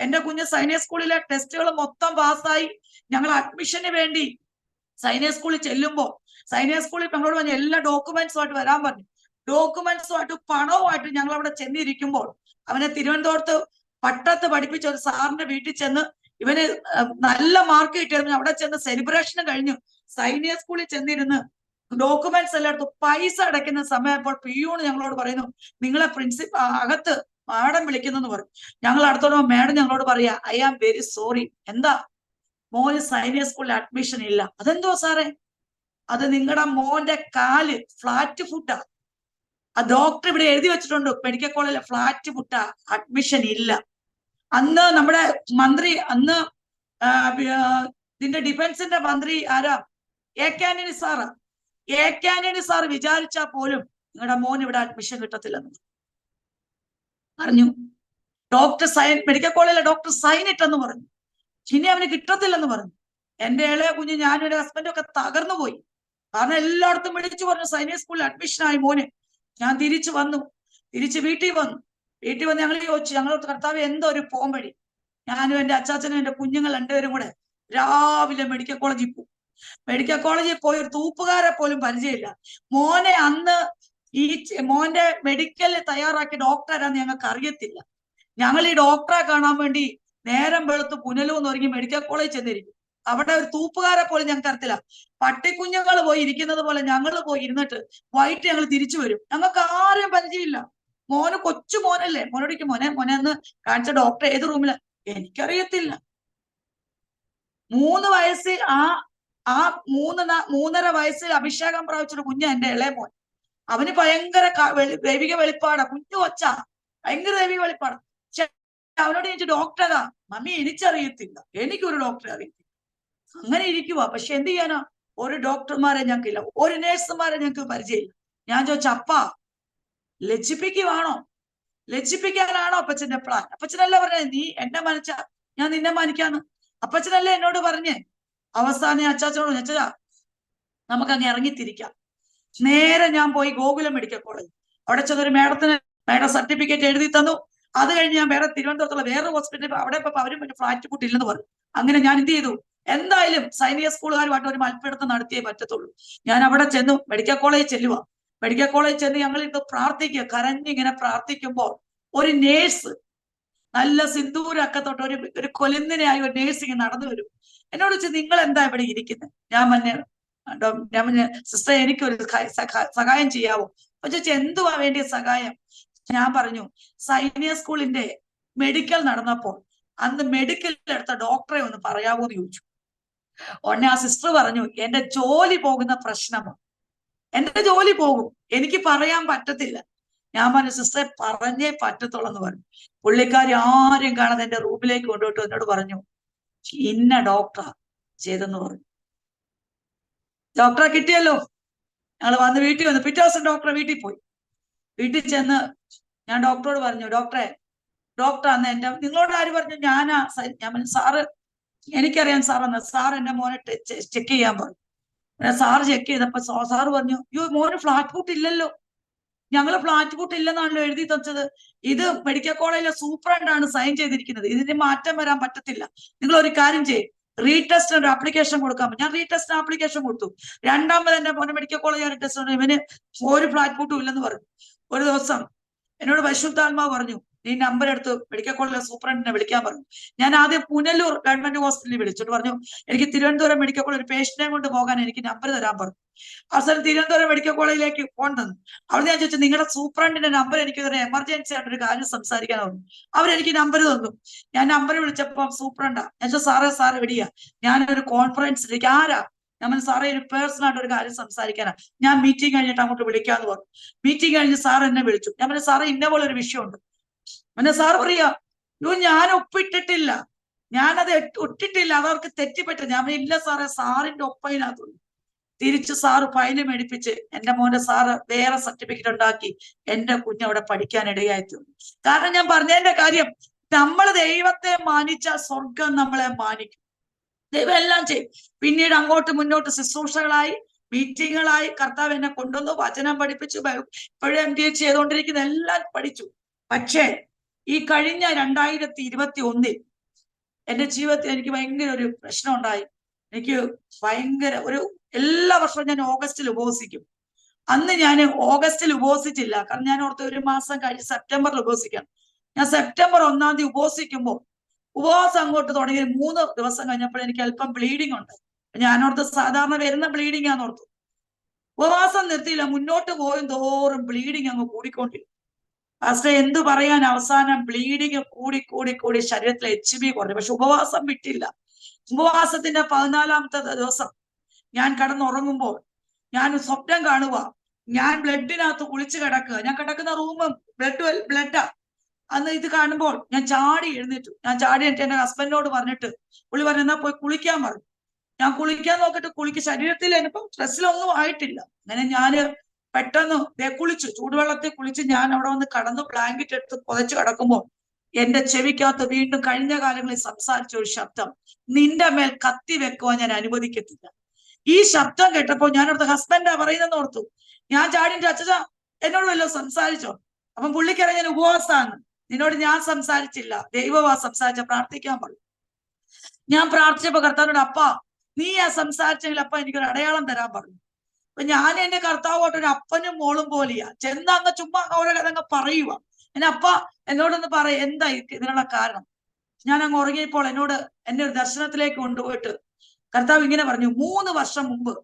എന്റെ കുഞ്ഞ് സൈനിക സ്കൂളിലെ ടെസ്റ്റുകൾ മൊത്തം പാസ്സായി. ഞങ്ങൾ അഡ്മിഷന് വേണ്ടി സൈനിക സ്കൂളിൽ ചെല്ലുമ്പോൾ സൈനിക സ്കൂളിൽ ഞങ്ങളോട് പറഞ്ഞു എല്ലാ ഡോക്യുമെന്റ്സുമായിട്ട് വരാൻ പറഞ്ഞു. ഡോക്യുമെന്റ്സുമായിട്ട് പണവുമായിട്ട് ഞങ്ങൾ അവിടെ ചെന്നിരിക്കുമ്പോൾ അവനെ തിരുവനന്തപുരത്ത് പട്ടത്ത് പഠിപ്പിച്ച ഒരു സാറിന്റെ വീട്ടിൽ ചെന്ന് ഇവന് നല്ല മാർക്ക് കിട്ടിയിരുന്നു. അവിടെ ചെന്ന് സെലിബ്രേഷന് കഴിഞ്ഞു. സൈനിക സ്കൂളിൽ ചെന്നിരുന്ന് ഡോക്യുമെന്റ്സ് എല്ലായിടത്തും പൈസ അടയ്ക്കുന്ന സമയപ്പോൾ പിയൂണ് ഞങ്ങളോട് പറയുന്നു, നിങ്ങളെ അകത്ത് മാഡം വിളിക്കുന്നെന്ന് പറയും. ഞങ്ങൾ അടുത്തോടെ മാഡം ഞങ്ങളോട് പറയാ, ഐ ആം വെരി സോറി. എന്താ? മോന് സൈനിക സ്കൂളിൽ അഡ്മിഷൻ ഇല്ല. അതെന്തോ സാറേ? അത് നിങ്ങളുടെ മോന്റെ കാല് ഫ്ലാറ്റ് ഫുട്ടാ. ആ ഡോക്ടർ ഇവിടെ എഴുതി വെച്ചിട്ടുണ്ട്, മെഡിക്കൽ കോളേജിലെ ഫ്ലാറ്റ് ഫുട്ടാ, അഡ്മിഷൻ ഇല്ല. അന്ന് നമ്മുടെ മന്ത്രി, അന്ന് ഇതിന്റെ ഡിഫൻസിന്റെ മന്ത്രി ആരാ? എ കെ ആന്റണി സാറാ. എ കെ ആന്റണി സാർ വിചാരിച്ചാൽ പോലും നിങ്ങളുടെ മോൻ ഇവിടെ അഡ്മിഷൻ കിട്ടത്തില്ലെന്ന് പറഞ്ഞു. മെഡിക്കൽ കോളേജിലെ ഡോക്ടർ സൈൻ ഇട്ടെന്ന് പറഞ്ഞു. ഇനി അവന് കിട്ടത്തില്ലെന്ന് പറഞ്ഞു. എന്റെ ഇളയ കുഞ്ഞ്, ഞാനും എന്റെ ഹസ്ബൻഡും ഒക്കെ തകർന്നു പോയി. കാരണം എല്ലായിടത്തും വിളിച്ചു പറഞ്ഞു സൈനിക സ്കൂളിൽ അഡ്മിഷൻ ആയി മോന്. ഞാൻ തിരിച്ചു വീട്ടിൽ വന്നു. ഞങ്ങൾ ചോദിച്ചു, ഞങ്ങൾ കർത്താവ് എന്തോ ഒരു പോംവഴി. ഞാനും എൻ്റെ അച്ചാച്ചനും എൻ്റെ കുഞ്ഞുങ്ങൾ രണ്ടുപേരും കൂടെ രാവിലെ മെഡിക്കൽ കോളേജിൽ പോകും. മെഡിക്കൽ കോളേജിൽ പോയി ഒരു തൂപ്പുകാരെ പോലും പരിചയമില്ല. മോനെ അന്ന് മോന്റെ മെഡിക്കൽ തയ്യാറാക്കിയ ഡോക്ടറാന്ന് ഞങ്ങൾക്ക് അറിയത്തില്ല. ഞങ്ങൾ ഈ ഡോക്ടറെ കാണാൻ വേണ്ടി നേരം വെളുത്ത് പുനലൂന്ന് ഒരുങ്ങി മെഡിക്കൽ കോളേജ് ചെന്നിരിക്കും. അവിടെ ഒരു തൂപ്പുകാരെ പോലും ഞങ്ങൾക്ക് അറിയത്തില്ല. പട്ടിക്കുഞ്ഞുങ്ങൾ പോയി ഇരിക്കുന്നത് പോലെ ഞങ്ങൾ പോയി ഇരുന്നിട്ട് വൈകിട്ട് ഞങ്ങൾ തിരിച്ചു വരും. ഞങ്ങൾക്ക് ആരെയും പരിചയമില്ല. മോന് കൊച്ചു മോനല്ലേ, മോനോടിക്ക് മോനെ എന്ന് കാണിച്ച ഡോക്ടർ ഏത് റൂമില് എനിക്കറിയത്തില്ല. 3 വയസ്സിൽ ആ 3.5 വയസ്സിൽ അഭിഷേകം പ്രാപിച്ചൊരു കുഞ്ഞ എൻ്റെ ഇളയ മോൻ. അവന് ഭയങ്കര ദൈവിക വെളിപ്പാടാ, കുഞ്ഞു കൊച്ച, ഭയങ്കര ദൈവിക വെളിപ്പാടാ. പക്ഷെ അവനോട് ചോദിച്ചു ഡോക്ടറാ, മമ്മി എനിക്കറിയത്തില്ല, എനിക്കൊരു ഡോക്ടറെ അറിയത്തില്ല. അങ്ങനെ ഇരിക്കുവാ. പക്ഷെ എന്ത് ചെയ്യാനാ, ഒരു ഡോക്ടർമാരെ ഞങ്ങൾക്കില്ല, ഒരു നേഴ്സുമാരെ ഞങ്ങൾക്ക് പരിചയമില്ല. ഞാൻ ചോദിച്ചു, അപ്പാ ലജ്ജിപ്പിക്കുവാണോ, ലജ്ജിപ്പിക്കാനാണോ അപ്പച്ചന്റെ പ്ലാൻ? അപ്പച്ചനല്ലേ പറഞ്ഞേ നീ എന്നെ മാനിച്ച ഞാൻ നിന്നെ മാനിക്കാന്ന്? അപ്പച്ചനല്ലേ എന്നോട് പറഞ്ഞേ? അവസാനം അച്ചാച്ചനോട് അച്ചാ നമുക്ക് അങ്ങ് ഇറങ്ങിത്തിരിക്കാം. നേരെ ഞാൻ പോയി ഗോകുലം മെഡിക്കൽ കോളേജ്. അവിടെ ചെന്നൊരു മേഡം സർട്ടിഫിക്കറ്റ് എഴുതി തന്നു. അത് കഴിഞ്ഞ് ഞാൻ വേറെ തിരുവനന്തപുരത്തുള്ള വേറെ ഹോസ്പിറ്റലിൽ അവിടെ ഇപ്പൊ അവരും ഫ്ലാറ്റ് കൂട്ടില്ലെന്ന് പറഞ്ഞു. അങ്ങനെ ഞാൻ എന്ത് ചെയ്തു, എന്തായാലും സൈനിക സ്കൂളുകാരുമായിട്ട് ഒരു മത്സരത്ത് നടത്തിയേ പറ്റത്തുള്ളൂ. ഞാൻ അവിടെ ചെന്നു, മെഡിക്കൽ കോളേജ് ചെല്ലുക. മെഡിക്കൽ കോളേജ് ചെന്ന് ഞങ്ങൾ ഇത് പ്രാർത്ഥിക്കുക, കരഞ്ഞിങ്ങനെ പ്രാർത്ഥിക്കുമ്പോൾ ഒരു നേഴ്സ് നല്ല സിന്ദൂരൊക്കെ തൊട്ട് ഒരു കൊലുന്നിനായി ഒരു നേഴ്സ് ഇങ്ങനെ നടന്നു വരും. എന്നോട് വെച്ച് നിങ്ങൾ എന്താ ഇവിടെ ഇരിക്കുന്നത്? ഞാൻ പറഞ്ഞ സിസ്റ്റർ എനിക്കൊരു സഹായം ചെയ്യാവോ? അപ്പൊ ചോദിച്ചു എന്തുവാ വേണ്ടിയ സഹായം? ഞാൻ പറഞ്ഞു സൈനിക സ്കൂളിന്റെ മെഡിക്കൽ നടന്നപ്പോൾ അന്ന് മെഡിക്കലിൽ എടുത്ത ഡോക്ടറെ ഒന്ന് പറയാവോ എന്ന് ചോദിച്ചു. ഉടനെ ആ സിസ്റ്റർ പറഞ്ഞു എന്റെ ജോലി പോകുന്ന പ്രശ്നമാണ്, എന്റെ ജോലി പോകും, എനിക്ക് പറയാൻ പറ്റത്തില്ല. ഞാൻ പറഞ്ഞു സിസ്റ്ററെ പറഞ്ഞേ പറ്റത്തുള്ളൂ എന്ന് പറഞ്ഞു. പുള്ളിക്കാരി ആരും കാണാതെ എന്റെ റൂമിലേക്ക് കൊണ്ടുപോയിട്ട് എന്നോട് പറഞ്ഞു ഇന്ന ഡോക്ടറാ ചെയ്തെന്ന് പറഞ്ഞു. ഡോക്ടറെ കിട്ടിയല്ലോ. ഞങ്ങൾ വന്ന് വീട്ടിൽ വന്നു. പിറ്റേ ദിവസം ഡോക്ടറെ വീട്ടിൽ പോയി. വീട്ടിൽ ചെന്ന് ഞാൻ ഡോക്ടറോട് പറഞ്ഞു ഡോക്ടർ അന്ന് നിങ്ങളോട് ആര് പറഞ്ഞു? ഞാൻ പറഞ്ഞു സാറ് എനിക്കറിയാം സാറെന്ന്. സാർ എന്റെ മോനെ ചെക്ക് ചെയ്യാൻ പറഞ്ഞു. സാറ് ചെക്ക് ചെയ്തപ്പോ സാറ് പറഞ്ഞു അയ്യോ മോന് ഫ്ലാറ്റ് ഫുട്ട് ഇല്ലല്ലോ. ഞങ്ങള് ഫ്ലാറ്റ് ഫുട്ട് ഇല്ലെന്നാണല്ലോ എഴുതി തന്നത്. ഇത് മെഡിക്കൽ കോളേജിലെ സൂപ്രണ്ടാണ് സൈൻ ചെയ്തിരിക്കുന്നത്, ഇതിന് മാറ്റം വരാൻ പറ്റത്തില്ല. നിങ്ങൾ ഒരു കാര്യം ചെയ്യും, റീടെസ്റ്റിന് ഒരു ആപ്ലിക്കേഷൻ കൊടുക്കാൻ. ഞാൻ റീടെസ്റ്റിന് ആപ്ലിക്കേഷൻ കൊടുത്തു. രണ്ടാമത് എന്റെ മോനെ മെഡിക്കൽ കോളേജ് ടെസ്റ്റ് ഇവന് ഒരു ഫ്ലാറ്റ് ഫുട്ടും ഇല്ലെന്ന് പറഞ്ഞു. ഒരു ദിവസം എന്നോട് പരിശുദ്ധാത്മാവ് പറഞ്ഞു നീ നമ്പർ എടുത്ത് മെഡിക്കൽ കോളേജിലെ സൂപ്രണ്ടിനെ വിളിക്കാൻ പറഞ്ഞു. ഞാൻ ആദ്യം പുനലൂർ ഗവൺമെന്റ് ഹോസ്പിറ്റലിൽ വിളിച്ചിട്ട് പറഞ്ഞു എനിക്ക് തിരുവനന്തപുരം മെഡിക്കൽ കോളേജ് ഒരു പേഷ്യന്റിനെ കൊണ്ട് പോകാൻ എനിക്ക് നമ്പർ തരാൻ പറഞ്ഞു. അവസാനം തിരുവനന്തപുരം മെഡിക്കൽ കോളേജിലേക്ക് ഫോൺ തന്നു. അവിടെ ഞാൻ ചോദിച്ചു നിങ്ങളുടെ സൂപ്രണ്ടിന്റെ നമ്പർ എനിക്ക് തന്നെ എമർജൻസി ആയിട്ടൊരു കാര്യം സംസാരിക്കാൻ പറഞ്ഞു. അവരെനിക്ക് നമ്പർ തന്നു. ഞാൻ നമ്പർ വിളിച്ചപ്പോൾ സൂപ്രണ്ടാ. ഞാൻ ചോദിച്ചു സാറ് എവിടെയാ? ഞാനൊരു കോൺഫറൻസിലേക്ക്. ആരാ? ഞാൻ സാറേ ഒരു പേഴ്സണൽ ആയിട്ട് ഒരു കാര്യം സംസാരിക്കാനാ, ഞാൻ മീറ്റിംഗ് കഴിഞ്ഞിട്ട് അങ്ങോട്ട് വിളിക്കാന്ന് പറഞ്ഞു. മീറ്റിംഗ് കഴിഞ്ഞ് സാർ എന്നെ വിളിച്ചു. ഞാൻ പറഞ്ഞു സാറേ ഇന്ന പോലെ ഒരു വിഷയമുണ്ട്. പിന്നെ സാർ പറയാ ഞാൻ ഒപ്പിട്ടിട്ടില്ല, ഞാനത് ഒട്ടിട്ടില്ല, അതവർക്ക് തെറ്റിപ്പറ്റ. ഞാൻ ഇല്ല സാറേ സാറിന്റെ ഒപ്പയിനകത്തുണ്ട്. തിരിച്ച് സാറ് ഫയല് മേടിപ്പിച്ച് എന്റെ മോന്റെ സാറ് വേറെ സർട്ടിഫിക്കറ്റ് ഉണ്ടാക്കി എന്റെ കുഞ്ഞവിടെ പഠിക്കാൻ ഇടയായിട്ടുണ്ട്. കാരണം ഞാൻ പറഞ്ഞതിന്റെ കാര്യം, നമ്മൾ ദൈവത്തെ മാനിച്ചാൽ സ്വർഗം നമ്മളെ മാനിക്കും. ദൈവം എല്ലാം ചെയ്യും. പിന്നീട് അങ്ങോട്ട് മുന്നോട്ട് ശുശ്രൂഷകളായി മീറ്റിങ്ങുകളായി കർത്താവ് എന്നെ കൊണ്ടുവന്നു, വചനം പഠിപ്പിച്ചു, ഇപ്പോഴും MDA ചെയ്തുകൊണ്ടിരിക്കുന്ന എല്ലാം പഠിച്ചു. പക്ഷേ ഈ കഴിഞ്ഞ 2021 എന്റെ ജീവിതത്തിൽ എനിക്ക് ഭയങ്കര ഒരു പ്രശ്നം ഉണ്ടായി. എനിക്ക് ഭയങ്കര എല്ലാ വർഷവും ഞാൻ ഓഗസ്റ്റിൽ ഉപവസിക്കും. അന്ന് ഞാൻ ഓഗസ്റ്റിൽ ഉപവസിച്ചില്ല. കാരണം ഞാൻ ഓർത്ത് ഒരു മാസം കഴിഞ്ഞ് സെപ്റ്റംബറിൽ ഉപവസിക്കണം. ഞാൻ സെപ്റ്റംബർ 1-ാം തീയതി ഉപവസിക്കുമ്പോൾ ഉപവാസം അങ്ങോട്ട് തുടങ്ങി 3 ദിവസം കഴിഞ്ഞപ്പോൾ എനിക്ക് അല്പം ബ്ലീഡിങ് ഉണ്ട്. ഞാനോർത്ത് സാധാരണ വരുന്ന ബ്ലീഡിങ് ആണെന്നോർത്തു. ഉപവാസം നിർത്തിയില്ല. മുന്നോട്ട് പോയും തോറും ബ്ലീഡിങ് അങ്ങ് കൂടിക്കൊണ്ടിരിക്കും. ഫസ്റ്റ് എന്ത് പറയാൻ, അവസാനം ബ്ലീഡിങ് കൂടി ശരീരത്തിലെ HB കുറഞ്ഞു. പക്ഷെ ഉപവാസം വിട്ടില്ല. ഉപവാസത്തിന്റെ 14-ാമത്തെ ദിവസം ഞാൻ കിടന്നുറങ്ങുമ്പോൾ ഞാൻ സ്വപ്നം കാണുക, ഞാൻ ബ്ലഡിനകത്ത് കുളിച്ച് കിടക്കുക. ഞാൻ കിടക്കുന്ന റൂമും ബ്ലഡാ. അന്ന് ഇത് കാണുമ്പോൾ ഞാൻ ചാടി എഴുന്നേറ്റു. ഞാൻ ചാടി എന്റെ ഹസ്ബൻഡിനോട് പറഞ്ഞിട്ട് പുള്ളി പറഞ്ഞു എന്നാ പോയി കുളിക്കാൻ പറഞ്ഞു. ഞാൻ കുളിക്കാൻ നോക്കിട്ട് ശരീരത്തിൽ എനിപ്പം സ്ട്രെസ്സിലൊന്നും ആയിട്ടില്ല. അങ്ങനെ ഞാന് പെട്ടെന്ന് കുളിച്ചു, ചൂടുവെള്ളത്തിൽ കുളിച്ച് ഞാൻ അവിടെ വന്ന് കടന്നു ബ്ലാങ്കറ്റ് എടുത്ത് പുതച്ച് കിടക്കുമ്പോൾ എന്റെ ചെവിക്കകത്ത് വീണ്ടും കഴിഞ്ഞ കാലങ്ങളിൽ സംസാരിച്ച ഒരു ശബ്ദം, നിന്റെ മേൽ കത്തി വെക്കുവാൻ ഞാൻ അനുവദിക്കത്തില്ല. ഈ ശബ്ദം കേട്ടപ്പോൾ ഞാൻ അവിടുത്തെ ഹസ്ബൻഡാ പറയുന്നെന്ന് ഓർത്തു. ഞാൻ ചാടിന്റെ അച്ഛാ എന്നോട് വല്ലോ സംസാരിച്ചോ? അപ്പം പുള്ളിക്കറിയാൻ ഞാൻ ഉപവാസമാണ്. നിന്നോട് ഞാൻ സംസാരിച്ചില്ല, ദൈവമാ സംസാരിച്ച, പ്രാർത്ഥിക്കാൻ പറഞ്ഞു. ഞാൻ പ്രാർത്ഥിച്ചപ്പോ കർത്താവിനോട്, അപ്പ നീ ആ സംസാരിച്ചെങ്കിൽ അപ്പ എനിക്കൊരു അടയാളം തരാൻ പറഞ്ഞു. അപ്പൊ ഞാൻ എന്റെ കർത്താവോട്ട് ഒരു അപ്പനും മോളും പോലെയാ, ചെന്ന അങ്ങ് ചുമ്മാ ഓരോ കഥ പറയുക. എന്നെ അപ്പ എന്നോടൊന്ന് പറ, എന്താ ഇതിനുള്ള കാരണം. ഞാൻ അങ്ങ് ഉറങ്ങിയപ്പോൾ എന്നോട് എന്നെ ഒരു ദർശനത്തിലേക്ക് കൊണ്ടുപോയിട്ട് കർത്താവ് ഇങ്ങനെ പറഞ്ഞു, 3 വർഷം മുമ്പ്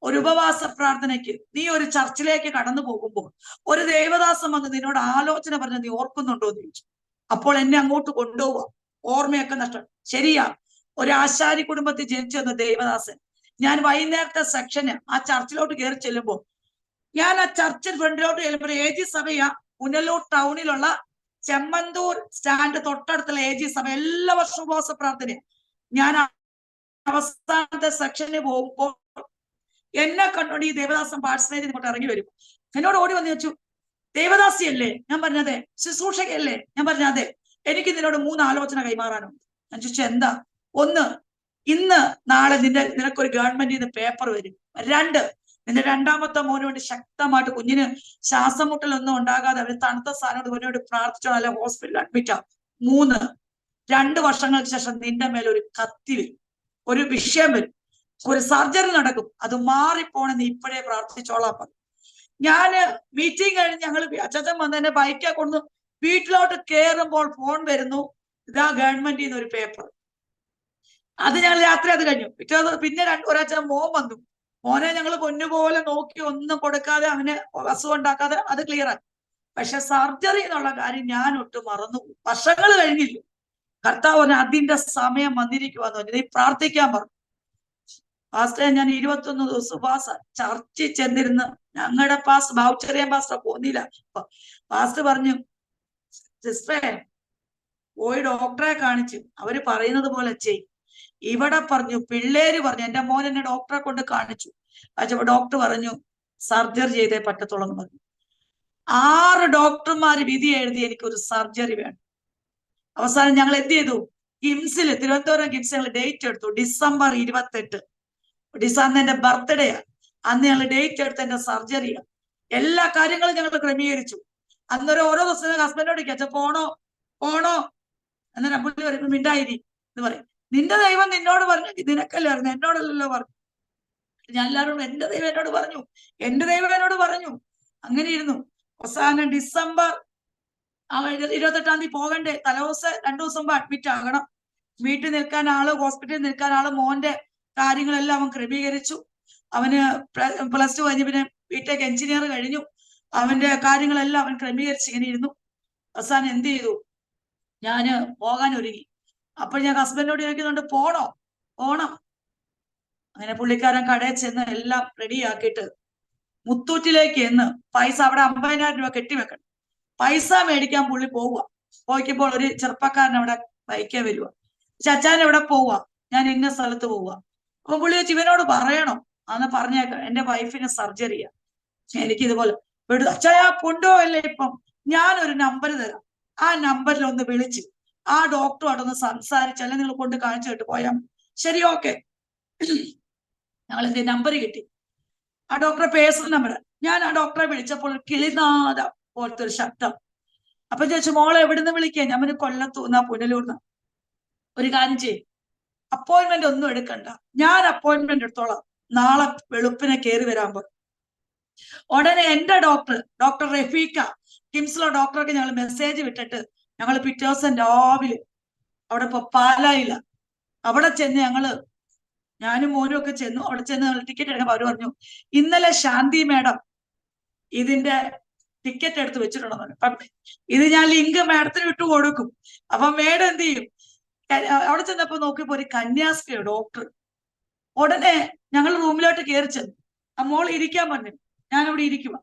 ഒരു ഉപവാസ പ്രാർത്ഥനയ്ക്ക് നീ ഒരു ചർച്ചിലേക്ക് കടന്നു പോകുമ്പോൾ ഒരു ദേവദാസം വന്ന് നിന്നോട് ആലോചന പറഞ്ഞ് നീ ഓർക്കുന്നുണ്ടോ എന്ന് ചോദിച്ചു. അപ്പോൾ എന്നെ അങ്ങോട്ട് കൊണ്ടുപോവുക, ഓർമ്മയൊക്കെ നഷ്ടം. ശരിയാ, ഒരു ആശാരി കുടുംബത്തിൽ ജനിച്ചു വന്ന ദേവദാസൻ. ഞാൻ വൈകുന്നേരത്തെ സെക്ഷന് ആ ചർച്ചിലോട്ട് കയറി ചെല്ലുമ്പോൾ, ഞാൻ ആ ചർച്ചിൽ ഫ്രണ്ടിലോട്ട് ചെല്ലുമ്പോൾ AG സഭയാ, പുനലൂർ ടൗണിലുള്ള ചെമ്മന്തൂർ സ്റ്റാൻഡ് തൊട്ടടുത്തുള്ള AG സഭ. എല്ലാ വർഷവും ഉപവാസ പ്രാർത്ഥന. ഞാൻ അവസാനത്തെ സെക്ഷന് പോകുമ്പോൾ എന്നെ കണ്ടോണ്ട് ഈ ദേവദാസൻ പാഴ്സനേജ് ഇങ്ങോട്ട് ഇറങ്ങി വരും. എന്നോട് ഓടി വന്ന് ചോദിച്ചു, ദേവദാസിയല്ലേ? ഞാൻ പറഞ്ഞതെ. ശുശ്രൂഷകയല്ലേ? ഞാൻ പറഞ്ഞതെ. എനിക്ക് നിന്നോട് 3 ആലോചന കൈമാറാനുണ്ട്. ഞാൻ ചോദിച്ചു, എന്താ? 1, ഇന്ന് നാളെ നിനക്കൊരു ഗവൺമെന്റിൽ നിന്ന് പേപ്പർ വരും. 2, നിന്റെ 2ാമത്തെ മോന് വേണ്ടി ശക്തമായിട്ട്, കുഞ്ഞിന് ശ്വാസം മുട്ടലൊന്നും ഉണ്ടാകാതെ അവർ തണുത്ത സാധനോട് കുഞ്ഞോട് പ്രാർത്ഥിച്ചോ, അല്ലെ ഹോസ്പിറ്റലിൽ അഡ്മിറ്റ് ആവും. 3, 2 വർഷങ്ങൾക്ക് ശേഷം നിന്റെ മേലെ ഒരു കത്തി വരും, ഒരു വിഷയം വരും, ഒരു സർജറി നടക്കും, അത് മാറിപ്പോണെ നീ ഇപ്പോഴേ പ്രാർത്ഥിച്ചോളാൻ പറഞ്ഞു. ഞാന് മീറ്റിംഗ് കഴിഞ്ഞ് ഞങ്ങൾ അച്ഛൻ വന്ന് എന്നെ ബൈക്കാ കൊണ്ടു വീട്ടിലോട്ട് കയറുമ്പോൾ ഫോൺ വരുന്നു, ഇതാ ഗവൺമെന്റിൽ നിന്ന് ഒരു പേപ്പർ. അത് ഞങ്ങൾ രാത്രി അത് കഴിഞ്ഞു. പിന്നെ ഒരാഴ്ച മോൻ വന്നു. മോനെ ഞങ്ങൾ പൊന്നുപോലെ നോക്കി, ഒന്നും കൊടുക്കാതെ, അവന് അസുഖം ഉണ്ടാക്കാതെ അത് ക്ലിയർ ആയി. പക്ഷെ സർജറി എന്നുള്ള കാര്യം ഞാൻ ഒട്ടും മറന്നു. വർഷങ്ങൾ കഴിഞ്ഞില്ല. കർത്താവ് അതിന്റെ സമയം വന്നിരിക്കുവാന്ന് പറഞ്ഞു. നീ പ്രാർത്ഥിക്കാൻ പറഞ്ഞു. പാസ്റ്ററെ, ഞാൻ 21 ദിവസം ചർച്ചിൽ ചെന്നിരുന്ന് ഞങ്ങളുടെ ബാവുച്ചെറിയാൻ പാസ്റ്റർ പോന്നില്ല. പാസ്റ്റർ പറഞ്ഞു, സിസ്റ്ററെ പോയി ഡോക്ടറെ കാണിച്ചു, അവര് പറയുന്നത് പോലെ ചെയ്. ഇവിടെ പറഞ്ഞു, പിള്ളേര് പറഞ്ഞു, എന്റെ മോൻ എന്നെ ഡോക്ടറെ കൊണ്ട് കാണിച്ചു. അപ്പൊ ഡോക്ടർ പറഞ്ഞു സർജറി ചെയ്തേ പറ്റത്തുള്ളൂ എന്ന് പറഞ്ഞു. 6 ഡോക്ടർമാര് വിധി എഴുതി എനിക്കൊരു സർജറി വേണം. അവസാനം ഞങ്ങൾ എന്ത് ചെയ്തു? കിംസിൽ, തിരുവനന്തപുരം കിംസ് ഞങ്ങൾ ഡേറ്റ് എടുത്തു. ഡിസംബർ 28. അന്ന് എന്റെ ബർത്ത്ഡേ ആണ്. അന്ന് ഞങ്ങൾ ഡേറ്റ് എടുത്ത് എന്റെ സർജറിയാണ്. എല്ലാ കാര്യങ്ങളും ഞങ്ങൾ ക്രമീകരിച്ചു. അന്നൊരു ഓരോ ദിവസം ഹസ്ബൻഡോട് അച്ഛൻ പോണോ എന്നേരം പുള്ളി പറയുമ്പോൾ മിണ്ടായിരി എന്ന് പറയും. നിന്റെ ദൈവം നിന്നോട് പറഞ്ഞു, നിനക്കല്ലേ അറിഞ്ഞു, എന്നോടല്ലല്ലോ പറഞ്ഞു. ഞാൻ എല്ലാവരോടും എന്റെ ദൈവം എന്നോട് പറഞ്ഞു, എന്റെ ദൈവം എന്നോട് പറഞ്ഞു. അങ്ങനെ ഇരുന്നു. അവസാനം ഡിസംബർ 28-ാം തീയതി പോകണ്ടേ, തലേദിവസം 2 ദിവസം മുമ്പ് അഡ്മിറ്റ് ആകണം. വീട്ടിൽ നിൽക്കാൻ ആള്, ഹോസ്പിറ്റലിൽ നിൽക്കാൻ ആള്, മോന്റെ കാര്യങ്ങളെല്ലാം അവൻ ക്രമീകരിച്ചു. അവന് +2 കഴിഞ്ഞ് പിന്നെ ബിടെക് എഞ്ചിനീയർ കഴിഞ്ഞു. അവന്റെ കാര്യങ്ങളെല്ലാം അവൻ ക്രമീകരിച്ച് ഇങ്ങനെ ഇരുന്നു. അവസാനം എന്ത് ചെയ്തു? ഞാന് പോകാൻ ഒരുങ്ങി. അപ്പോൾ ഞാൻ ഹസ്ബൻഡിനോട് ചോദിക്കുന്നുണ്ട്, പോണം. അങ്ങനെ പുള്ളിക്കാരൻ കടയിൽ ചെന്ന് എല്ലാം റെഡിയാക്കിയിട്ട് മുത്തൂറ്റിലേക്ക് എന്ന് പൈസ, അവിടെ 50,000 രൂപ കെട്ടിവെക്കണം. പൈസ മേടിക്കാൻ പുള്ളി പോയിക്കുമ്പോൾ ഒരു ചെറുപ്പക്കാരൻ അവിടെ ബൈക്കേ വരുക. ചച്ചാൻ എവിടെ പോവുക? ഞാൻ ഇന്ന സ്ഥലത്ത് പോവുക. അപ്പൊ പുള്ളി വെച്ച് ഇവനോട് പറയണോ? അന്ന് പറഞ്ഞേക്കാം, എന്റെ വൈഫിന് സർജറിയാ, എനിക്കിതുപോലെ അച്ഛാ കൊണ്ടുപോയല്ലേ. ഇപ്പം ഞാനൊരു നമ്പർ തരാം, ആ നമ്പറിൽ ഒന്ന് വിളിച്ച് ആ ഡോക്ടറോടൊന്ന് സംസാരിച്ച്, അല്ലെങ്കിൽ നിങ്ങൾ കൊണ്ട് കാണിച്ചിട്ട് പോയാൽ ശരി, ഓക്കെ. ഞങ്ങൾ എന്റെ നമ്പർ കിട്ടി, ആ ഡോക്ടറെ പേഴ്സണൽ നമ്പർ. ഞാൻ ആ ഡോക്ടറെ വിളിച്ചപ്പോൾ കിളിനാദ പോലത്തെ ഒരു ശബ്ദം. അപ്പൊ ചോദിച്ചു, മോളെ എവിടുന്ന് വിളിക്കാൻ? ഞാൻ കൊല്ലത്തൂന്നാ, പുനലൂർന്ന. ഒരു കാര്യം ചെയ്യും, അപ്പോയിന്റ്മെന്റ് ഒന്നും എടുക്കണ്ട, ഞാൻ അപ്പോയിന്റ്മെന്റ് എടുത്തോളാം, നാളെ വെളുപ്പിനെ കയറി വരാൻ പോയി. ഉടനെ എന്റെ ഡോക്ടർ റഫീഖ, കിംസിലെ ഡോക്ടർക്ക് ഞങ്ങൾ മെസ്സേജ് വിട്ടിട്ട് ഞങ്ങൾ പിറ്റേ ദിവസം രാവിലെ അവിടെ പാലായില്ല അവിടെ ചെന്ന് ഞാനും മോനും ഒക്കെ ചെന്നു. അവിടെ ചെന്ന് ഞങ്ങൾ ടിക്കറ്റ് എടുക്കുമ്പോൾ അവർ പറഞ്ഞു, ഇന്നലെ ശാന്തി മാഡം ഇതിന്റെ ടിക്കറ്റ് എടുത്ത് വെച്ചിട്ടുണ്ടെന്ന്. അപ്പം ഇത് ഞാൻ ലിങ്ക് മാഡത്തിന് വിട്ടു കൊടുക്കും. അപ്പൊ മാഡം എന്ത് ചെയ്യും? അവിടെ ചെന്നപ്പോ നോക്കിയപ്പോ ഒരു കന്യാസ്ത്രീയോ ഡോക്ടർ. ഉടനെ ഞങ്ങൾ റൂമിലോട്ട് കയറി ചെന്നു. ആ മോൾ ഇരിക്കാൻ പറഞ്ഞു. ഞാനവിടെ ഇരിക്കുക.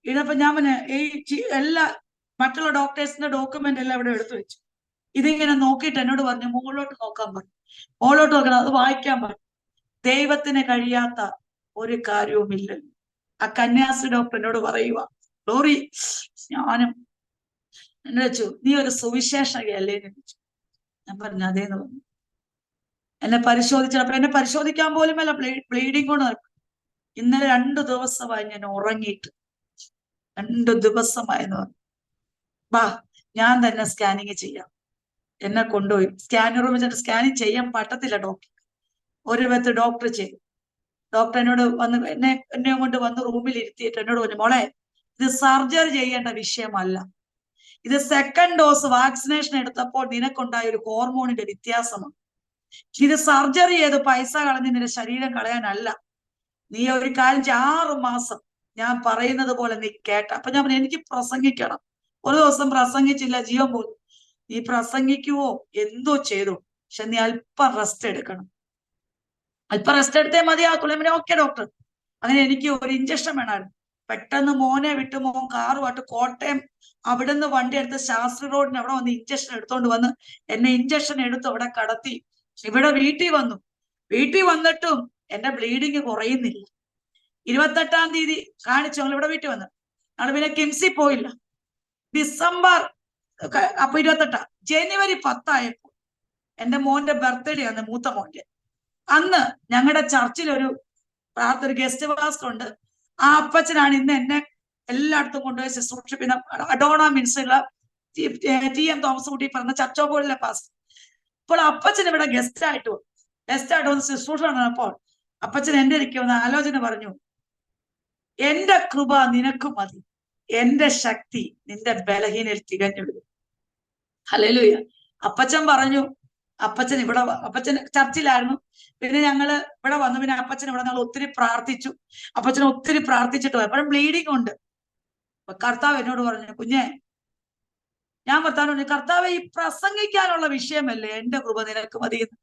ഇതപ്പോ ഞാൻ എല്ലാ മറ്റുള്ള ഡോക്ടേഴ്സിന്റെ ഡോക്യുമെന്റ് എല്ലാം ഇവിടെ എടുത്തു വെച്ചു. ഇതിങ്ങനെ നോക്കിയിട്ട് എന്നോട് പറഞ്ഞു, മുകളിലോട്ട് നോക്കാൻ പറഞ്ഞു. മുകളിലോട്ട് നോക്കണം, അത് വായിക്കാൻ പറഞ്ഞു. ദൈവത്തിന് കഴിയാത്ത ഒരു കാര്യവുമില്ല. ആ കന്യാസ്ത്രീ ഡോക്ടർ എന്നോട് പറയുക, ഗ്ലോറി. ഞാനും എന്നെ വെച്ചു, നീ ഒരു സുവിശേഷകയല്ലേ എന്ന് വെച്ചു. ഞാൻ പറഞ്ഞു അതേന്ന് പറഞ്ഞു. എന്നെ പരിശോധിച്ചപ്പോ എന്നെ പരിശോധിക്കാൻ പോലും അല്ല, ബ്ലീഡിങ് കൊണ്ട് നടക്കും. ഇന്നലെ 2 ദിവസമായി ഞാൻ ഉറങ്ങിയിട്ട്, 2 ദിവസമായെന്ന് പറഞ്ഞു. ഞാൻ തന്നെ സ്കാനിങ് ചെയ്യാം. എന്നെ കൊണ്ടുപോയി സ്കാനർ റൂമിൽ ചെന്ന് സ്കാനിങ് ചെയ്യാൻ പറ്റത്തില്ല ഡോക്ടർ. ഒരു വിധത്തിൽ ഡോക്ടർ ചെയ്തു. ഡോക്ടർ എന്നോട് വന്ന് എന്നെ കൊണ്ട് വന്ന് റൂമിൽ ഇരുത്തിയിട്ട് എന്നോട് പറഞ്ഞു, മോളെ ഇത് സർജറി ചെയ്യേണ്ട വിഷയമല്ല, ഇത് സെക്കൻഡ് ഡോസ് വാക്സിനേഷൻ എടുത്തപ്പോൾ നിനക്കുണ്ടായ ഒരു ഹോർമോണിന്റെ വ്യത്യാസമാണ്. ഇത് സർജറി ചെയ്ത് പൈസ കളഞ്ഞ് നിന്റെ ശരീരം കളയാനല്ല. നീ ഒരു കാര്യം 6 മാസം ഞാൻ പറയുന്നത് പോലെ നീ കേട്ട. അപ്പൊ ഞാൻ പറഞ്ഞു, എനിക്ക് പ്രസംഗിക്കണം. ഒരു ദിവസം പ്രസംഗിച്ചില്ല, ജീവൻ പോലും. നീ പ്രസംഗിക്കുവോ എന്തോ ചെയ്തു, പക്ഷെ നീ അല്പം റെസ്റ്റ് എടുക്കണം. അല്പം റെസ്റ്റ് എടുത്തേ മതിയാകത്തുള്ളൂ. Okay doctor. അങ്ങനെ എനിക്ക് ഒരു ഇഞ്ചക്ഷൻ വേണമായിരുന്നു. പെട്ടെന്ന് മോനെ വിട്ട് മോൻ കാറുമായിട്ട് കോട്ടയം അവിടുന്ന് വണ്ടി എടുത്ത് ശാസ്ത്രി റോഡിന് അവിടെ വന്ന് ഇഞ്ചക്ഷൻ എടുത്തോണ്ട് വന്ന് എന്നെ ഇഞ്ചക്ഷൻ എടുത്ത് അവിടെ കടത്തി. ഇവിടെ വീട്ടിൽ വന്നു. വീട്ടിൽ വന്നിട്ടും എന്റെ ബ്ലീഡിങ് കുറയുന്നില്ല. 28-ാം തീയതി കാണിച്ചു. ഞങ്ങൾ ഇവിടെ വീട്ടിൽ വന്നു. ഞങ്ങൾ പിന്നെ കിംസി പോയില്ല. ഡിസംബർ അപ്പൊ 28, ജനുവരി 10 ആയപ്പോൾ എന്റെ മോന്റെ ബർത്ത്ഡേ ആണ്, മൂത്ത മോന്റെ. അന്ന് ഞങ്ങളുടെ ചർച്ചിൽ ഒരു ഗസ്റ്റ് പാസ്റ്റർ ഉണ്ട്. ആ അപ്പച്ചനാണ് ഇന്ന് എന്നെ എല്ലായിടത്തും കൊണ്ടുപോയി ശുശ്രൂഷിപ്പിക്കുന്ന അഡോണ മിൻസുള്ള TM തോമസ് കുട്ടി പറഞ്ഞ ചർച്ചോപോളിലെ പാസ്റ്റർ. അപ്പോൾ അപ്പച്ചൻ ഇവിടെ ഗസ്റ്റായിട്ട് വന്ന് ശുശ്രൂഷ നടന്നപ്പോൾ അപ്പച്ചൻ എന്റെ ഇരിക്കുന്ന ആലോചന പറഞ്ഞു, എന്റെ കൃപ നിനക്ക് മതി, എന്റെ ശക്തി നിന്റെ ബലഹീനയിൽ തികഞ്ഞു വരും. ഹല്ലേലൂയ. അപ്പച്ചൻ പറഞ്ഞു. അപ്പച്ചൻ ചർച്ചിലായിരുന്നു. പിന്നെ ഞങ്ങള് ഇവിടെ വന്നു. പിന്നെ അപ്പച്ചൻ ഇവിടെ ഞങ്ങൾ ഒത്തിരി പ്രാർത്ഥിച്ചു. അപ്പച്ചനെ ഒത്തിരി പ്രാർത്ഥിച്ചിട്ട് എപ്പോഴും ബ്ലീഡിങ് ഉണ്ട്. അപ്പൊ കർത്താവ് എന്നോട് പറഞ്ഞു, കുഞ്ഞെ, ഞാൻ കർത്താവിനോട് പറഞ്ഞു, കർത്താവ് ഈ പ്രസംഗിക്കാനുള്ള വിഷയമല്ലേ എന്റെ കൃപ നിനക്ക് മതിയെന്ന്.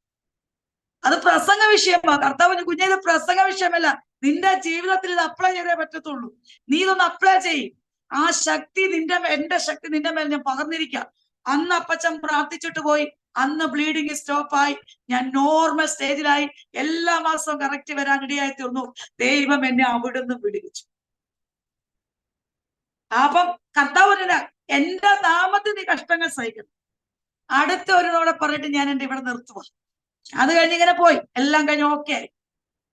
അത് പ്രസംഗ വിഷയമാണ്. കർത്താവ് പറഞ്ഞു, കുഞ്ഞെ, ഇത് പ്രസംഗ വിഷയമല്ല, നിന്റെ ജീവിതത്തിൽ ഇത് അപ്ലൈ ചെയ്തേ പറ്റത്തുള്ളൂ. നീ ഇതൊന്ന് അപ്ലൈ ചെയ്യും. ആ ശക്തി എന്റെ ശക്തി നിന്റെ മേൽ ഞാൻ പകർന്നിരിക്കാം. അന്ന് അപ്പച്ചൻ പ്രാർത്ഥിച്ചിട്ട് പോയി. അന്ന് ബ്ലീഡിങ് സ്റ്റോപ്പായി. ഞാൻ നോർമൽ സ്റ്റേജിലായി. എല്ലാ മാസവും കറക്റ്റ് വരാൻ ഇടയായി തീർന്നു. ദൈവം എന്നെ അവിടുന്ന് വിടുവിച്ചു. അപ്പം കർത്താവ് എന്റെ നാമത്തിൽ നീ കഷ്ടങ്ങൾ സഹിക്കണം. അടുത്ത ഒരു തവണ പറഞ്ഞിട്ട് ഞാൻ എന്റെ ഇവിടെ നിർത്തുക. അത് കഴിഞ്ഞ് ഇങ്ങനെ പോയി. എല്ലാം കഴിഞ്ഞ് ഓക്കെ ആയി.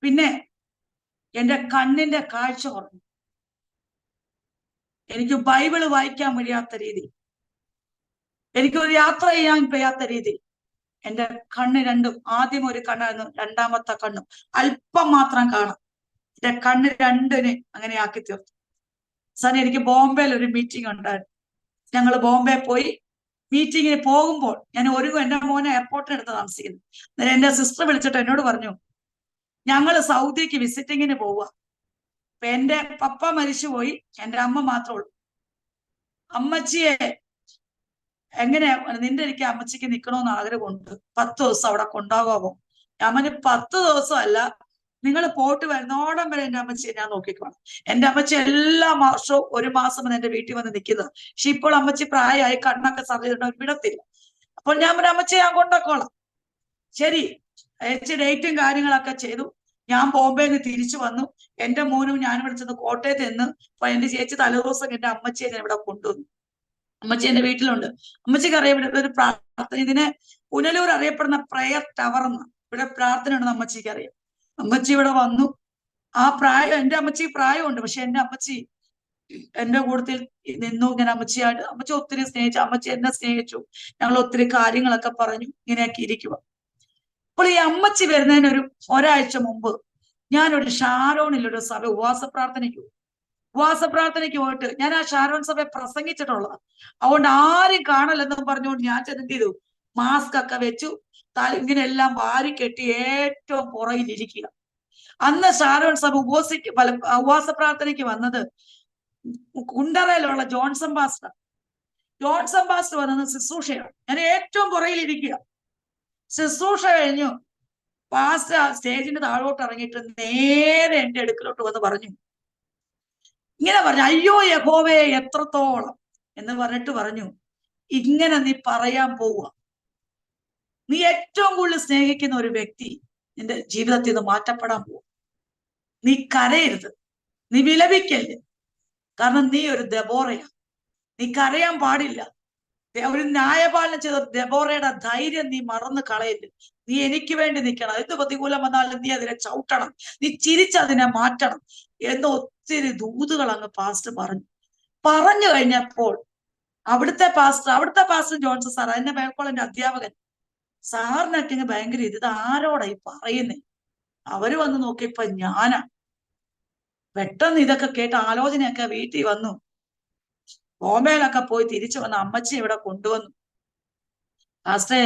പിന്നെ എന്റെ കണ്ണിന്റെ കാഴ്ച കുറഞ്ഞു. എനിക്ക് ബൈബിള് വായിക്കാൻ കഴിയാത്ത രീതി, എനിക്കൊരു യാത്ര ചെയ്യാൻ കഴിയാത്ത രീതി. എന്റെ കണ്ണ് രണ്ടും, ആദ്യം ഒരു കണ്ണായിരുന്നു, രണ്ടാമത്തെ കണ്ണും അല്പം മാത്രം കാണാം. എന്റെ കണ്ണ് രണ്ടിനെ അങ്ങനെ ആക്കി തീർത്തു. സാറിന് എനിക്ക് ബോംബെയിൽ ഒരു മീറ്റിംഗ് ഉണ്ടായിരുന്നു. ഞങ്ങൾ ബോംബെ പോയി. മീറ്റിങ്ങിന് പോകുമ്പോൾ ഞാൻ എന്റെ മോനെ എയർപോർട്ടിനടുത്ത് താമസിക്കുന്നു. അന്നേരം എന്റെ സിസ്റ്റർ വിളിച്ചിട്ട് എന്നോട് പറഞ്ഞു, ഞങ്ങൾ സൗദിക്ക് വിസിറ്റിങ്ങിന് പോവുക. അപ്പൊ എന്റെ പപ്പ മരിച്ചുപോയി, എന്റെ അമ്മ മാത്രമേ ഉള്ളൂ. അമ്മച്ചിയെ എങ്ങനെയാ നിന്റെ എനിക്ക് അമ്മച്ചിക്ക് നിൽക്കണമെന്ന് ആഗ്രഹമുണ്ട്, 10 ദിവസം അവിടെ കൊണ്ടാകാമോ? ഞാൻ 10 ദിവസം അല്ല, നിങ്ങൾ പോയിട്ട് വരുന്നോടം വരെ എന്റെ അമ്മച്ചിയെ ഞാൻ നോക്കിക്കോണം. എന്റെ അമ്മച്ചി എല്ലാ മാസവും 1 മാസം എന്റെ വീട്ടിൽ വന്ന് നിൽക്കുന്നത്. പക്ഷെ ഇപ്പോൾ അമ്മച്ചി പ്രായമായി, കണ്ണൊക്കെ സർജറി വിടത്തില്ല. അപ്പോൾ ഞാൻ അമ്മച്ചിയെ ഞാൻ കൊണ്ടോക്കോളാം. ശരി, ഡേറ്റും കാര്യങ്ങളൊക്കെ ചെയ്തു. ഞാൻ ബോംബെയിൽ നിന്ന് തിരിച്ചു വന്നു. എന്റെ മോനും ഞാനും വിളിച്ചത് കോട്ടയത്ത് നിന്ന്. അപ്പൊ എന്റെ ചേച്ചി തലേദിവസം എന്റെ അമ്മച്ചിയെ ഞാൻ ഇവിടെ കൊണ്ടുവന്നു. അമ്മച്ചി എന്റെ വീട്ടിലുണ്ട്. അമ്മച്ചിക്ക് അറിയാം ഇവിടെ ഒരു പ്രാർത്ഥന, ഇതിനെ പുനലൂർ അറിയപ്പെടുന്ന പ്രയർ ടവർ എന്ന്, ഇവിടെ പ്രാർത്ഥന ഉണ്ടെന്ന് അമ്മച്ചിക്ക് അറിയാം. അമ്മച്ചി ഇവിടെ വന്നു. ആ പ്രായം, എന്റെ അമ്മച്ചിക്ക് പ്രായമുണ്ട്, പക്ഷെ എന്റെ അമ്മച്ചി എന്റെ കൂട്ടത്തിൽ നിന്നു. ഞാൻ അമ്മച്ചി ഒത്തിരി സ്നേഹിച്ചു. അമ്മച്ചി എന്നെ സ്നേഹിച്ചു. ഞങ്ങൾ ഒത്തിരി കാര്യങ്ങളൊക്കെ പറഞ്ഞു. ഇങ്ങനെയൊക്കെ ഇരിക്കുക. അപ്പോൾ ഈ അമ്മച്ചി വരുന്നതിനൊരു ഒരാഴ്ച മുമ്പ് ഞാനൊരു ഷാരോണിലൊരു സഭ ഉപവാസ പ്രാർത്ഥനയ്ക്ക് പോയിട്ട്, ഞാൻ ആ ഷാരോൺ സഭയെ പ്രസംഗിച്ചിട്ടുള്ളതാണ്. അതുകൊണ്ട് ആരും കാണലെന്നും പറഞ്ഞുകൊണ്ട് ഞാൻ ചെന്നിട്ട് ചെയ്തു, മാസ്ക് ഒക്കെ വെച്ചു, ഇങ്ങനെ എല്ലാം വാരിക്കെട്ടി ഏറ്റവും പുറകിലിരിക്കുക. അന്ന് ഷാരോൺ സഭ ഉപവാസ പ്രാർത്ഥനയ്ക്ക് വന്നത് കുണ്ടറയിലുള്ള ജോൺസൺ പാസ്റ്റർ വന്നത് ശുശ്രൂഷയാണ്. ഞാൻ ഏറ്റവും പുറകിലിരിക്കുക. ശുശ്രൂഷ കഴിഞ്ഞു പാസ്റ്റർ സ്റ്റേജിന്റെ താഴോട്ട് ഇറങ്ങിയിട്ട് നേരെ എന്റെ അടുക്കലോട്ട് വന്ന് പറഞ്ഞു, ഇങ്ങനെ പറഞ്ഞു, അയ്യോ യഹോവേ എത്രത്തോളം എന്ന് പറഞ്ഞിട്ട് പറഞ്ഞു, ഇങ്ങനെ നീ പറയാൻ പോവുക, നീ ഏറ്റവും കൂടുതൽ സ്നേഹിക്കുന്ന ഒരു വ്യക്തി നിന്റെ ജീവിതത്തിൽ നിന്ന് മാറ്റപ്പെടാൻ പോവുക. നീ കരയരുത്, നീ വിലപിക്കരുത്, കാരണം നീ ഒരു ദെബോറയാണ്. നീ കരയാൻ പാടില്ല. ഒരു ന്യായപാലനം ചെയ്ത ദെബോറയുടെ ധൈര്യം നീ മറന്നു കളയരുത്. നീ എനിക്ക് വേണ്ടി നിൽക്കണം. എന്ത് പ്രതികൂലം വന്നാലും നീ അതിനെ ചവിട്ടണം, നീ ചിരിച്ചതിനെ മാറ്റണം എന്ന് ഒത്തിരി ദൂതുകൾ അങ്ങ് പാസ്റ്റ് പറഞ്ഞു കഴിഞ്ഞപ്പോൾ അവിടുത്തെ പാസ്റ്റർ ജോൺസൺ സാർ, എന്നെ ബൈബിൾ കോളേജിന്റെ അധ്യാപകൻ സാറിനൊക്കെ ഭയങ്കര ഇത് ആരോടാ ഈ പറയുന്നേ. അവര് വന്ന് നോക്കിയപ്പോ ഞാനാ. പെട്ടെന്ന് ഇതൊക്കെ കേട്ട് ആലോചനയൊക്കെ വീട്ടിൽ വന്നു. ബോംബെയിലൊക്കെ പോയി തിരിച്ചു വന്ന് അമ്മച്ചി ഇവിടെ കൊണ്ടുവന്നു. പാസ്റ്റേ,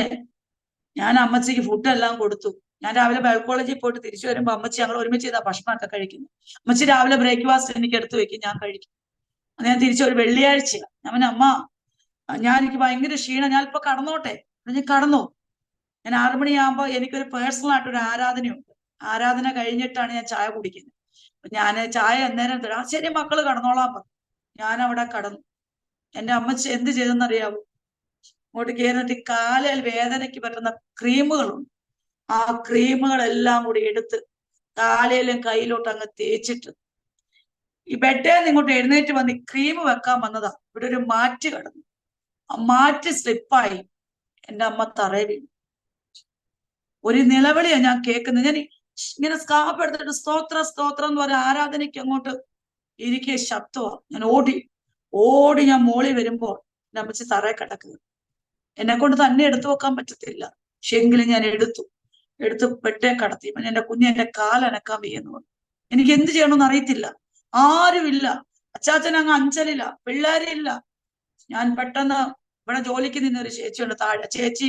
ഞാൻ അമ്മച്ചിക്ക് ഫുഡ് എല്ലാം കൊടുത്തു. ഞാൻ രാവിലെ ബൈബിൾ കോളേജിൽ പോയിട്ട് തിരിച്ചു വരുമ്പോ അമ്മച്ചി ഞങ്ങൾ ഒരുമിച്ച് ചെയ്താ ഭക്ഷണമൊക്കെ കഴിക്കുന്നു. അമ്മച്ചി രാവിലെ ബ്രേക്ക്ഫാസ്റ്റ് എനിക്ക് എടുത്തു വെക്കും, ഞാൻ കഴിക്കും. അത് ഞാൻ തിരിച്ചൊരു വെള്ളിയാഴ്ച ഞാൻ അമ്മ, എനിക്ക് ഭയങ്കര ക്ഷീണം, ഞാൻ ഇപ്പൊ കടന്നോട്ടെ. ഞാൻ കടന്നു. ഞാൻ 6 മണിയാകുമ്പോ എനിക്കൊരു പേഴ്സണൽ ആയിട്ടൊരു ആരാധനയുണ്ട്. ആരാധന കഴിഞ്ഞിട്ടാണ് ഞാൻ ചായ കുടിക്കുന്നത്. ഞാൻ ചായ അന്നേരം തരാം. ശരി മക്കള് കടന്നോളാൻ പറഞ്ഞു. ഞാൻ അവിടെ കടന്നു. എന്റെ അമ്മച്ചി എന്ത് ചെയ്തെന്നറിയാവോ? അങ്ങോട്ട് കയറിയിട്ട് കാലിൽ വേദനയ്ക്ക് പറ്റുന്ന ക്രീമുകളുണ്ട്. ആ ക്രീമുകളെല്ലാം കൂടി എടുത്ത് കാലിലും കയ്യിലോട്ട് അങ്ങ് തേച്ചിട്ട് ഈ ബെഡേ ഇങ്ങോട്ട് എഴുന്നേറ്റ് വന്ന് ക്രീം വെക്കാൻ വന്നതാ. ഇവിടെ ഒരു മാറ്റ് കിടന്നു. ആ മാറ്റ് സ്ലിപ്പായി എന്റെ അമ്മ തറയിൽ വീണു. ഒരു നിലവിളിയാ ഞാൻ കേൾക്കുന്നത്. ഞാൻ ഇങ്ങനെ സ്കാർഫ് എടുത്തിട്ട് സ്തോത്ര സ്തോത്രം എന്ന് പറഞ്ഞ ആരാധനയ്ക്ക് അങ്ങോട്ട് ഇരിക്കിയ ശബ്ദമാ. ഞാൻ ഓടി ഞാൻ മോളി വരുമ്പോൾ എന്റെ അമ്മച്ചി തറയിൽ കിടക്കുക. എന്നെ കൊണ്ട് തന്നെ എടുത്തു വെക്കാൻ പറ്റത്തില്ല. പക്ഷെ എങ്കിലും ഞാൻ എടുത്ത് പെട്ടേ കടത്തി. എന്റെ കുഞ്ഞെന്റെ കാലനക്കാൻ വയ്യെന്ന് പറഞ്ഞു. എനിക്ക് എന്ത് ചെയ്യണമെന്ന് അറിയത്തില്ല. ആരുമില്ല. അച്ചാച്ചൻ അങ്ങ് അഞ്ചലില്ല, പിള്ളേരില്ല. ഞാൻ പെട്ടെന്ന് ഇവിടെ ജോലിക്ക് നിന്നൊരു ചേച്ചിയുണ്ട് താഴെ. ചേച്ചി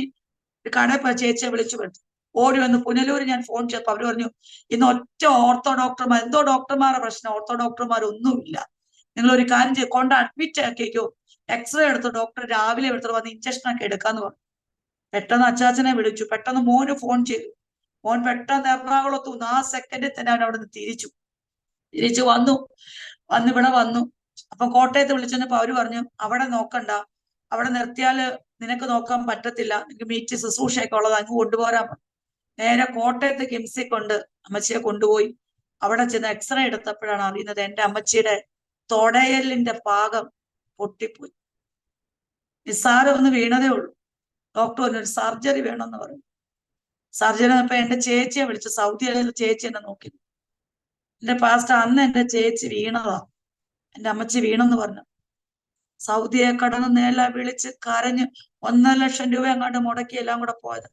ഒരു കടയിൽ പോയ ചേച്ചിയെ വിളിച്ചു വരുത്തി. ഓടി വന്ന് പുനലൂര് ഞാൻ ഫോൺ ചെയ്തപ്പോ അവര് പറഞ്ഞു, ഇന്ന് ഒറ്റ ഓർത്തോ ഡോക്ടർമാർ, എന്തോ ഡോക്ടർമാരുടെ പ്രശ്നം, ഓർത്തോ ഡോക്ടർമാരൊന്നുമില്ല, നിങ്ങൾ ഒരു കാര്യം ചെയ്ത് കൊണ്ട് അഡ്മിറ്റ് ആക്കിക്കോ, എക്സ്റേ എടുത്ത് ഡോക്ടർ രാവിലെ എടുത്തിട്ട് വന്ന് ഇഞ്ചക്ഷൻ ഒക്കെ എടുക്കാന്ന് പറഞ്ഞു. പെട്ടെന്ന് അച്ചാച്ചനെ വിളിച്ചു. പെട്ടെന്ന് മോന് ഫോൺ ചെയ്തു. മോൻ പെട്ടെന്ന് എറണാകുളത്തു നിന്ന് ആ സെക്കൻഡിൽ തന്നെ അവൻ അവിടെ നിന്ന് തിരിച്ചു വന്നു ഇവിടെ വന്നു. അപ്പൊ കോട്ടയത്ത് വിളിച്ചപ്പോ അവര് പറഞ്ഞു, അവിടെ നോക്കണ്ട, അവിടെ നിർത്തിയാല് നിനക്ക് നോക്കാൻ പറ്റത്തില്ല, നിനക്ക് മീറ്റ് ശുശ്രൂഷയൊക്കെ ഉള്ളത് അങ്ങ് കൊണ്ടുപോരാൻ പറഞ്ഞു. നേരെ കോട്ടയത്ത് കിംസി കൊണ്ട് അമ്മച്ചിയെ കൊണ്ടുപോയി. അവിടെ ചെന്ന് എക്സ്റേ എടുത്തപ്പോഴാണ് അറിയുന്നത് എന്റെ അമ്മച്ചിയുടെ തൊടയലിന്റെ ഭാഗം പൊട്ടിപ്പോയി. നിസ്സാരം ഒന്ന് വീണതേ ഉള്ളൂ. ഡോക്ടർ പറഞ്ഞു ഒരു സർജറി വേണമെന്ന് പറഞ്ഞു. സർജറി വന്നപ്പോ എന്റെ ചേച്ചിയെ വിളിച്ചു. സൗദി അറേബ്യയിൽ ചേച്ചി എന്നെ നോക്കി. എന്റെ പാസ്റ്റർ, അന്ന് എന്റെ ചേച്ചി വീണതാ, എന്റെ അമ്മച്ചി വീണെന്ന് പറഞ്ഞു. സൗദിയെ കടന്ന് നേല വിളിച്ച് കരഞ്ഞ് 1.5 ലക്ഷം രൂപ അങ്ങോട്ട് മുടക്കി എല്ലാം കൂടെ പോയത്.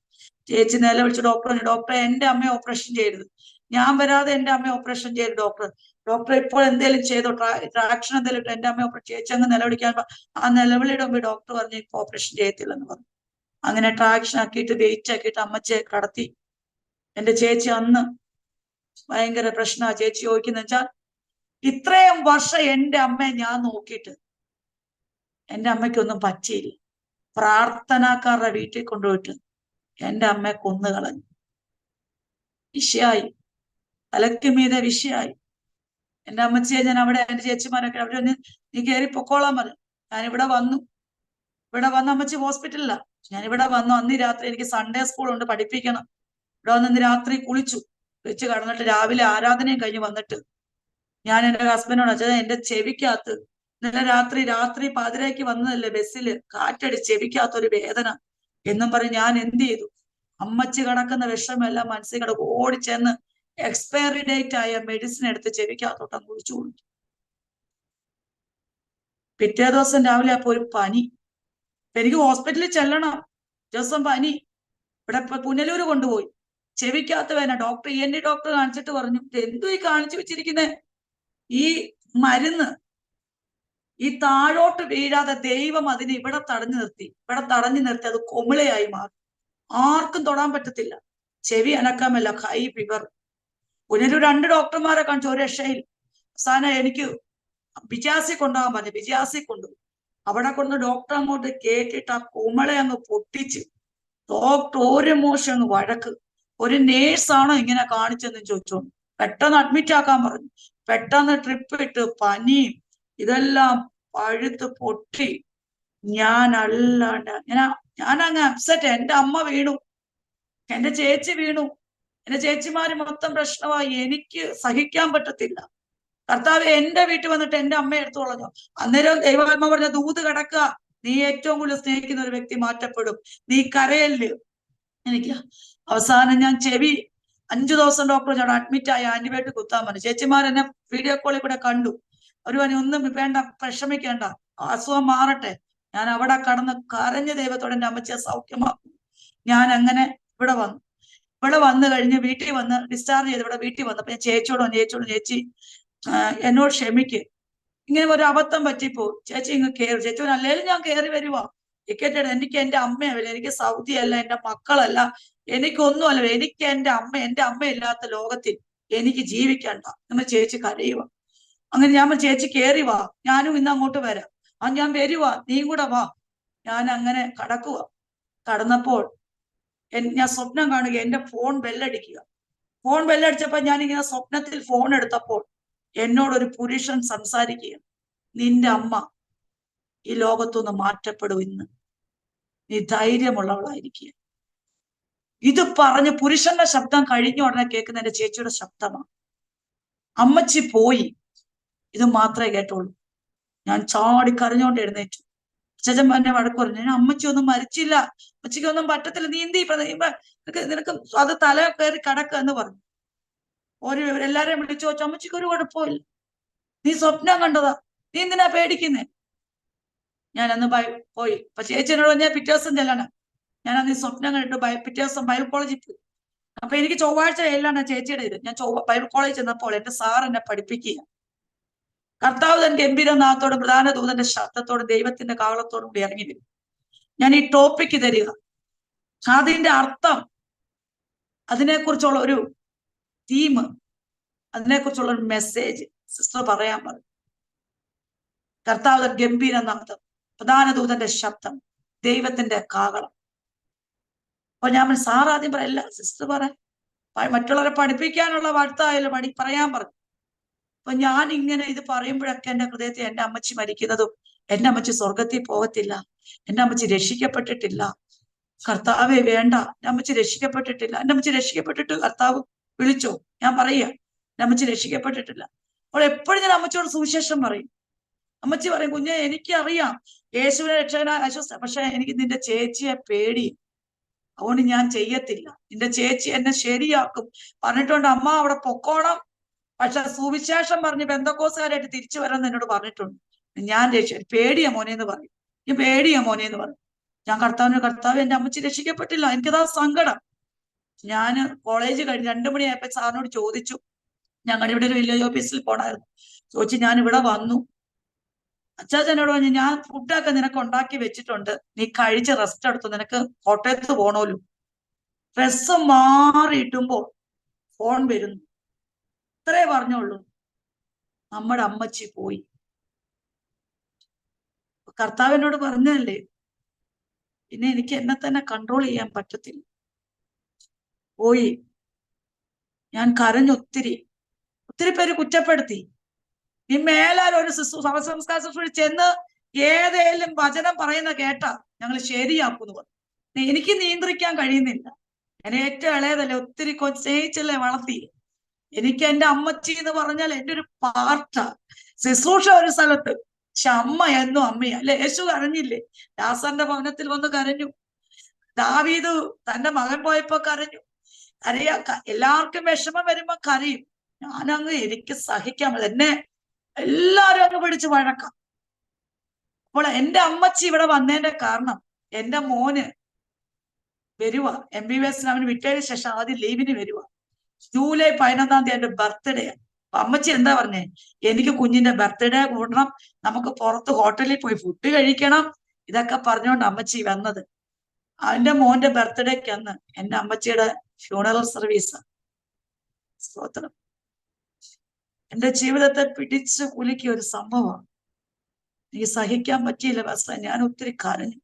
ചേച്ചി നേല വിളിച്ച് ഡോക്ടറെ എന്റെ അമ്മയെ ഓപ്പറേഷൻ ചെയ്യരുത്, ഞാൻ വരാതെ എന്റെ അമ്മയെ ഓപ്പറേഷൻ ചെയ്യരുത് ഡോക്ടർ ഇപ്പോൾ എന്തേലും ചെയ്തോ, ട്രാക്ഷൻ എന്തേലും ഇട്ടോ എന്റെ അമ്മയെ ഓപ്പറേഷൻ. ചേച്ചി അങ്ങ് നിലവിളിക്കാൻ ആ നിലവിളിയുടെ മുമ്പ് ഡോക്ടർ പറഞ്ഞു ഇപ്പൊ ഓപ്പറേഷൻ ചെയ്യത്തില്ലെന്ന് പറഞ്ഞു. അങ്ങനെ ട്രാക്ഷൻ ആക്കിയിട്ട് വെയിറ്റ് ആക്കിയിട്ട് അമ്മച്ചിയെ കടത്തി. എന്റെ ചേച്ചി അന്ന് ഭയങ്കര പ്രശ്നമാണ്. ചേച്ചി ചോദിക്കുന്ന വെച്ചാൽ ഇത്രയും വർഷം എന്റെ അമ്മയെ ഞാൻ നോക്കിയിട്ട് എന്റെ അമ്മയ്ക്കൊന്നും പറ്റിയില്ല. പ്രാർത്ഥനാക്കാരുടെ വീട്ടിൽ കൊണ്ടുപോയിട്ട് എന്റെ അമ്മയെ കൊന്നുകളഞ്ഞു. വിഷയായി, തലയ്ക്ക് മീതെ വിഷയായി. എന്റെ അമ്മച്ചിയെ ഞാൻ അവിടെ എന്റെ ചേച്ചിമാരൊക്കെ അവരൊന്ന് നീ കയറി പൊക്കോളാൻ പറഞ്ഞു. ഞാൻ ഇവിടെ വന്നു അമ്മച്ചി ഹോസ്പിറ്റലില്ല. ഞാൻ ഇവിടെ വന്നു. അന്ന് രാത്രി എനിക്ക് സൺഡേ സ്കൂൾ ഉണ്ട്, പഠിപ്പിക്കണം. ഇവിടെ വന്ന് രാത്രി കുളിച്ചു കടന്നിട്ട് രാവിലെ ആരാധനയും കഴിഞ്ഞ് വന്നിട്ട് ഞാൻ എന്റെ ഹസ്ബൻഡിനോട് അച്ഛൻ എന്റെ ചെവിക്കകത്ത് ഇന്നലെ രാത്രി പാതിരയ്ക്ക് വന്നതല്ലേ ബസ്സില്, കാറ്റടി ചെവിക്കകത്തൊരു വേദന എന്നും പറഞ്ഞ് ഞാൻ എന്ത് ചെയ്തു, അമ്മച്ചി കിടക്കുന്ന വിഷമെല്ലാം മനസ്സിൽ കിടക്കും. ഓടിച്ചെന്ന് എക്സ്പയറി ഡേറ്റ് ആയ മെഡിസിൻ എടുത്ത് ചെവിക്കകത്തോട്ടം കുഴിച്ചു കൊടുത്തു. പിറ്റേ ദിവസം രാവിലെ അപ്പൊ ഒരു പനി. എനിക്ക് ഹോസ്പിറ്റലിൽ ചെല്ലണം, ദിവസം പനി. ഇവിടെ പുനലൂര് കൊണ്ടുപോയി. ചെവിക്കകത്ത് വേന ഡോക്ടർ ഡോക്ടർ കാണിച്ചിട്ട് പറഞ്ഞു, എന്തോ ഈ കാണിച്ചു വെച്ചിരിക്കുന്നേ, ഈ മരുന്ന് ഈ താഴോട്ട് വീഴാതെ ദൈവം അതിനെ ഇവിടെ തടഞ്ഞു നിർത്തി അത് കൊമിളയായി മാറി. ആർക്കും തൊടാൻ പറ്റത്തില്ല, ചെവി അനക്കാമല്ല, ഹൈ ഫീവർ. പുനലൂർ 2 ഡോക്ടർമാരെ കാണിച്ചു, ഒരു രക്ഷയിൽ. അവസാനം എനിക്ക് ബിജാസി കൊണ്ടുപോകാൻ പറഞ്ഞു. ബിജാസി കൊണ്ടുപോയി. അവിടെ കൊണ്ട് ഡോക്ടർ അങ്ങോട്ട് കേട്ടിട്ട് ആ കുമള അങ്ങ് പൊട്ടിച്ച് ഡോക്ടർ ഒരു മോശം അങ്ങ് വഴക്ക്. ഒരു നേഴ്സാണോ ഇങ്ങനെ കാണിച്ചെന്ന് ചോദിച്ചോണ്ട് പെട്ടെന്ന് അഡ്മിറ്റ് ആക്കാൻ പറഞ്ഞു. പെട്ടെന്ന് ട്രിപ്പ് ഇട്ട് പനിയും ഇതെല്ലാം പഴുത്ത് പൊട്ടി. ഞാൻ അങ്ങ് അപ്സെറ്റ്. എന്റെ അമ്മ വീണു, എന്റെ ചേച്ചി വീണു, എന്റെ ചേച്ചിമാര് മൊത്തം പ്രശ്നമായി. എനിക്ക് സഹിക്കാൻ പറ്റത്തില്ല. കർത്താവ് എന്റെ വീട്ടിൽ വന്നിട്ട് എന്റെ അമ്മയെ എടുത്തു കളഞ്ഞു. അന്നേരം ദൈവാത്മ പറഞ്ഞ ദൂത് കിടക്കുക, നീ ഏറ്റവും കൂടുതൽ സ്നേഹിക്കുന്ന ഒരു വ്യക്തി മാറ്റപ്പെടും, നീ കരയല്ല്. എനിക്ക് അവസാനം ഞാൻ ചെവി 5 ദിവസം ഡോക്ടർ ഞാൻ അഡ്മിറ്റ് ആയി, ആന്റിബയോട്ടിക് കുത്താൻ പറഞ്ഞു. ചേച്ചിമാരെന്നെ വീഡിയോ കോളിൽ കൂടെ കണ്ടു. അവർ പറഞ്ഞു ഒന്നും വേണ്ട, വിഷമിക്കേണ്ട, അസുഖം മാറട്ടെ, ഞാൻ അവിടെ കടന്ന് കരഞ്ഞ ദൈവത്തോടെ എൻ്റെ അമ്മച്ചിയെ സൗഖ്യമാക്കും. ഞാൻ അങ്ങനെ ഇവിടെ വന്നു കഴിഞ്ഞ് വീട്ടിൽ വന്ന് ഡിസ്ചാർജ് ചെയ്ത് ഇവിടെ വീട്ടിൽ വന്നപ്പോ ഞാൻ ചേച്ചിയോട് ചേച്ചി എന്നോട് ക്ഷമിക്ക്, ഇങ്ങനെ ഒരു അബദ്ധം പറ്റിപ്പോ, ചേച്ചി ഇങ്ങ് കയറി. ചേച്ചി അല്ലേലും ഞാൻ കയറി വരുവാ, ടിക്കറ്റ് എടുത്ത്. എനിക്ക് എന്റെ അമ്മയല്ല, എനിക്ക് സൗദി അല്ല, എന്റെ മക്കളല്ല, എനിക്കൊന്നുമല്ല, എനിക്ക് എന്റെ അമ്മയില്ലാത്ത ലോകത്തിൽ എനിക്ക് ജീവിക്കണ്ട നമ്മൾ ചേച്ചി കരയുക. അങ്ങനെ ഞാൻ ചേച്ചി കയറി വാ, ഞാനും ഇന്ന് അങ്ങോട്ട് വരാം. ഞാൻ വരുവാ, നീയും കൂടെ വാ. ഞാൻ അങ്ങനെ കടന്നപ്പോൾ ഞാൻ സ്വപ്നം കാണുക, എന്റെ ഫോൺ ബെല്ലടിക്കുക. ഫോൺ ബെല്ലടിച്ചപ്പോ ഞാനിങ്ങനെ സ്വപ്നത്തിൽ ഫോൺ എടുത്തപ്പോൾ എന്നോടൊരു പുരുഷൻ സംസാരിക്കുക, നിന്റെ അമ്മ ഈ ലോകത്തുനിന്ന് മാറ്റപ്പെടും, ഇന്ന് നീ ധൈര്യമുള്ളവളായിരിക്കുക. ഇത് പറഞ്ഞ് പുരുഷന്റെ ശബ്ദം കഴിഞ്ഞ ഉടനെ കേൾക്കുന്ന എന്റെ ചേച്ചിയുടെ ശബ്ദമാണ്. അമ്മച്ചി പോയി, ഇത് മാത്രമേ കേട്ടുള്ളൂ. ഞാൻ ചാടി കരഞ്ഞോണ്ട് എഴുന്നേറ്റു. ചേച്ചൻ എന്നെ വഴക്ക് പറഞ്ഞു, ഞാൻ അമ്മച്ചി ഒന്നും മരിച്ചില്ല, അമ്മച്ചിക്ക് ഒന്നും പറ്റത്തില്ല, നീന്തി നിനക്ക് അത് തല കയറി കിടക്കുക എന്ന് പറഞ്ഞു. എല്ലാരെയും വിളിച്ചു വെച്ചു, അമ്മച്ചിക്ക് ഒരു കുഴപ്പമില്ല, നീ സ്വപ്നം കണ്ടതാ, നീ എന്തിനാ പേടിക്കുന്നേ? ഞാൻ അന്ന് പോയി. അപ്പൊ ചേച്ചിനോട് ഞാൻ പിറ്റേ ദിവസം ചെല്ലണം, ഞാൻ അന്ന് സ്വപ്നം കണ്ടിട്ട് പിറ്റേ ദിവസം ബൈബിൾ കോളേജിൽ പോയി. അപ്പൊ എനിക്ക് ചൊവ്വാഴ്ച എല്ലാം ചേച്ചിയുടെ ഇത്. ഞാൻ ബൈബിൾ കോളേജിൽ ചെന്നപ്പോൾ എന്റെ സാർ എന്നെ പഠിപ്പിക്കുക, കർത്താവ് തന്റെ ഗംഭീരനാഥത്തോടും പ്രധാന ദൂതന്റെ ശബ്ദത്തോടും ദൈവത്തിന്റെ കാവളത്തോടും കൂടി ഇറങ്ങി വരും. ഞാൻ ഈ ടോപ്പിക്ക് തരിക, അതിന്റെ അർത്ഥം, അതിനെക്കുറിച്ചുള്ള ഒരു തീം, അതിനെക്കുറിച്ചുള്ള ഒരു മെസ്സേജ് സിസ്റ്റർ പറയാൻ പറഞ്ഞു. കർത്താവ് തന്റെ ഗംഭീരനാഥം, പ്രധാന ദൂതന്റെ ശബ്ദം, ദൈവത്തിന്റെ കാവളം. അപ്പൊ ഞാൻ സാർ ആദ്യം പറയല്ല, സിസ്റ്റർ മറ്റുള്ളവരെ പഠിപ്പിക്കാനുള്ള വാർത്തായാലും പറയാൻ പറഞ്ഞു. അപ്പൊ ഞാൻ ഇങ്ങനെ ഇത് പറയുമ്പോഴൊക്കെ എന്റെ ഹൃദയത്തിൽ എന്റെ അമ്മച്ചി മരിക്കുന്നതും, എന്റെ അമ്മച്ചി സ്വർഗത്തിൽ പോകത്തില്ല, എന്റെ അമ്മച്ചി രക്ഷിക്കപ്പെട്ടിട്ടില്ല, കർത്താവെ വേണ്ട, എന്റെ അമ്മച്ചി രക്ഷിക്കപ്പെട്ടിട്ടില്ല, എന്റെ അമ്മച്ചി രക്ഷിക്കപ്പെട്ടിട്ട് കർത്താവ് വിളിച്ചോ? ഞാൻ പറയുക, എന്റെ അമ്മച്ചി രക്ഷിക്കപ്പെട്ടിട്ടില്ല. അപ്പോൾ എപ്പോഴും ഞാൻ അമ്മച്ചിയോട് സുവിശേഷം പറയും. അമ്മച്ചി പറയും, കുഞ്ഞെ എനിക്കറിയാം യേശുവിനെ രക്ഷകനായ ആശ്വസിച്ച, പക്ഷെ എനിക്ക് നിന്റെ ചേച്ചിയെ പേടി, അതുകൊണ്ട് ഞാൻ ചെയ്യത്തില്ല, നിന്റെ ചേച്ചി എന്നെ ശരിയാക്കും പറഞ്ഞിട്ടുണ്ട്. അമ്മ അവിടെ പൊക്കോണം, പക്ഷെ സുവിശേഷം പറഞ്ഞ് ബന്ധക്കോസുകാരായിട്ട് തിരിച്ചു വരാൻ എന്നോട് പറഞ്ഞിട്ടുണ്ട്. ഞാൻ പേടിയാ മോനെ എന്ന് പറയും, ഞാൻ പേടിയാ മോനെ എന്ന് പറയും. ഞാൻ കർത്താവ് എന്റെ അമ്മച്ചി രക്ഷിക്കപ്പെട്ടില്ല, എനിക്കതാ സങ്കടം. ഞാൻ കോളേജ് കഴിഞ്ഞ് 2 മണിയായപ്പോ സാറിനോട് ചോദിച്ചു, ഞങ്ങളുടെ ഇവിടെ ഒരു വില്ലേജ് ഓഫീസിൽ പോണായിരുന്നു. ചോദിച്ചു, ഞാൻ ഇവിടെ വന്നു, അച്ചാച്ചനോട് പറഞ്ഞു, ഞാൻ ഫുഡൊക്കെ നിനക്ക് ഉണ്ടാക്കി വെച്ചിട്ടുണ്ട്, നീ കഴിച്ച് റെസ്റ്റ് എടുത്തു, നിനക്ക് കോട്ടയത്ത് പോണോലു. ഡ്രസ്സ് മാറിയിട്ടുമ്പോൾ ഫോൺ വരുന്നു. ഇത്രേ പറഞ്ഞോളൂ, നമ്മുടെ അമ്മച്ചി പോയി. കർത്താവിനോട് പറഞ്ഞല്ലേ, പിന്നെ എനിക്ക് എന്നെ തന്നെ കൺട്രോൾ ചെയ്യാൻ പറ്റത്തില്ല. പോയി. ഞാൻ കരഞ്ഞു, ഒത്തിരി പേര് കുറ്റപ്പെടുത്തി. നീ മേലാൽ ഒരു ശവസംസ്കാര ശുശ്രൂഷ ചെന്ന് ഏതേലും വചനം പറയുന്ന കേട്ടാ ഞങ്ങൾ ശരിയാക്കുന്നു പറഞ്ഞു. എനിക്ക് നിയന്ത്രിക്കാൻ കഴിയുന്നില്ല. ഞാൻ ഏറ്റവും ഇളയതല്ലേ, ഒത്തിരി സ്നേഹിച്ചല്ലേ വളർത്തി. എനിക്ക് എന്റെ അമ്മച്ചി എന്ന് പറഞ്ഞാൽ എന്റെ ഒരു പാർട്ടാ. ശുശ്രൂഷ ഒരു സ്ഥലത്ത്, പക്ഷെ അമ്മ എന്നും അമ്മയാ അല്ലെ. യേശു കരഞ്ഞില്ലേ? ലാസറിന്റെ ഭവനത്തിൽ വന്ന് കരഞ്ഞു. ദാവീദ് തന്റെ മകൻ പോയപ്പോ കരഞ്ഞു. എല്ലാവർക്കും വിഷമം വരുമ്പോ കരയും. ഞാനങ്ങ് എനിക്ക് സഹിക്കാൻ പറ്റില്ല, എന്നെ എല്ലാരും അങ്ങ് പിടിച്ച് വഴക്കാം. അപ്പോൾ എന്റെ അമ്മച്ചി ഇവിടെ വന്നതിന്റെ കാരണം, എന്റെ മോന് വരുക MBBS അവന് വിട്ടതിന് ശേഷം ആദ്യം ലീവിന് വരുക. ജൂലൈ 11-ാം തീയതി എന്റെ ബർത്ത്ഡേ. അപ്പൊ അമ്മച്ചി എന്താ പറഞ്ഞേ, എനിക്ക് കുഞ്ഞിന്റെ ബർത്ത്ഡേ കൂടണം, നമുക്ക് പുറത്ത് ഹോട്ടലിൽ പോയി ഫുഡ് കഴിക്കണം, ഇതൊക്കെ പറഞ്ഞുകൊണ്ട് അമ്മച്ചി വന്നത്. എന്റെ മോന്റെ ബർത്ത്ഡേക്ക് അന്ന് എന്റെ അമ്മച്ചിയുടെ ഫ്യൂണറൽ സർവീസ്. സ്തോത്രം. എന്റെ ജീവിതത്തെ പിടിച്ച് കുലുക്കിയ ഒരു സംഭവമാണ്. എനിക്ക് സഹിക്കാൻ പറ്റിയില്ല പാസ്റ്റർ, ഞാൻ ഒത്തിരി കരഞ്ഞു.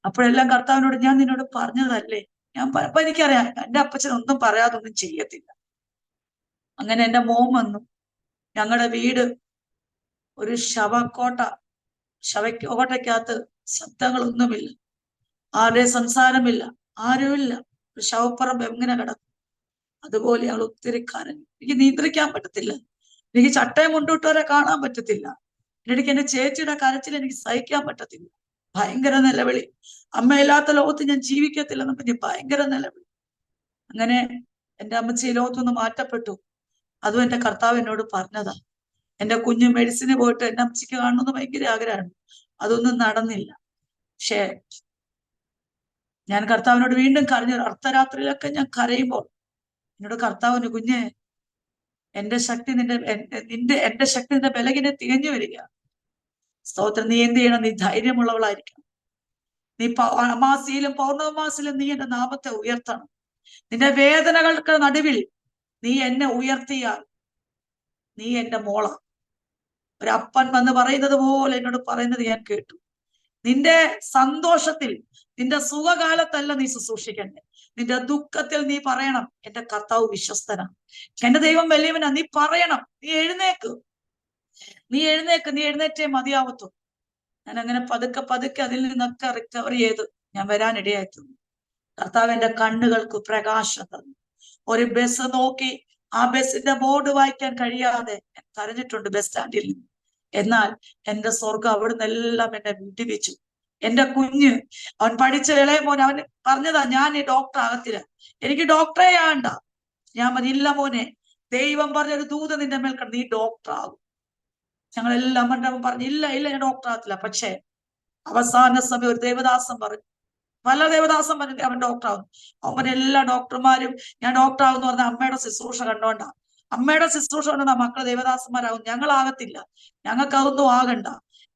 അപ്പോഴെല്ലാം കർത്താവിനോട്, ഞാൻ നിന്നോട് പറഞ്ഞതല്ലേ, അപ്പൊ എനിക്കറിയാം എന്റെ അപ്പച്ചൻ ഒന്നും പറയാതൊന്നും ചെയ്യത്തില്ല. അങ്ങനെ എന്റെ മോൻ വന്നു. ഞങ്ങളുടെ വീട് ഒരു ശവക്കോട്ടയ്ക്കകത്ത്, ശബ്ദങ്ങളൊന്നുമില്ല, ആരുടെയും സംസാരമില്ല, ആരുമില്ല, ഒരു ശവപ്പറമ്പ് എങ്ങനെ കിടക്കും അതുപോലെ ഞങ്ങൾ ഒത്തിരി കരഞ്ഞു. എനിക്ക് നിയന്ത്രിക്കാൻ പറ്റത്തില്ല, എനിക്ക് ചട്ടയം കൊണ്ടുവിട്ടവരെ കാണാൻ പറ്റത്തില്ല, എനിക്ക് എന്റെ ചേച്ചിയുടെ കരച്ചിൽ എനിക്ക് സഹിക്കാൻ പറ്റത്തില്ല. ഭയങ്കര നിലവിളി, അമ്മയില്ലാത്ത ലോകത്ത് ഞാൻ ജീവിക്കത്തില്ലെന്ന് പറഞ്ഞ് ഭയങ്കര നിലവിളി. അങ്ങനെ എന്റെ അമ്മച്ചി ഈ ലോകത്തുനിന്ന് മാറ്റപ്പെട്ടു. അതും എന്റെ കർത്താവ് എന്നോട് പറഞ്ഞതാ. എന്റെ കുഞ്ഞു മെഡിസിന് പോയിട്ട് എന്റെ അമ്മച്ചിക്ക് കാണണമെന്ന് ഭയങ്കര ആഗ്രഹമാണ്. അതൊന്നും നടന്നില്ല. പക്ഷേ ഞാൻ കർത്താവിനോട് വീണ്ടും കരഞ്ഞു. അർദ്ധരാത്രിയിലൊക്കെ ഞാൻ കരയുമ്പോൾ എന്നോട് കർത്താവിന്, കുഞ്ഞ്, എന്റെ ശക്തി എന്റെ ശക്തി നിന്റെ ബലഹീനതയെ തികഞ്ഞു വരിക. സ്തോത്രം. നീ എന്ത് ചെയ്യണം? നീ ധൈര്യമുള്ളവളായിരിക്കണം. നീ അമാവാസിയിലും പൗർണമാസിയിലും നീ എന്റെ നാമത്തെ ഉയർത്തണം. നിന്റെ വേദനകൾക്ക് നടുവിൽ നീ എന്നെ ഉയർത്തിയാൽ നീ എന്റെ മോള. ഒരപ്പൻ വന്ന് പറയുന്നത് പോലെ എന്നോട് പറയുന്നത് ഞാൻ കേട്ടു. നിന്റെ സന്തോഷത്തിൽ, നിന്റെ സുഖകാലത്തല്ല നീ ശുശ്രൂഷിക്കണ്ടേ, നിന്റെ ദുഃഖത്തിൽ നീ പറയണം, എന്റെ കർത്താവ് വിശ്വസ്തനാണ്, എന്റെ ദൈവം വലിയവനാ. നീ പറയണം. നീ എഴുന്നേക്ക്, നീ എഴുന്നേറ്റേ മതിയാവത്തു. ഞാൻ അങ്ങനെ പതുക്കെ പതുക്കെ അതിൽ നിന്നൊക്കെ റിക്കവർ ചെയ്ത് ഞാൻ വരാനിടയായിട്ടുണ്ട്. കർത്താവ് എന്റെ കണ്ണുകൾക്ക് പ്രകാശം തന്നു. ഒരു ബസ് നോക്കി ആ ബസ്സിന്റെ ബോർഡ് വായിക്കാൻ കഴിയാതെ കരഞ്ഞിട്ടുണ്ട് ബസ് സ്റ്റാൻഡിൽ നിന്ന്. എന്നാൽ എന്റെ സ്വർഗം അവിടുന്ന് എല്ലാം എന്നെ വിടുവിച്ചു. എന്റെ കുഞ്ഞ്, അവൻ പഠിച്ച ഇളയ മോനെ, അവൻ പറഞ്ഞതാ, ഞാൻ ഈ ഡോക്ടർ ആകത്തില്ല, എനിക്ക് ഡോക്ടറെ ആണ്ട. ഞാൻ പറഞ്ഞില്ല മോനെ, ദൈവം പറഞ്ഞൊരു ദൂത നിന്റെ മേൽ കണ്ട്, നീ ഡോക്ടർ ആകും. ഞങ്ങളെല്ലാം പറഞ്ഞു ഇല്ല ഞാൻ ഡോക്ടർ ആകത്തില്ല. പക്ഷെ അവസാന സമയം ഒരു ദേവദാസൻ പറഞ്ഞു, പല ദേവദാസൻ പറഞ്ഞു അവൻ ഡോക്ടർ ആകും. അവൻ എല്ലാ ഡോക്ടർമാരും ഞാൻ ഡോക്ടർ ആകും എന്ന് പറഞ്ഞ അമ്മയുടെ ശുശ്രൂഷ കണ്ടോണ്ടാ. അമ്മയുടെ ശുശ്രൂഷ കൊണ്ടാ മക്കളെ ദേവദാസന്മാരാകും. ഞങ്ങളാകത്തില്ല, ഞങ്ങൾക്ക് അതൊന്നും ആകണ്ട.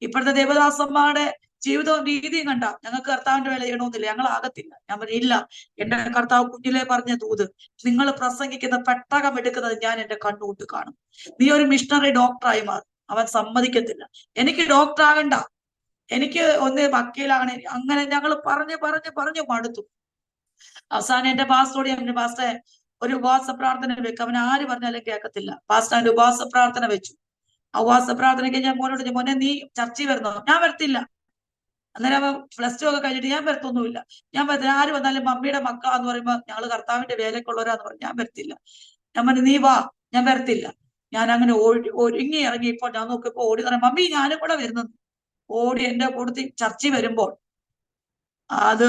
ഇപ്പോഴത്തെ ദേവദാസന്മാരുടെ ജീവിതവും രീതിയും കണ്ട ഞങ്ങൾക്ക് കർത്താവിന്റെ വേല ചെയ്യണമെന്നില്ല, ഞങ്ങളാകത്തില്ല. ഞാൻ പറഞ്ഞില്ല, എന്റെ കർത്താവ് കുഞ്ഞിലെ പറഞ്ഞ ദൂത്, നിങ്ങൾ പ്രസംഗിക്കുന്ന പെട്ടകം എടുക്കുന്നത് ഞാൻ എന്റെ കണ്ണുകൊണ്ട് കാണും. നീ ഒരു മിഷണറി ഡോക്ടറായി മാറും. അവൻ സമ്മതിക്കത്തില്ല. എനിക്ക് ഡോക്ടർ ആകണ്ട, എനിക്ക് ഒന്ന് വക്കീലാകണേ. അങ്ങനെ ഞങ്ങൾ പറഞ്ഞു മടുത്തു. അവസാനം എന്റെ പാസ്റ്ററോട് ഞാൻ, പാസ്റ്ററെ ഒരു ഉപവാസ പ്രാർത്ഥന വെക്കും, അവൻ ആര് പറഞ്ഞാലും കേൾക്കത്തില്ല. പാസ്റ്റർ അവന്റെ ഉപവാസ പ്രാർത്ഥന വെച്ചു. ആ ഉപവാസ പ്രാർത്ഥനയ്ക്ക് ഞാൻ മോനോട്, മോനെ നീ ചർച്ചയിൽ വരുന്നോ? ഞാൻ വരത്തില്ല. അന്നേരം അവൻ +2 ഒക്കെ കഴിഞ്ഞിട്ട്, ഞാൻ വരത്തൊന്നുമില്ല, ഞാൻ വരത്തില്ല. ആര് വന്നാലും മമ്മിയുടെ മക്കളാന്ന് പറയുമ്പോൾ ഞങ്ങൾ കർത്താവിന്റെ വേലക്കുള്ളവരാന്ന് പറഞ്ഞു, ഞാൻ വരത്തില്ല. ഞാൻ പറഞ്ഞു നീ വാ, ഞാൻ വരത്തില്ല. ഞാൻ അങ്ങനെ ഒരുങ്ങി ഇറങ്ങി. ഇപ്പോൾ ഞാൻ നോക്കിയപ്പോ ഓടി പറയാം, മമ്മി ഞാനും കൂടെ വരുന്നത്. ഓടി എന്റെ കൂട്ടത്തിൽ ചർച്ചയിൽ വരുമ്പോൾ അത്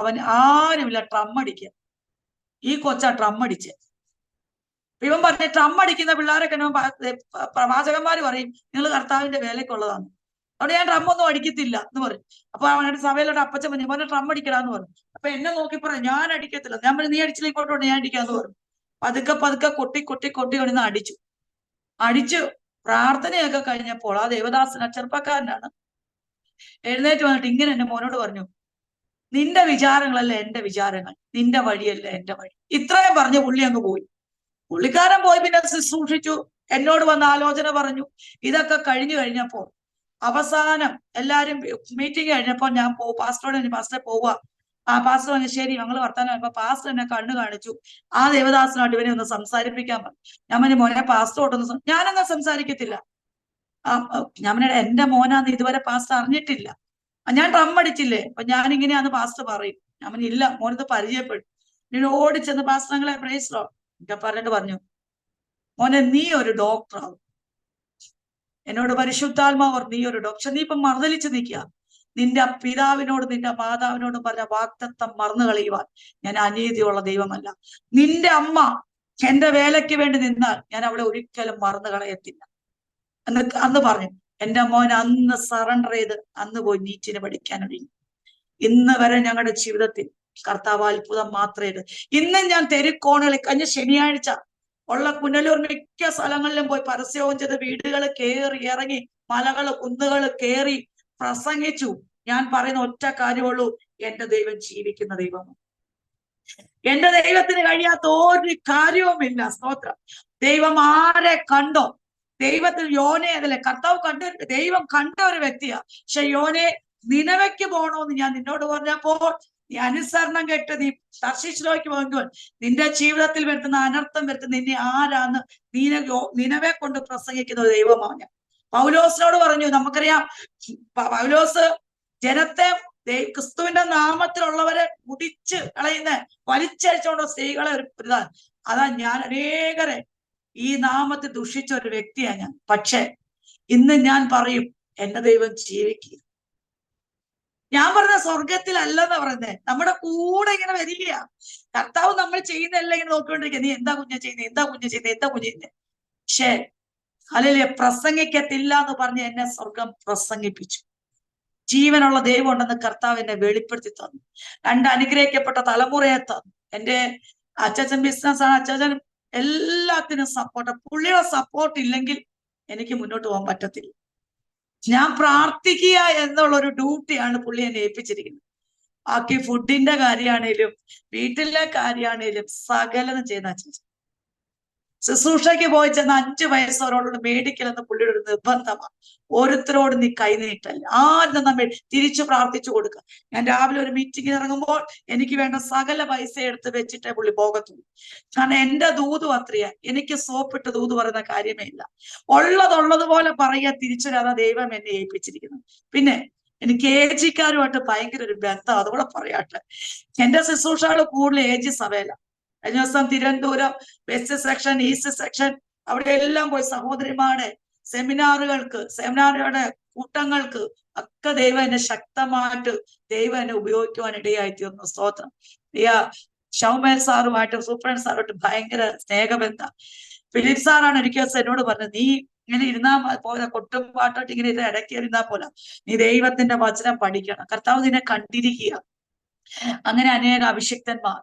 അവൻ ആരുമില്ല, ട്രം അടിക്കുക. ഈ കൊച്ചാ ട്രം അടിച്ച്. ഇവൻ പറഞ്ഞ ട്രം അടിക്കുന്ന പിള്ളേരൊക്കെ പ്രവാചകന്മാര് പറയും നിങ്ങൾ കർത്താവിന്റെ വേലക്കുള്ളതാണ്. അവിടെ ഞാൻ ട്രമ്മൊന്നും അടിക്കത്തില്ല എന്ന് പറയും. അപ്പൊ അവനോട് സഭയിലോട്ട് അപ്പച്ചൻ പറഞ്ഞു, മോനെ ട്രം അടിക്കലാന്ന് പറഞ്ഞു. അപ്പൊ എന്നെ നോക്കി പറയാം, ഞാൻ അടിക്കത്തില്ല. ഞാൻ പറഞ്ഞു നീ അടിച്ചില്ല, ഇങ്ങോട്ടുണ്ട്, ഞാൻ അടിക്കാന്ന് പറഞ്ഞു. പതുക്കെ കൊട്ടി കൊണ്ടിന്ന് അടിച്ചു. പ്രാർത്ഥനയൊക്കെ കഴിഞ്ഞപ്പോൾ ആ ദേവദാസൻ, ചെറുപ്പക്കാരനാണ്, എഴുന്നേറ്റ് വന്നിട്ട് ഇങ്ങനെ എന്റെ മോനോട് പറഞ്ഞു, നിന്റെ വിചാരങ്ങളല്ല എന്റെ വിചാരങ്ങൾ, നിന്റെ വഴിയല്ല എന്റെ വഴി. ഇത്രയും പറഞ്ഞ് പുള്ളി അങ്ങ് പോയി. പുള്ളിക്കാരൻ പോയി. പിന്നെ ശുശ്രൂഷിച്ചു, എന്നോട് വന്ന് ആലോചന പറഞ്ഞു. ഇതൊക്കെ കഴിഞ്ഞപ്പോൾ അവസാനം എല്ലാരും മീറ്റിംഗ് കഴിഞ്ഞപ്പോൾ ഞാൻ പാസ്റ്ററോട്, പാസ്റ്ററെ പോവുക. ആ പാസ്റ്റർ പറഞ്ഞു ശരി, ഞങ്ങൾ വർത്താനം. അപ്പൊ പാസ്റ്റർ എന്നെ കണ്ണു കാണിച്ചു, ആ ദേവദാസനായിട്ട് ഇവനെ ഒന്ന് സംസാരിപ്പിക്കാൻ പറഞ്ഞു. ഞാൻ പറഞ്ഞു മോനെ പാസ്റ്ററോട്ടൊന്ന്, ഞാനങ്ങ് സംസാരിക്കത്തില്ല. ഞാൻ പറഞ്ഞ എന്റെ മോനാന്ന് ഇതുവരെ പാസ്റ്റർ അറിഞ്ഞിട്ടില്ല, ഞാൻ ട്രം അടിച്ചില്ലേ, അപ്പൊ ഞാനിങ്ങനെയാന്ന് പാസ്റ്റർ പറയും. ഞാൻ പറഞ്ഞു ഇല്ല, മോനത് പരിചയപ്പെടും. ഞാൻ ഓടിച്ചെന്ന് പാസ്റ്ററങ്ങളെ പ്രൈസ് ഒക്കെ പറഞ്ഞിട്ട് പറഞ്ഞു, മോനെ നീ ഒരു ഡോക്ടറാവും. എന്നോട് പരിശുദ്ധാത്മാവർ നീ ഒരു ഡോക്ടർ, നീ ഇപ്പൊ മറുതലിച്ച് നിൽക്കുക. നിന്റെ പിതാവിനോട് നിന്റെ മാതാവിനോടും പറഞ്ഞ വാഗ്ദത്തം മറന്നു കളയുവാൻ ഞാൻ അനീതിയുള്ള ദൈവമല്ല. നിന്റെ അമ്മ എന്റെ വേലയ്ക്ക് വേണ്ടി നിന്നാൽ ഞാൻ അവളെ ഒരിക്കലും മറന്നു കളയത്തില്ല അന്ന് പറഞ്ഞു. എന്റെ മോൻ അന്ന് സറണ്ടർ ചെയ്ത് അന്ന് പോയി നീറ്റിന് പഠിക്കാൻ ഒഴിഞ്ഞു. ഇന്ന് വരെ ഞങ്ങളുടെ ജീവിതത്തിൽ കർത്താവ് അത്ഭുതം മാത്രമേ. ഇന്നും ഞാൻ തെരുക്കോണുകളിൽ കഴിഞ്ഞ ശനിയാഴ്ച ഉള്ള പുനലൂർ മിക്ക സ്ഥലങ്ങളിലും പോയി പരസ്യവും ചെയ്ത് വീടുകൾ കയറി ഇറങ്ങി മലകള് കുന്നുകള് കയറി പ്രസംഗിച്ചു. ഞാൻ പറയുന്ന ഒറ്റ കാര്യമുള്ളൂ, എന്റെ ദൈവം ജീവിക്കുന്ന ദൈവമാണ്. എന്റെ ദൈവത്തിന് കഴിയാത്ത ഒരു കാര്യവുമില്ല. സ്തോത്രം. ദൈവം ആരെ കണ്ടോ, ദൈവത്തിൽ യോനെ അതല്ലേ കർത്താവ് ദൈവം കണ്ട ഒരു വ്യക്തിയാ. പക്ഷെ യോനെ നിനവയ്ക്ക് പോകണമെന്ന് ഞാൻ നിന്നോട് പറഞ്ഞപ്പോൾ നീ അനുസരണം കേട്ട് നീ തർശീശിലേക്ക് പോകുമ്പോൾ നിന്റെ ജീവിതത്തിൽ വരുത്തുന്ന അനർത്ഥം വരുത്തുന്ന നിന്നെ ആരാന്ന് നിനവെ കൊണ്ട് പ്രസംഗിക്കുന്ന ഒരു ദൈവമാണ്. പൗലോസിനോട് പറഞ്ഞു, നമുക്കറിയാം പൗലോസ് ജനത്തെ ക്രിസ്തുവിന്റെ നാമത്തിലുള്ളവരെ മുടിച്ച് കളയുന്ന വലിച്ചഴിച്ചുകൊണ്ട് സ്ത്രീകളെ ഒരു ഇതാണ്. അതാ ഞാൻ അനേകരെ ഈ നാമത്തിൽ ദുഷിച്ച ഒരു വ്യക്തിയാണ് ഞാൻ. പക്ഷെ ഇന്ന് ഞാൻ പറയും, എന്റെ ദൈവം ജീവിക്കുക. ഞാൻ പറഞ്ഞ സ്വർഗത്തിലല്ലെന്നാ പറയുന്നത്, നമ്മുടെ കൂടെ ഇങ്ങനെ വരിക. കർത്താവ് നമ്മൾ ചെയ്യുന്നതെല്ലാം ഇങ്ങനെ നോക്കിക്കൊണ്ടിരിക്കുക, നീ എന്താ കുഞ്ഞ ചെയ്യുന്നത്. പക്ഷേ ഹല്ലേലൂയ, പ്രസംഗിക്കത്തില്ല എന്ന് പറഞ്ഞ് എന്നെ സ്വർഗം പ്രസംഗിപ്പിച്ചു. ജീവനുള്ള ദൈവം ഉണ്ടെന്ന് കർത്താവ് എന്നെ വെളിപ്പെടുത്തി തന്നു. 2 അനുഗ്രഹിക്കപ്പെട്ട തലമുറയെ തന്നു. എൻ്റെ അച്ഛൻ ബിസിനസ്സാണ്, അച്ഛൻ എല്ലാത്തിനും സപ്പോർട്ട്. പുള്ളിയുടെ സപ്പോർട്ട് ഇല്ലെങ്കിൽ എനിക്ക് മുന്നോട്ട് പോകാൻ പറ്റത്തില്ല. ഞാൻ പ്രാർത്ഥിക്കുക എന്നുള്ളൊരു ഡ്യൂട്ടിയാണ് പുള്ളി എന്നെ ഏൽപ്പിച്ചിരിക്കുന്നത്. ബാക്കി ഫുഡിന്റെ കാര്യമാണേലും വീട്ടിലെ കാര്യമാണേലും സകലതും ചെയ്യുന്ന അച്ഛൻ. ശുശ്രൂഷയ്ക്ക് പോയി ചെന്ന് 5 വയസ്സോരോട് മേടിക്കലെന്ന് പുള്ളിയുടെ ഒരു നിർബന്ധമാണ്. ഓരോരുത്തരോട് നീ കൈനീട്ടല്ല, ആരും നമ്മെ തിരിച്ചു പ്രാർത്ഥിച്ചു കൊടുക്കുക. ഞാൻ രാവിലെ ഒരു മീറ്റിങ്ങിന് ഇറങ്ങുമ്പോൾ എനിക്ക് വേണ്ട സകല പൈസ എടുത്ത് വെച്ചിട്ടേ പുള്ളി പോകത്തുള്ളൂ. കാരണം എന്റെ ദൂതും അത്രയാ. എനിക്ക് സോപ്പിട്ട് ദൂത് പറയുന്ന കാര്യമേ ഇല്ല. ഉള്ളതുപോലെ പറയുക, തിരിച്ചൊരാ ദൈവം എന്നെ ഏൽപ്പിച്ചിരിക്കുന്നത്. പിന്നെ എനിക്ക് ഏജിക്കാരുമായിട്ട് ഭയങ്കര ഒരു ബന്ധം, അതുകൂടെ പറയട്ടെ. എന്റെ ശുശ്രൂഷകൾ കൂടുതൽ ഏജ് സഭയില. കഴിഞ്ഞ ദിവസം Thiruvananthapuram west section, east section, അവിടെ എല്ലാം പോയി സഹോദരിമാരുടെ സെമിനാറുകളുടെ കൂട്ടങ്ങൾക്ക് ഒക്കെ ദൈവം എന്നെ ശക്തമായിട്ട് ദൈവം എന്നെ ഉപയോഗിക്കുവാൻ ഇടയായി തീർന്നു. സ്തോത്രം. ഷൗമേൽ സാറുമായിട്ടും സൂപ്രണ്ട് സാറുമായിട്ട് ഭയങ്കര സ്നേഹബന്ധം. ഫിലിപ്പ് സാറാണ് ഒരിക്കൽ എന്നോട് പറഞ്ഞത്, നീ ഇങ്ങനെ ഇരുന്നാ പോലെ കൊട്ടും പാട്ടോട്ട് ഇങ്ങനെ ഇടയ്ക്ക് ഇരുന്നാ പോലെ നീ ദൈവത്തിന്റെ വചനം പഠിക്കണം. കർത്താവ് നിന്നെ കണ്ടിരിക്കുക. അങ്ങനെ അനേക അഭിഷിക്തന്മാർ,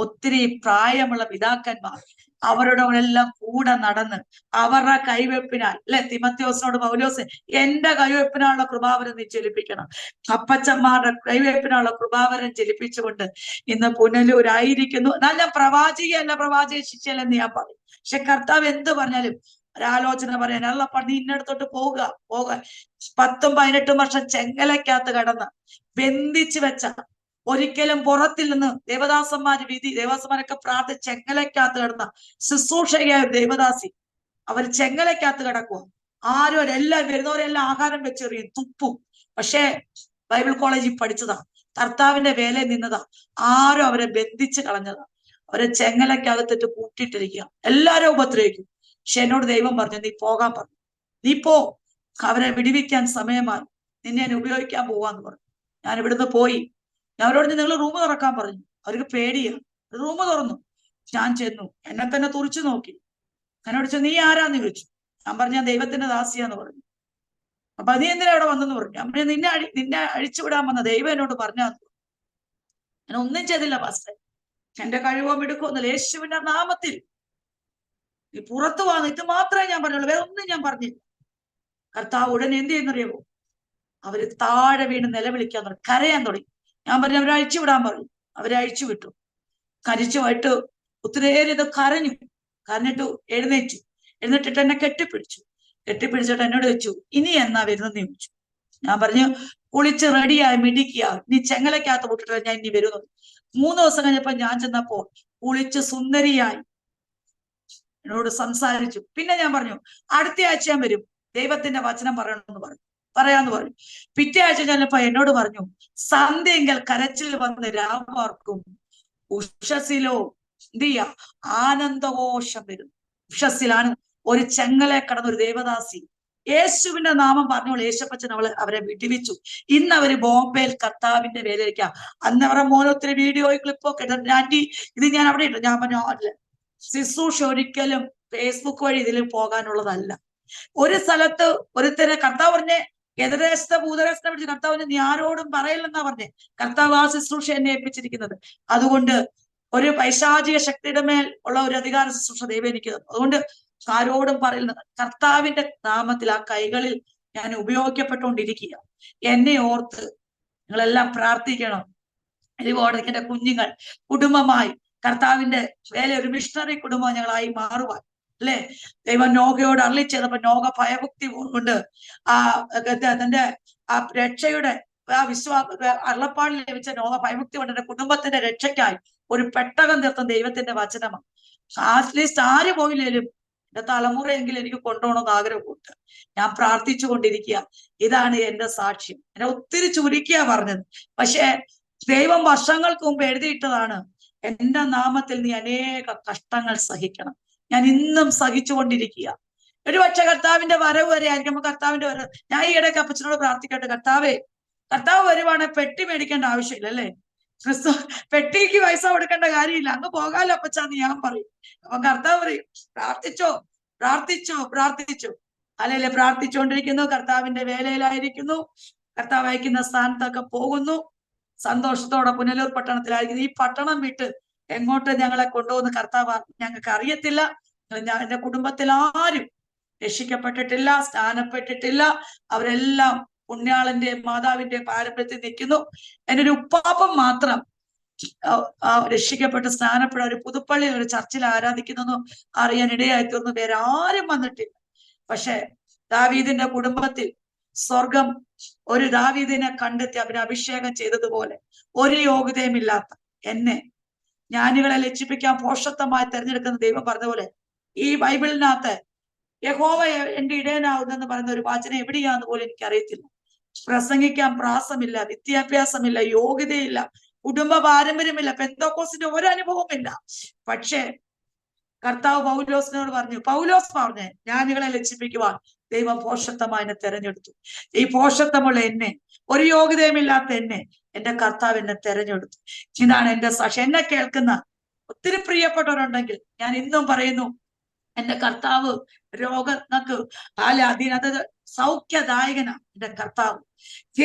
ഒത്തിരി പ്രായമുള്ള പിതാക്കന്മാർ, അവരുടെ എല്ലാം കൂടെ നടന്ന് അവരുടെ കൈവെപ്പിനാൽ, അല്ലെ, തിമത്യോസിനോട് പൗലോസ്, എന്റെ കൈവെപ്പിനാനുള്ള കൃപാവരം നീ ചെലിപ്പിക്കണം. അപ്പച്ചന്മാരുടെ കൈവെപ്പിനുള്ള കൃപാവരം ചെലിപ്പിച്ചുകൊണ്ട് ഇന്ന് പുനലൂരായിരിക്കുന്നു. എന്നാൽ ഞാൻ പ്രവാചികയല്ല, പ്രവാചക ശിഷ്യല്ലെന്ന് ഞാൻ പറയും. പക്ഷെ കർത്താവ് എന്ത് പറഞ്ഞാലും ഒരാലോചന പറയാൻ, അല്ലപ്പ നീ ഇന്നടത്തോട്ട് പോവുക. 10-18 വർഷം ചെങ്കലയ്ക്കകത്ത് കടന്ന് ബന്ധിച്ചു വെച്ച, ഒരിക്കലും പുറത്തിൽ നിന്ന് ദേവദാസന്മാരൊക്കെ പ്രാർത്ഥിച്ച് ചെങ്ങലയ്ക്കകത്ത് കിടന്ന ശുശ്രൂഷയായ ഒരു ദേവദാസി, അവർ ചെങ്ങലയ്ക്കകത്ത് കിടക്കുക. എല്ലാം വരുന്നവരെല്ലാം ആഹാരം വെച്ചെറിയും, തുപ്പും. പക്ഷേ ബൈബിൾ കോളേജിൽ പഠിച്ചതാ, കർത്താവിന്റെ വേലയിൽ നിന്നതാ. ആരും അവരെ ബന്ധിച്ച് കളഞ്ഞതാ. അവരെ ചെങ്ങലയ്ക്കകത്തിട്ട് കൂട്ടിയിട്ടിരിക്കുക. എല്ലാരും ഉപദ്രവിക്കും. പക്ഷെ എന്നോട് ദൈവം പറഞ്ഞു, നീ പോകാൻ പറഞ്ഞു. നീ പോ, അവരെ വിടിവിക്കാൻ സമയമായി, നിന്നെ ഞാൻ ഉപയോഗിക്കാൻ പോവാന്ന് പറഞ്ഞു. ഞാൻ ഇവിടുന്ന് പോയി. ഞാൻ അവരോട് നിങ്ങൾ റൂം തുറക്കാൻ പറഞ്ഞു. അവർക്ക് പേടിയാ. റൂം തുറന്നു. ഞാൻ ചെന്നു, എന്നെ തന്നെ തുറിച്ചു നോക്കി. എന്നോട് ചോദിച്ചു, നീ ആരാന്ന് ചോദിച്ചു. ഞാൻ പറഞ്ഞു, ഞാൻ ദൈവത്തിന്റെ ദാസിയാന്ന് പറഞ്ഞു. അപ്പൊ നീ എന്തിനാ അവിടെ വന്നെന്ന് പറഞ്ഞു. ഞാൻ പറഞ്ഞു, നിന്നെ അഴിച്ചുവിടാൻ വന്ന ദൈവം എന്നോട് പറഞ്ഞാന്ന്. ഞാൻ ഒന്നും ചെയ്തില്ല പാസ്റ്റർ, എന്റെ കഴിവോ മിടുക്കൊന്നുമില്ല. യേശുവിന്റെ നാമത്തിൽ നീ പുറത്തു വന്നു, ഇത് മാത്രമേ ഞാൻ പറഞ്ഞുള്ളൂ, വേറെ ഒന്നും ഞാൻ പറഞ്ഞില്ല. കർത്താവ് ഉടനെ എന്ത് ചെയ്യുന്നറിയാമോ? അവര് താഴെ വീണ് നിലവിളിക്കാൻ തുടങ്ങി, കരയാൻ തുടങ്ങി. ഞാൻ പറഞ്ഞു, അവരെ അഴിച്ചു വിടാൻ പറഞ്ഞു. അവരെ അഴിച്ചു വിട്ടു. കരിച്ചുമായിട്ട് ഒത്തിരിയേറെ ഇത് കരഞ്ഞിട്ട് എഴുന്നേറ്റിട്ട് എന്നെ കെട്ടിപ്പിടിച്ചിട്ട് എന്നോട് വെച്ചു, ഇനി എന്നാ വരുന്നെന്ന് ചോദിച്ചു. ഞാൻ പറഞ്ഞു, കുളിച്ച് റെഡിയായി മിടിക്കുക, നീ ചെങ്ങലയ്ക്കകത്ത് വിട്ടിട്ട് ഞാൻ ഇനി വരുന്നത്. 3 ദിവസം കഴിഞ്ഞപ്പോ ഞാൻ ചെന്നപ്പോൾ കുളിച്ച് സുന്ദരിയായി എന്നോട് സംസാരിച്ചു. പിന്നെ ഞാൻ പറഞ്ഞു, അടുത്ത ആഴ്ച ഞാൻ വരും, ദൈവത്തിന്റെ വചനം പറയാന്ന് പറഞ്ഞു. പിറ്റേ ആഴ്ച ചെന്നപ്പോ എന്നോട് പറഞ്ഞു, സന്ധ്യങ്കൽ കരച്ചിൽ വന്ന് രാമാർക്കും ഉഷസിലോ എന്ത് ചെയ്യാ ആനന്ദഘോഷം വരും. ഉഷസിലാണ് ഒരു ചെങ്ങലെ കടന്ന ഒരു ദേവദാസി യേശുവിന്റെ നാമം പറഞ്ഞോളൂ. യേശപ്പച്ചൻ അവരെ വിടിവിച്ചു. ഇന്ന് അവര് ബോംബെയിൽ കർത്താവിന്റെ വേലയ്ക്കാ. അന്ന് അവരുടെ മോനൊത്തിരി വീഡിയോ ക്ലിപ്പൊക്കെ ആന്റി ഇത് ഞാൻ അവിടെ ഇട്ടു. ഞാൻ പറഞ്ഞു, അല്ല, ശുശ്രൂഷ ഒരിക്കലും ഫേസ്ബുക്ക് വഴി ഇതിൽ പോകാനുള്ളതല്ല. ഒരു സ്ഥലത്ത് ഒരുത്തരെ കർത്താവ് പറഞ്ഞേ, എതിരേശത്തെ ഭൂതരേശത്തെ പിടിച്ച് കർത്താവിന് നീ ആരോടും പറയില്ലെന്നാ പറഞ്ഞേ. കർത്താവ് ആ ശുശ്രൂഷ എന്നെ ഏൽപ്പിച്ചിരിക്കുന്നത്. അതുകൊണ്ട് ഒരു പൈശാചിക ശക്തിയുടെ മേൽ ഉള്ള ഒരു അധികാര ശുശ്രൂഷ ദൈവം എനിക്ക് തന്നു. അതുകൊണ്ട് ആരോടും പറയുന്നത് കർത്താവിന്റെ നാമത്തിൽ ആ കൈകളിൽ ഞാൻ ഉപയോഗിക്കപ്പെട്ടുകൊണ്ടിരിക്കുക. എന്നെ ഓർത്ത് നിങ്ങളെല്ലാം പ്രാർത്ഥിക്കണം. ഇതുപോലെ എന്റെ കുഞ്ഞുങ്ങൾ കുടുംബമായി കർത്താവിന്റെ വേല ഒരു മിഷണറി കുടുംബം ഞങ്ങളായി മാറുവാൻ, അല്ലെ, ദൈവം നോഹയോട് അരളി ചെയ്തപ്പോ നോഹ ഭയഭക്തി കൊണ്ട് തന്റെ ആ രക്ഷയുടെ അരുളപ്പാടിൽ ലഭിച്ച നോഹ ഭയഭക്തി കൊണ്ട് എന്റെ കുടുംബത്തിന്റെ രക്ഷയ്ക്കായി ഒരു പെട്ടകം തീർത്തും ദൈവത്തിന്റെ വചനമാണ്. അറ്റ്ലീസ്റ്റ് ആര് പോയില്ലേലും എന്റെ തലമുറയെങ്കിലും എനിക്ക് കൊണ്ടുപോകണമെന്ന് ആഗ്രഹമുണ്ട്. ഞാൻ പ്രാർത്ഥിച്ചു കൊണ്ടിരിക്കുക. ഇതാണ് എന്റെ സാക്ഷ്യം. എന്നെ ഒത്തിരി ചുരുക്കിയാ പറഞ്ഞത്. പക്ഷെ ദൈവം വർഷങ്ങൾക്ക് മുമ്പ് എഴുതിയിട്ടതാണ്, എന്റെ നാമത്തിൽ നീ അനേക കഷ്ടങ്ങൾ സഹിക്കണം. ഞാൻ ഇന്നും സഹിച്ചുകൊണ്ടിരിക്കുക. ഒരുപക്ഷെ കർത്താവിന്റെ വരവ് വരെ ആയിരിക്കും. കർത്താവിന്റെ വരവ്, ഞാൻ ഈ ഇടയ്ക്ക് അപ്പച്ചനോട് പ്രാർത്ഥിക്കട്ടെ, കർത്താവ് വരുവാണെങ്കിൽ പെട്ടി മേടിക്കേണ്ട ആവശ്യമില്ല, അല്ലേ? ക്രിസ്തു പെട്ടിക്ക് പൈസ കൊടുക്കേണ്ട കാര്യമില്ല, അങ്ങ് പോകാലോ അപ്പച്ചാന്ന് ഞാൻ പറയും. അപ്പൊ കർത്താവ് പറയും, പ്രാർത്ഥിച്ചോ. അല്ലല്ലേ? പ്രാർത്ഥിച്ചുകൊണ്ടിരിക്കുന്നു, കർത്താവിന്റെ വേലയിലായിരിക്കുന്നു. കർത്താവ് അയക്കുന്ന സ്ഥാനത്തൊക്കെ പോകുന്നു. സന്തോഷത്തോടെ പുനലൂർ പട്ടണത്തിലായിരിക്കുന്നു. ഈ പട്ടണം വിട്ട് എങ്ങോട്ട് ഞങ്ങളെ കൊണ്ടുപോകുന്ന കർത്താവ് ഞങ്ങൾക്ക് അറിയത്തില്ല. എന്റെ കുടുംബത്തിൽ ആരും രക്ഷിക്കപ്പെട്ടിട്ടില്ല, സ്നാനപ്പെട്ടിട്ടില്ല. അവരെല്ലാം പുണ്യാളന്റെ മാതാവിന്റെ പാരമ്പര്യത്തിൽ നിൽക്കുന്നു. എൻ്റെ ഒരു ഉപ്പാപ്പൻ മാത്രം രക്ഷിക്കപ്പെട്ട് സ്നാനപ്പെട്ട ഒരു പുതുപ്പള്ളിയിൽ ഒരു ചർച്ചിൽ ആരാധിക്കുന്നു അറിയാൻ ഇടയായി തീർന്നു. വേറെ ആരും വന്നിട്ടില്ല. പക്ഷെ ദാവീദിന്റെ കുടുംബത്തിൽ സ്വർഗം ഒരു ദാവീദിനെ കണ്ടെത്തി അവനെ അഭിഷേകം ചെയ്തതുപോലെ ഒരു യോഗ്യതയുമില്ലാത്ത എന്നെ ജ്ഞാനികളെ ലജ്ജിപ്പിക്കാൻ പോഷത്വമായി തെരഞ്ഞെടുക്കുന്ന ദൈവം പറഞ്ഞതുപോലെ ഈ ബൈബിളിനകത്ത് യഹോവ എന്റെ ഇടയനാവുന്നെന്ന് പറയുന്ന ഒരു വചനം എവിടെയാന്ന് പോലും എനിക്കറിയത്തില്ല. പ്രസംഗിക്കാൻ പ്രാസമില്ല, വിദ്യാഭ്യാസമില്ല, യോഗ്യതയില്ല, കുടുംബ പാരമ്പര്യമില്ല, പെന്തോക്കോസിന്റെ ഒരനുഭവമില്ല. പക്ഷേ കർത്താവ് പൗലോസിനോട് പറഞ്ഞു, പൗലോസ് പറഞ്ഞ് ജ്ഞാനികളെ ലജ്ജിപ്പിക്കുവാൻ ദൈവം പോഷത്വമായി എന്നെ തെരഞ്ഞെടുത്തു. ഈ പോഷത്വമുള്ള എന്നെ, ഒരു യോഗ്യതയുമില്ലാത്ത എന്നെ എന്റെ കർത്താവ് എന്നെ തെരഞ്ഞെടുത്തു. ഇതാണ് എന്റെ സാക്ഷി. എന്നെ കേൾക്കുന്ന ഒത്തിരി പ്രിയപ്പെട്ടവരുണ്ടെങ്കിൽ ഞാൻ ഇന്നും പറയുന്നു, എന്റെ കർത്താവ് രോഗങ്ങൾക്ക് അത് സൗഖ്യദായകനാണ്. എന്റെ കർത്താവ്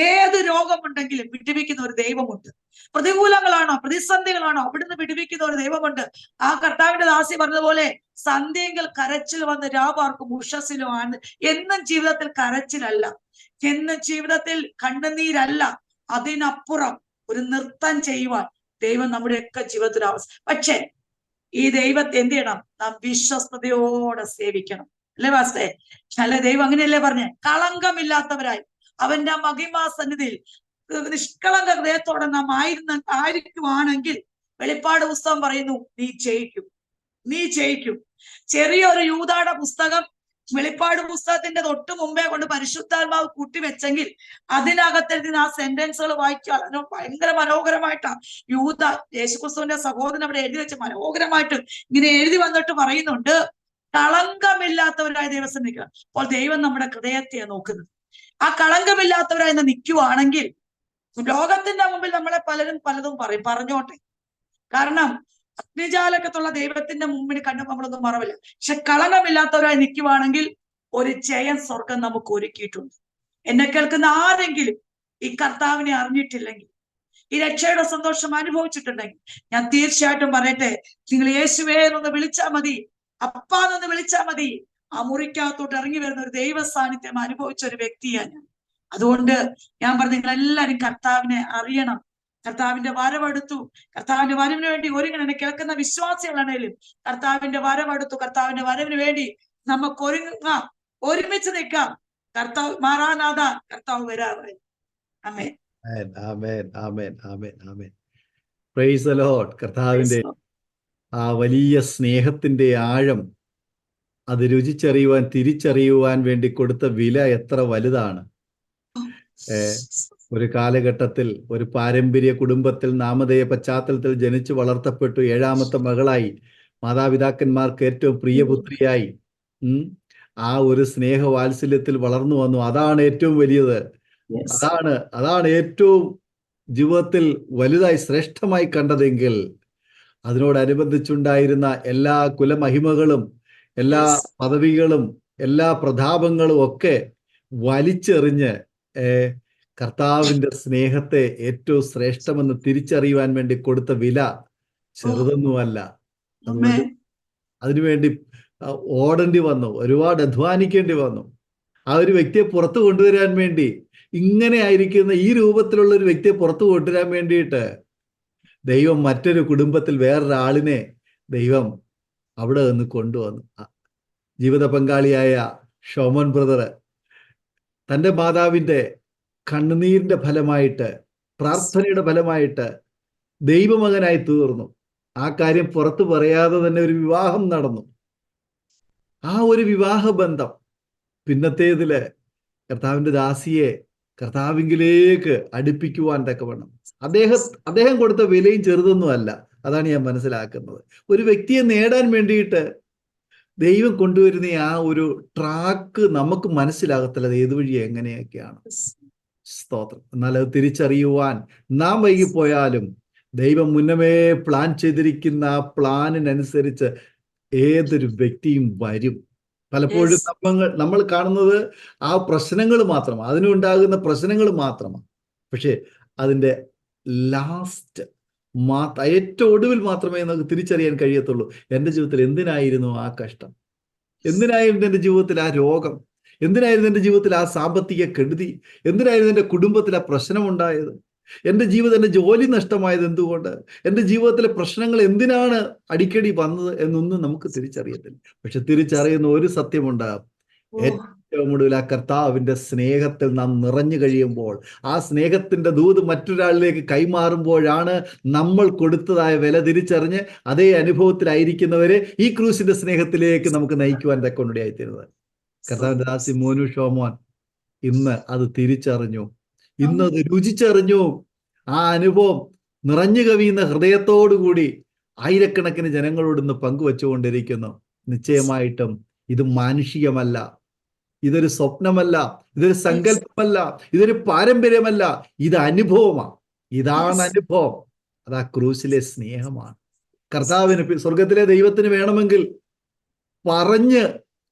ഏത് രോഗമുണ്ടെങ്കിലും വിടുവിക്കുന്ന ഒരു ദൈവമുണ്ട്. പ്രതികൂലങ്ങളാണോ പ്രതിസന്ധികളാണോ അവിടുന്ന് വിടുവിക്കുന്ന ഒരു ദൈവമുണ്ട്. ആ കർത്താവിന്റെ ദാസി പറഞ്ഞതുപോലെ സന്ധ്യയെങ്കിൽ കരച്ചിൽ വന്ന് രാപാർക്കും ഉഷസ്സിലുമാണ്. എന്നും ജീവിതത്തിൽ കരച്ചിലല്ല, എന്നും ജീവിതത്തിൽ കണ്ണുനീരല്ല, അതിനപ്പുറം ഒരു നൃത്തം ചെയ്യുവാൻ ദൈവം നമ്മുടെയൊക്കെ ജീവിതത്തിൽ ആവശ്യം. പക്ഷേ ഈ ദൈവത്തെ എന്ത് ചെയ്യണം? നാം വിശ്വസ്തയോടെ സേവിക്കണം. അല്ലേ വാസ്തേ? അല്ല, ദൈവം അങ്ങനെയല്ലേ പറഞ്ഞേ? കളങ്കമില്ലാത്തവരായി അവന്റെ മഹിമാ സന്നിധിയിൽ നിഷ്കളങ്ക ഹൃദയത്തോടെ നാം ആയിരിക്കുവാണെങ്കിൽ വെളിപ്പാട് പുസ്തകം പറയുന്നു, നീ ജയിക്കും. ചെറിയൊരു യൂദായുടെ പുസ്തകം വെളിപ്പാട് പുസ്തകത്തിന്റെ തൊട്ട് മുമ്പേ കൊണ്ട് പരിശുദ്ധാത്മാവ് കൂട്ടിവെച്ചെങ്കിൽ അതിനകത്തെഴുതുന്ന ആ സെന്റൻസുകൾ വായിച്ചാൽ അതിന് ഭയങ്കര മനോഹരമായിട്ടാണ് യൂദ യേശുക്രിസ്തുവിന്റെ സഹോദരൻ അവിടെ എഴുതി വെച്ച് മനോഹരമായിട്ട് ഇങ്ങനെ എഴുതി വന്നിട്ട് പറയുന്നുണ്ട്, കളങ്കമില്ലാത്തവരായ ദൈവം നിൽക്കുക. അപ്പോൾ ദൈവം നമ്മുടെ ഹൃദയത്തെ നോക്കുന്നത്. ആ കളങ്കമില്ലാത്തവരായി നിൽക്കുവാണെങ്കിൽ ലോകത്തിന്റെ മുമ്പിൽ നമ്മളെ പലതും പറഞ്ഞോട്ടെ. കാരണം അഗ്നിജാലകത്തുള്ള ദൈവത്തിന്റെ മുമ്പിൽ കണ്ടു നമ്മളൊന്നും മറവില്ല. പക്ഷെ കളങ്കമില്ലാത്തവരായി നിൽക്കുവാണെങ്കിൽ ഒരു ജയം സ്വർഗം നമുക്ക് ഒരുക്കിയിട്ടുണ്ട്. എന്നെ കേൾക്കുന്ന ആരെങ്കിലും ഈ കർത്താവിനെ അറിഞ്ഞിട്ടില്ലെങ്കിൽ, ഈ രക്ഷയുടെ സന്തോഷം അനുഭവിച്ചിട്ടുണ്ടെങ്കിൽ, ഞാൻ തീർച്ചയായിട്ടും പറയട്ടെ, നിങ്ങൾ യേശുവേ എന്നൊന്ന് വിളിച്ചാൽ മതി, അപ്പാന്നൊന്ന് വിളിച്ചാൽ മതി, ആ മുറിക്കകത്തോട്ട് ഇറങ്ങി വരുന്ന ഒരു ദൈവ സാന്നിധ്യം അനുഭവിച്ച ഒരു വ്യക്തിയാണ് ഞാൻ. അതുകൊണ്ട് ഞാൻ പറഞ്ഞു, നിങ്ങൾ എല്ലാവരും കർത്താവിനെ അറിയണം. കർത്താവിന്റെ വരവെടുത്തു. കർത്താവിന്റെ വരവിന് വേണ്ടി ഒരുങ്ങണം. എന്നെ കേൾക്കുന്ന വിശ്വാസികളാണേലും കർത്താവിന്റെ വരവെടുത്തു. കർത്താവിന്റെ വരവിന് വേണ്ടി നമുക്ക് ഒരുങ്ങാം, ഒരുമിച്ച് നിൽക്കാം. കർത്താവ് മാറാനാഥ, കർത്താവ് വരാറായി. ആമേൻ, ആമേൻ, ആമേൻ, ആമേൻ, ആമേൻ. Praise the Lord. കർത്താവിന്റെ ആ വലിയ സ്നേഹത്തിന്റെ ആഴം അത് രുചിച്ചറിയുവാൻ, തിരിച്ചറിയുവാൻ വേണ്ടി കൊടുത്ത വില എത്ര വലുതാണ്. ഒരു കാലഘട്ടത്തിൽ ഒരു പാരമ്പര്യ കുടുംബത്തിൽ നാമധേയ പശ്ചാത്തലത്തിൽ ജനിച്ചു വളർത്തപ്പെട്ടു. 7ാമത്തെ മകളായി, മാതാപിതാക്കന്മാർക്ക് ഏറ്റവും പ്രിയപുത്രിയായി ആ ഒരു സ്നേഹവാത്സല്യത്തിൽ വളർന്നു വന്നു. അതാണ് ഏറ്റവും വലിയത്. അതാണ് ഏറ്റവും ജീവിതത്തിൽ വലുതായി ശ്രേഷ്ഠമായി കണ്ടതെങ്കിൽ അതിനോടനുബന്ധിച്ചുണ്ടായിരുന്ന എല്ലാ കുലമഹിമകളും, എല്ലാ പദവികളും, എല്ലാ പ്രതാപങ്ങളും ഒക്കെ വലിച്ചെറിഞ്ഞ് കർത്താവിന്റെ സ്നേഹത്തെ ഏറ്റവും ശ്രേഷ്ഠമെന്ന് തിരിച്ചറിയുവാൻ വേണ്ടി കൊടുത്ത വില ചെറുതൊന്നുമല്ല. അതിനുവേണ്ടി ഓടേണ്ടി വന്നു, ഒരുപാട് അധ്വാനിക്കേണ്ടി വന്നു. ആ ഒരു വ്യക്തിയെ പുറത്തു കൊണ്ടുവരാൻ വേണ്ടി, ഇങ്ങനെ ആയിരിക്കുന്ന ഈ രൂപത്തിലുള്ള ഒരു വ്യക്തിയെ പുറത്തു കൊണ്ടുവരാൻ വേണ്ടിയിട്ട് ദൈവം മറ്റൊരു കുടുംബത്തിൽ വേറൊരാളിനെ ദൈവം അവിടെ നിന്ന് കൊണ്ടുവന്നു. ജീവിത പങ്കാളിയായ ഷോമൻ ബ്രദർ തൻ്റെ മാതാവിൻ്റെ കണ്ണുനീരിന്റെ ഫലമായിട്ട്, പ്രാർത്ഥനയുടെ ഫലമായിട്ട് ദൈവമകനായി തീർന്നു. ആ കാര്യം പുറത്തു പറയാതെ തന്നെ ഒരു വിവാഹം നടന്നു. ആ ഒരു വിവാഹ ബന്ധം പിന്നത്തേതില് കർത്താവിന്റെ ദാസിയെ കർത്താവിങ്കിലേക്ക് അടുപ്പിക്കുവാൻ തക്കവണ്ണം അദ്ദേഹം കൊടുത്ത വിലയും ചെറുതൊന്നും അല്ല. അതാണ് ഞാൻ മനസ്സിലാക്കുന്നത്. ഒരു വ്യക്തിയെ നേടാൻ വേണ്ടിയിട്ട് ദൈവം കൊണ്ടുവരുന്ന ആ ഒരു ട്രാക്ക് നമുക്ക് മനസ്സിലാകത്തില്ല, ഏത് വഴി എങ്ങനെയൊക്കെയാണ്. സ്തോത്രം. എന്നാൽ അത് തിരിച്ചറിയുവാൻ നാം വൈകിപ്പോയാലും ദൈവം മുന്നമേ പ്ലാൻ ചെയ്തിരിക്കുന്ന ആ പ്ലാനിനനുസരിച്ച് ഏതൊരു വ്യക്തിയും വരും. പലപ്പോഴും നമ്മൾ കാണുന്നത് ആ പ്രശ്നങ്ങൾ മാത്രമാണ്, അതിനുണ്ടാകുന്ന പ്രശ്നങ്ങൾ മാത്രമാണ്. പക്ഷേ അതിൻ്റെ ലാസ്റ്റ് ഏറ്റവും ഒടുവിൽ മാത്രമേ നമുക്ക് തിരിച്ചറിയാൻ കഴിയത്തുള്ളൂ, എൻ്റെ ജീവിതത്തിൽ എന്തിനായിരുന്നു ആ കഷ്ടം, എന്തിനായിരുന്നു എൻ്റെ ജീവിതത്തിൽ ആ രോഗം, എന്തിനായിരുന്നു എൻ്റെ ജീവിതത്തിൽ ആ സാമ്പത്തിക കെടുതി, എന്തിനായിരുന്നു എൻ്റെ കുടുംബത്തിൽ ആ പ്രശ്നമുണ്ടായത്, എൻ്റെ ജീവിതം, എൻ്റെ ജോലി നഷ്ടമായത് എന്തുകൊണ്ട്, എൻ്റെ ജീവിതത്തിലെ പ്രശ്നങ്ങൾ എന്തിനാണ് അടിക്കടി വന്നത് എന്നൊന്നും നമുക്ക് തിരിച്ചറിയത്തില്ല. പക്ഷെ തിരിച്ചറിയുന്ന ഒരു സത്യമുണ്ടാകും, ഏറ്റവും ഒടുവിൽ ആ കർത്താവിൻ്റെ സ്നേഹത്തിൽ നാം നിറഞ്ഞു കഴിയുമ്പോൾ, ആ സ്നേഹത്തിൻ്റെ ദൂത് മറ്റൊരാളിലേക്ക് കൈമാറുമ്പോഴാണ് നമ്മൾ കൊടുത്തതായ വില തിരിച്ചറിഞ്ഞ് അതേ അനുഭവത്തിലായിരിക്കുന്നവരെ ഈ ക്രൂസിന്റെ സ്നേഹത്തിലേക്ക് നമുക്ക് നയിക്കുവാൻ തക്കൊണ്ടിയായിത്തീരുന്നത്. കർത്താവിൻ്റെ ദാസി മോനു ഷോമോൻ ഇന്ന് അത് തിരിച്ചറിഞ്ഞു, ഇന്നത് രുചിച്ചറിഞ്ഞു. ആ അനുഭവം നിറഞ്ഞു കവിയുന്ന ഹൃദയത്തോടുകൂടി ആയിരക്കണക്കിന് ജനങ്ങളോട് ഇന്ന് പങ്കുവച്ചുകൊണ്ടിരിക്കുന്നു. നിശ്ചയമായിട്ടും ഇത് മാനുഷികമല്ല, ഇതൊരു സ്വപ്നമല്ല, ഇതൊരു സങ്കല്പമല്ല, ഇതൊരു പാരമ്പര്യമല്ല, ഇത് അനുഭവമാണ്. ഇതാണ് അനുഭവം. അത് ആ ക്രൂസിലെ സ്നേഹമാണ്. കർത്താവിന്, സ്വർഗത്തിലെ ദൈവത്തിന് വേണമെങ്കിൽ പറഞ്ഞ്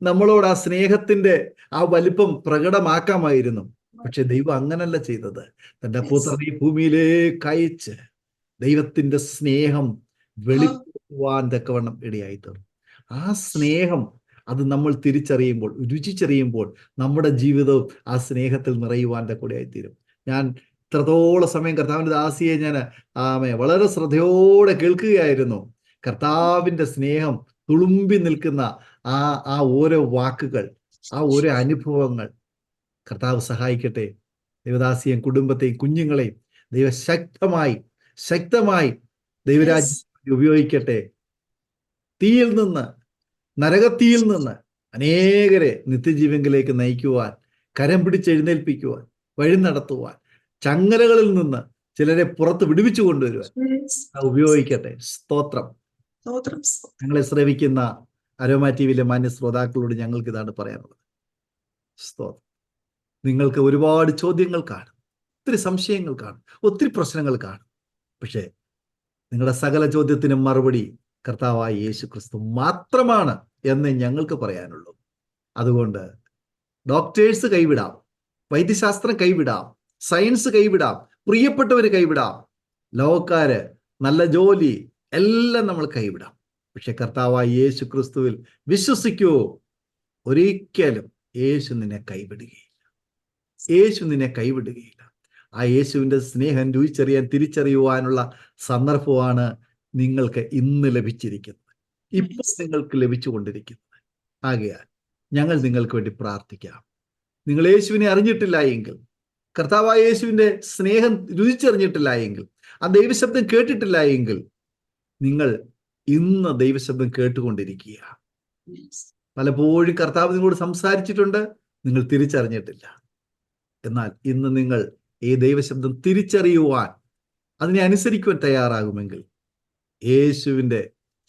നമ്മളോട് ആ സ്നേഹത്തിന്റെ ആ വലിപ്പം പ്രകടമാക്കാമായിരുന്നു. പക്ഷെ ദൈവം അങ്ങനല്ല ചെയ്തത്. തന്റെ പുത്രനെ ഭൂമിയിലേക്ക് അയച്ച് ദൈവത്തിന്റെ സ്നേഹം വെളിപ്പെടുത്തുവാൻ തക്കവണ്ണം ഇടയായി തീർന്നു. ആ സ്നേഹം അത് നമ്മൾ തിരിച്ചറിയുമ്പോൾ, രുചിച്ചറിയുമ്പോൾ നമ്മുടെ ജീവിതവും ആ സ്നേഹത്തിൽ നിറയുവാൻ്റെ കൂടെ ആയിത്തീരും. ഞാൻ ഇത്രത്തോളം സമയം കർത്താവിൻ്റെ ദാസിയെ ഞാൻ വളരെ ശ്രദ്ധയോടെ കേൾക്കുകയായിരുന്നു. കർത്താവിൻ്റെ സ്നേഹം തുളുമ്പി നിൽക്കുന്ന ആ ഓരോ വാക്കുകൾ, ആ ഓരോ അനുഭവങ്ങൾ. കർത്താവ് സഹായിക്കട്ടെ ദൈവദാസിയെയും കുടുംബത്തെയും കുഞ്ഞുങ്ങളെയും ദൈവ ശക്തമായി ദൈവരാജ്യം ഉപയോഗിക്കട്ടെ. തീയിൽ നിന്ന്, നരകത്തീയിൽ നിന്ന് അനേകരെ നിത്യജീവങ്കിലേക്ക് നയിക്കുവാൻ, കരം പിടിച്ചെഴുന്നേൽപ്പിക്കുവാൻ, വഴി നടത്തുവാൻ, ചങ്ങലകളിൽ നിന്ന് ചിലരെ പുറത്ത് വിടുവിച്ചു കൊണ്ടുവരുവാൻ ഉപയോഗിക്കട്ടെ. സ്തോത്രം. ഞങ്ങളെ ശ്രവിക്കുന്ന അരോമ ടിവിയിലെ മാന്യ ശ്രോതാക്കളോട് ഞങ്ങൾക്ക് ഇതാണ് പറയാനുള്ളത്. സ്തോത്രം. നിങ്ങൾക്ക് ഒരുപാട് ചോദ്യങ്ങൾ കാണും, ഒത്തിരി സംശയങ്ങൾ കാണും, ഒത്തിരി പ്രശ്നങ്ങൾ കാണും. പക്ഷേ നിങ്ങളുടെ സകല ചോദ്യത്തിനും മറുപടി കർത്താവായ യേശു ക്രിസ്തു മാത്രമാണ് എന്ന് ഞങ്ങൾക്ക് പറയാനുള്ളൂ. അതുകൊണ്ട് ഡോക്ടേഴ്സ് കൈവിടാം, വൈദ്യശാസ്ത്രം കൈവിടാം, സയൻസ് കൈവിടാം, പ്രിയപ്പെട്ടവർ കൈവിടാം, ലോകക്കാര്, നല്ല ജോലി എല്ലാം നമ്മൾ കൈവിടാം. പക്ഷെ കർത്താവായ യേശു ക്രിസ്തുവിൽ വിശ്വസിക്കൂ, ഒരിക്കലും യേശു നിന്നെ കൈവിടുകയില്ല. യേശു നിന്നെ കൈവിടുകയില്ല. ആ യേശുവിൻ്റെ സ്നേഹം രുചിച്ചറിയാൻ, തിരിച്ചറിയുവാനുള്ള സന്ദർഭമാണ് നിങ്ങൾക്ക് ഇന്ന് ലഭിച്ചിരിക്കുന്നത്, ഇപ്പോൾ നിങ്ങൾക്ക് ലഭിച്ചുകൊണ്ടിരിക്കുന്നത്. ആകയാൽ ഞങ്ങൾ നിങ്ങൾക്ക് വേണ്ടി പ്രാർത്ഥിക്കാം. നിങ്ങൾ യേശുവിനെ അറിഞ്ഞിട്ടില്ല എങ്കിൽ, കർത്താവായ യേശുവിൻ്റെ സ്നേഹം രുചിച്ചറിഞ്ഞിട്ടില്ല എങ്കിൽ, ആ ദൈവശബ്ദം കേട്ടിട്ടില്ല എങ്കിൽ, നിങ്ങൾ ഇന്ന് ദൈവശബ്ദം കേട്ടുകൊണ്ടിരിക്കുക. പലപ്പോഴും കർത്താവ് നിങ്ങളോട് സംസാരിച്ചിട്ടുണ്ട്, നിങ്ങൾ തിരിച്ചറിഞ്ഞിട്ടില്ല. എന്നാൽ ഇന്ന് നിങ്ങൾ ഈ ദൈവശബ്ദം തിരിച്ചറിയുവാൻ, അതിനെ അനുസരിക്കുവാൻ തയ്യാറാകുമെങ്കിൽ യേശുവിൻ്റെ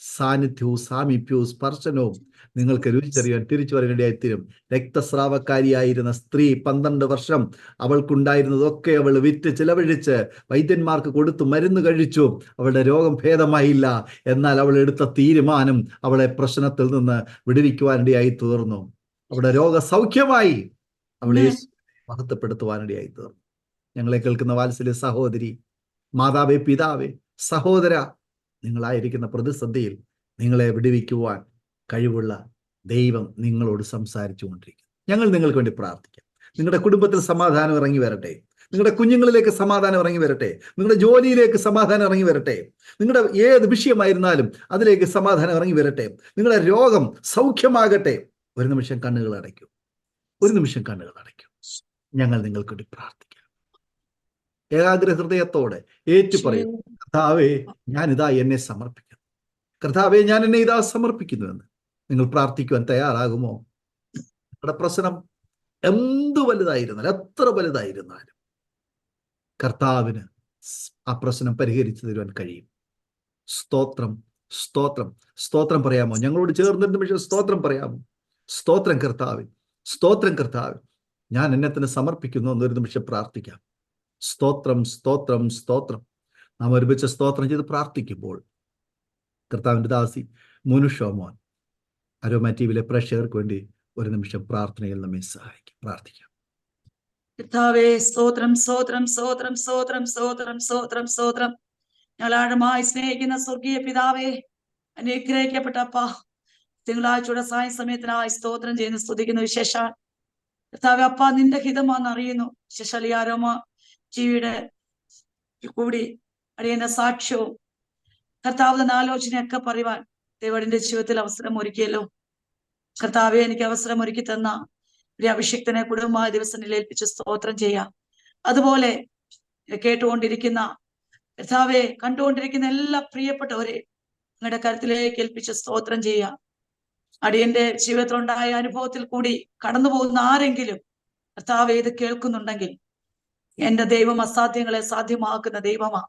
സാന്നിധ്യവും സാമീപ്യവും സ്പർശനവും നിങ്ങൾക്ക് രുചിച്ചറിയാൻ, തിരിച്ചു വരേണ്ടിയായിത്തീരും. രക്തസ്രാവക്കാരിയായിരുന്ന സ്ത്രീ 12 വർഷം അവൾക്കുണ്ടായിരുന്നതൊക്കെ അവൾ വിറ്റ് ചിലവഴിച്ച് വൈദ്യന്മാർക്ക് കൊടുത്തു, മരുന്ന് കഴിച്ചു, അവളുടെ രോഗം ഭേദമായില്ല. എന്നാൽ അവൾ എടുത്ത തീരുമാനം അവളെ പ്രശ്നത്തിൽ നിന്ന് വിടുവിക്കുവാനിടയായി തീർന്നു. അവളുടെ രോഗസൗഖ്യമായി. അവളെ മഹത്വപ്പെടുത്തുവാനിടയായി തീർന്നു. ഞങ്ങളെ കേൾക്കുന്ന വാത്സല്യ സഹോദരി, മാതാവേ, പിതാവേ, സഹോദര, നിങ്ങളായിരിക്കുന്ന പ്രതിസന്ധിയിൽ നിങ്ങളെ വിടുവിക്കുവാൻ കഴിവുള്ള ദൈവം നിങ്ങളോട് സംസാരിച്ചു കൊണ്ടിരിക്കുന്നു. ഞങ്ങൾ നിങ്ങൾക്ക് വേണ്ടി പ്രാർത്ഥിക്കാം. നിങ്ങളുടെ കുടുംബത്തിൽ സമാധാനം ഇറങ്ങി വരട്ടെ, നിങ്ങളുടെ കുഞ്ഞുങ്ങളിലേക്ക് സമാധാനം ഇറങ്ങി വരട്ടെ, നിങ്ങളുടെ ജോലിയിലേക്ക് സമാധാനം ഇറങ്ങി വരട്ടെ, നിങ്ങളുടെ ഏത് വിഷയമായിരുന്നാലും അതിലേക്ക് സമാധാനം ഇറങ്ങി വരട്ടെ, നിങ്ങളുടെ രോഗം സൗഖ്യമാകട്ടെ. ഒരു നിമിഷം കണ്ണുകൾ അടയ്ക്കൂ, ഒരു നിമിഷം കണ്ണുകൾ അടയ്ക്കൂ. ഞങ്ങൾ നിങ്ങൾക്ക് വേണ്ടി പ്രാർത്ഥിക്കാം. ഏകാഗ്ര ഹൃദയത്തോടെ ഏറ്റു പറയും, കർത്താവേ, ഞാനിതാ എന്നെ സമർപ്പിക്കുന്നു, കർത്താവേ, ഞാൻ എന്നെ ഇതാ സമർപ്പിക്കുന്നുവെന്ന് നിങ്ങൾ പ്രാർത്ഥിക്കുവാൻ തയ്യാറാകുമോ? നിങ്ങളുടെ പ്രശ്നം എന്തു വലുതായിരുന്നാലും, എത്ര വലുതായിരുന്നാലും കർത്താവിന് ആ പ്രശ്നം പരിഹരിച്ചു തരുവാൻ കഴിയും. സ്തോത്രം, സ്തോത്രം, സ്തോത്രം പറയാമോ? ഞങ്ങളോട് ചേർന്നൊരു നിമിഷം സ്തോത്രം പറയാമോ? സ്തോത്രം കർത്താവേ, സ്തോത്രം കർത്താവേ, ഞാൻ എന്നെ തന്നെ സമർപ്പിക്കുന്നു എന്നൊരു നിമിഷം പ്രാർത്ഥിക്കാം. സ്തോത്രം, സ്തോത്രം, സ്തോത്രം. നാം ഒരുമിച്ച് സ്തോത്രം ചെയ്ത് പ്രാർത്ഥിക്കുമ്പോൾ കർത്താവിൻ്റെ ദാസി മോനു ഷോമോൻ അരോമ ടിവിയിലെ പ്രേക്ഷകർക്ക് വേണ്ടി ഒരു നിമിഷം പ്രാർത്ഥനയിൽ നമ്മെ സഹായിക്കും. പ്രാർത്ഥിക്കാം. കർത്താവേ, സ്തോത്രം സ്തോത്രം സ്തോത്രം സ്തോത്രം സ്തോത്രം സ്തോത്രം സ്തോത്രം. ഞങ്ങൾ ആഴമായി സ്നേഹിക്കുന്ന സ്വർഗീയ പിതാവേ, അനുഗ്രഹിക്കപ്പെട്ട അപ്പ, തിങ്കളാഴ്ചയുടെ സായ സമയത്തിനായി സ്തോത്രം ചെയ്യുന്നു, സ്തുതിക്കുന്നു. വിശേഷാൽ കർത്താവേ അപ്പ, നിന്റെ ഹിതമാണെന്ന് അറിയുന്നു. വിശേഷാൽ ഈ ആരോമ ജീവിയുടെ കൂടി അടിയന്റെ സാക്ഷ്യവും കർത്താവിന്റെ ആലോചനയൊക്കെ പറയുവാൻ ദൈവത്തിന്റെ ജീവിതത്തിൽ അവസരം ഒരുക്കിയല്ലോ. കർത്താവെ, എനിക്ക് അവസരം ഒരുക്കി തന്ന ഒരു അഭിഷിക്തനെ കുടുംബമായ ദിവസത്തിൽ ഏൽപ്പിച്ച് സ്തോത്രം ചെയ്യാം. അതുപോലെ കേട്ടുകൊണ്ടിരിക്കുന്ന കർത്താവെ, കണ്ടുകൊണ്ടിരിക്കുന്ന എല്ലാ പ്രിയപ്പെട്ടവരെ നിങ്ങളുടെ കരുത്തിലേക്ക് ഏൽപ്പിച്ച് സ്തോത്രം ചെയ്യാം. അടിയന്റെ ജീവിതത്തിലുണ്ടായ അനുഭവത്തിൽ കൂടി കടന്നു പോകുന്ന ആരെങ്കിലും കർത്താവെ ഇത് കേൾക്കുന്നുണ്ടെങ്കിൽ, എന്റെ ദൈവം അസാധ്യങ്ങളെ സാധ്യമാക്കുന്ന ദൈവമാ.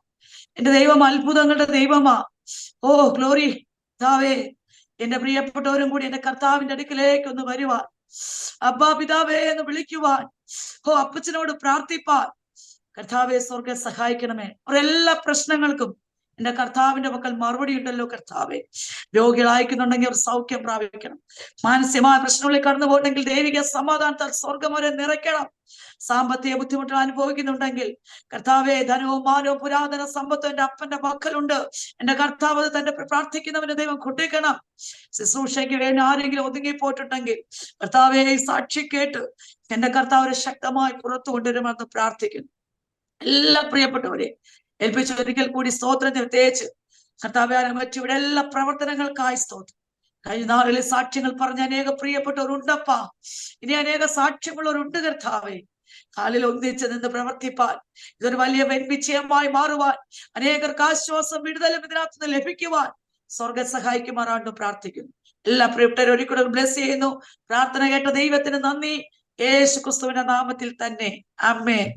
എന്റെ ദൈവം അത്ഭുതങ്ങളുടെ ദൈവമാ. ഓ ഗ്ലോറി. കർത്താവേ, എന്റെ പ്രിയപ്പെട്ടവരും കൂടി എന്റെ കർത്താവിന്റെ അടുക്കിലേക്ക് ഒന്ന് വരുവാൻ, അബ്ബാ പിതാവേ എന്ന് വിളിക്കുവാൻ, ഓ അപ്പച്ചനോട് പ്രാർത്ഥിപ്പാൻ കർത്താവെ സ്വർഗ്ഗ സഹായിക്കണമേ. അവരെല്ലാ പ്രശ്നങ്ങൾക്കും എന്റെ കർത്താവിന്റെ പക്കൽ മറുപടി ഉണ്ടല്ലോ. കർത്താവെ, രോഗികളായിക്കുന്നുണ്ടെങ്കിൽ അവർ സൗഖ്യം പ്രാപിക്കണം. മാനസികമായ പ്രശ്നങ്ങളിൽ കടന്നു പോകണമെങ്കിൽ ദൈവിക സമാധാനത്താൽ സ്വർഗം അവരെ നിറയ്ക്കണം. സാമ്പത്തിക ബുദ്ധിമുട്ടുകൾ അനുഭവിക്കുന്നുണ്ടെങ്കിൽ കർത്താവെ, ധനവും മാനവും പുരാതന സമ്പത്തും എന്റെ അപ്പന്റെ പക്കലുണ്ട്. എന്റെ കർത്താവ് തന്റെ പ്രാർത്ഥിക്കുന്നവന്റെ ദൈവം കൊട്ടിക്കണം. ശുശ്രൂഷയ്ക്ക് വേണ്ടി ആരെങ്കിലും ഒതുങ്ങിപ്പോയിട്ടുണ്ടെങ്കിൽ കർത്താവെ, സാക്ഷി കേട്ട് എന്റെ കർത്താവിനെ ശക്തമായി പുറത്തു കൊണ്ടുവരുമെന്ന് പ്രാർത്ഥിക്കുന്നു. എല്ലാ പ്രിയപ്പെട്ടവരെ ഏൽപ്പിച്ച് ഒരിക്കൽ കൂടി സ്തോത്രം. പ്രത്യേകിച്ച് കർത്താവെ, മറ്റിവിടെ എല്ലാ പ്രവർത്തനങ്ങൾക്കായി സ്തോത്രം. കഴിഞ്ഞ നാളുകളിൽ സാക്ഷ്യങ്ങൾ പറഞ്ഞ അനേക പ്രിയപ്പെട്ടവരുണ്ടപ്പാ. ഇനി അനേക സാക്ഷ്യമുള്ളവരുണ്ട് കർത്താവെ. കാലിൽ ഒന്നിച്ച് നിന്ന് പ്രവർത്തിപ്പാൻ, ഇതൊരു വലിയ വിജയമായി മാറുവാൻ, അനേകർക്ക് ആശ്വാസം വിടുതലും ഇതിനകത്ത് നിന്ന് ലഭിക്കുവാൻ സ്വർഗം സഹായിക്കുമാറാണ്ട് പ്രാർത്ഥിക്കുന്നു. എല്ലാ പ്രിയപ്പെട്ടവരും ഒരിക്കലും ബ്ലെസ് ചെയ്യുന്നു. പ്രാർത്ഥന കേട്ട ദൈവത്തിന് നന്ദി. യേശു ക്രിസ്തുവിന്റെ നാമത്തിൽ തന്നെ. ആമേൻ.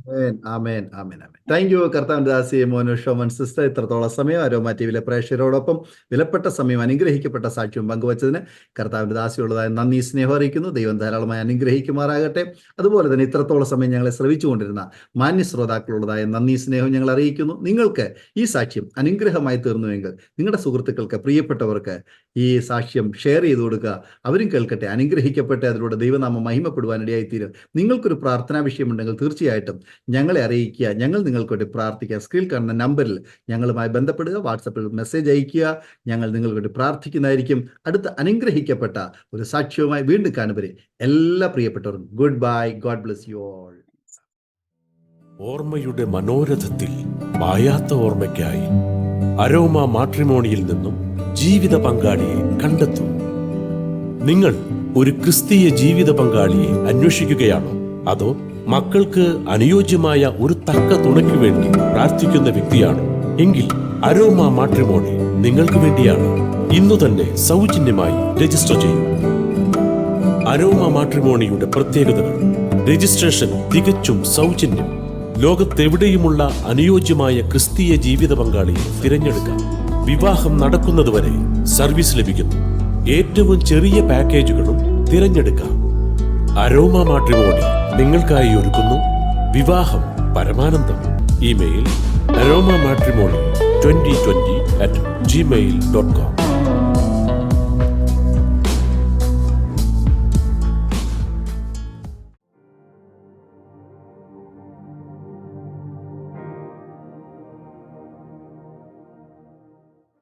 ആമേൻ ആമേൻ ആമേൻ. താങ്ക് യു കർത്താവിന്റെ ദാസിയെ മോനു ഷോമൻ സിസ്റ്റർ. ഇത്രത്തോളം സമയം അരോമ ടിവിയിലെ പ്രേക്ഷകരോടൊപ്പം വിലപ്പെട്ട സമയം അനുഗ്രഹിക്കപ്പെട്ട സാക്ഷ്യവും പങ്കുവച്ചതിന് കർത്താവിന്റെ ദാസിയുള്ളതായ നന്ദി, സ്നേഹം അറിയിക്കുന്നു. ദൈവം ധാരാളമായി അനുഗ്രഹിക്കുമാറാകട്ടെ. അതുപോലെ തന്നെ ഇത്രത്തോളം സമയം ഞങ്ങളെ ശ്രവിച്ചുകൊണ്ടിരുന്ന മാന്യ ശ്രോതാക്കളുള്ളതായ നന്ദി, സ്നേഹം ഞങ്ങൾ അറിയിക്കുന്നു. നിങ്ങൾക്ക് ഈ സാക്ഷ്യം അനുഗ്രഹമായി തീർന്നുവെങ്കിൽ നിങ്ങളുടെ സുഹൃത്തുക്കൾക്ക്, പ്രിയപ്പെട്ടവർക്ക് ഈ സാക്ഷ്യം ഷെയർ ചെയ്ത് കൊടുക്കുക. അവരും കേൾക്കട്ടെ, അനുഗ്രഹിക്കട്ടെ. അതിലൂടെ ദൈവനാമം മഹിമപ്പെടുവാനിടയായി തീരും. നിങ്ങൾക്കൊരു പ്രാർത്ഥനാ വിഷയമുണ്ടെങ്കിൽ തീർച്ചയായിട്ടും ഞങ്ങളെ അറിയിക്കുക. ഞങ്ങൾ നിങ്ങൾക്ക് വേണ്ടി പ്രാർത്ഥിക്കുക. സ്ക്രീനിൽ കാണുന്ന നമ്പറിൽ ഞങ്ങളുമായി ബന്ധപ്പെടുക. വാട്സപ്പിൽ മെസ്സേജ് അയയ്ക്കുക. ഞങ്ങൾ നിങ്ങൾക്ക് വേണ്ടി പ്രാർത്ഥിക്കുന്നതായിരിക്കും. അടുത്ത അനുഗ്രഹിക്കപ്പെട്ട ഒരു സാക്ഷ്യവുമായി വീണ്ടും കാണുവരെ എല്ലാ പ്രിയപ്പെട്ടവരും goodbye. God bless you all. ഓർമ്മയുടെ മനോരഥത്തിൽ മായാത്ത ഓർമ്മയ്ക്കായി അരോമ മാട്രിമോണിയിൽ നിന്നും ജീവിത പങ്കാളിയെ കണ്ടെത്തൂ. നിങ്ങൾ ഒരു ക്രിസ്തീയ ജീവിത പങ്കാളിയെ അന്വേഷിക്കുകയാണോ? അതോ മക്കൾക്ക് അനുയോജ്യമായ ഒരു തക്ക തുണയ്ക്ക് വേണ്ടി പ്രാർത്ഥിക്കുന്ന വ്യക്തിയാണോ? എങ്കിൽ അരോമ മാട്രിമോണി നിങ്ങൾക്ക് വേണ്ടിയാണ്. ഇന്നു തന്നെ സൗജന്യമായി രജിസ്റ്റർ ചെയ്യൂ. അരോമ മാട്രിമോണിയുടെ പ്രത്യേകതകൾ: രജിസ്ട്രേഷൻ തികച്ചും സൗജന്യം. ലോകത്തെവിടെയുമുള്ള അനുയോജ്യമായ ക്രിസ്തീയ ജീവിത പങ്കാളിയെ തിരഞ്ഞെടുക്കാം. വിവാഹം നടക്കുന്നതുവരെ സർവീസ് ലഭിക്കുന്നു. ഏറ്റവും ചെറിയ പാക്കേജുകളും തിരഞ്ഞെടുക്കാം. അരോമ മാട്രിമോണി നിങ്ങൾക്കായി ഒരുക്കുന്നു വിവാഹം പരമാനന്ദം. Email aroma matrimony2020@gmail.com.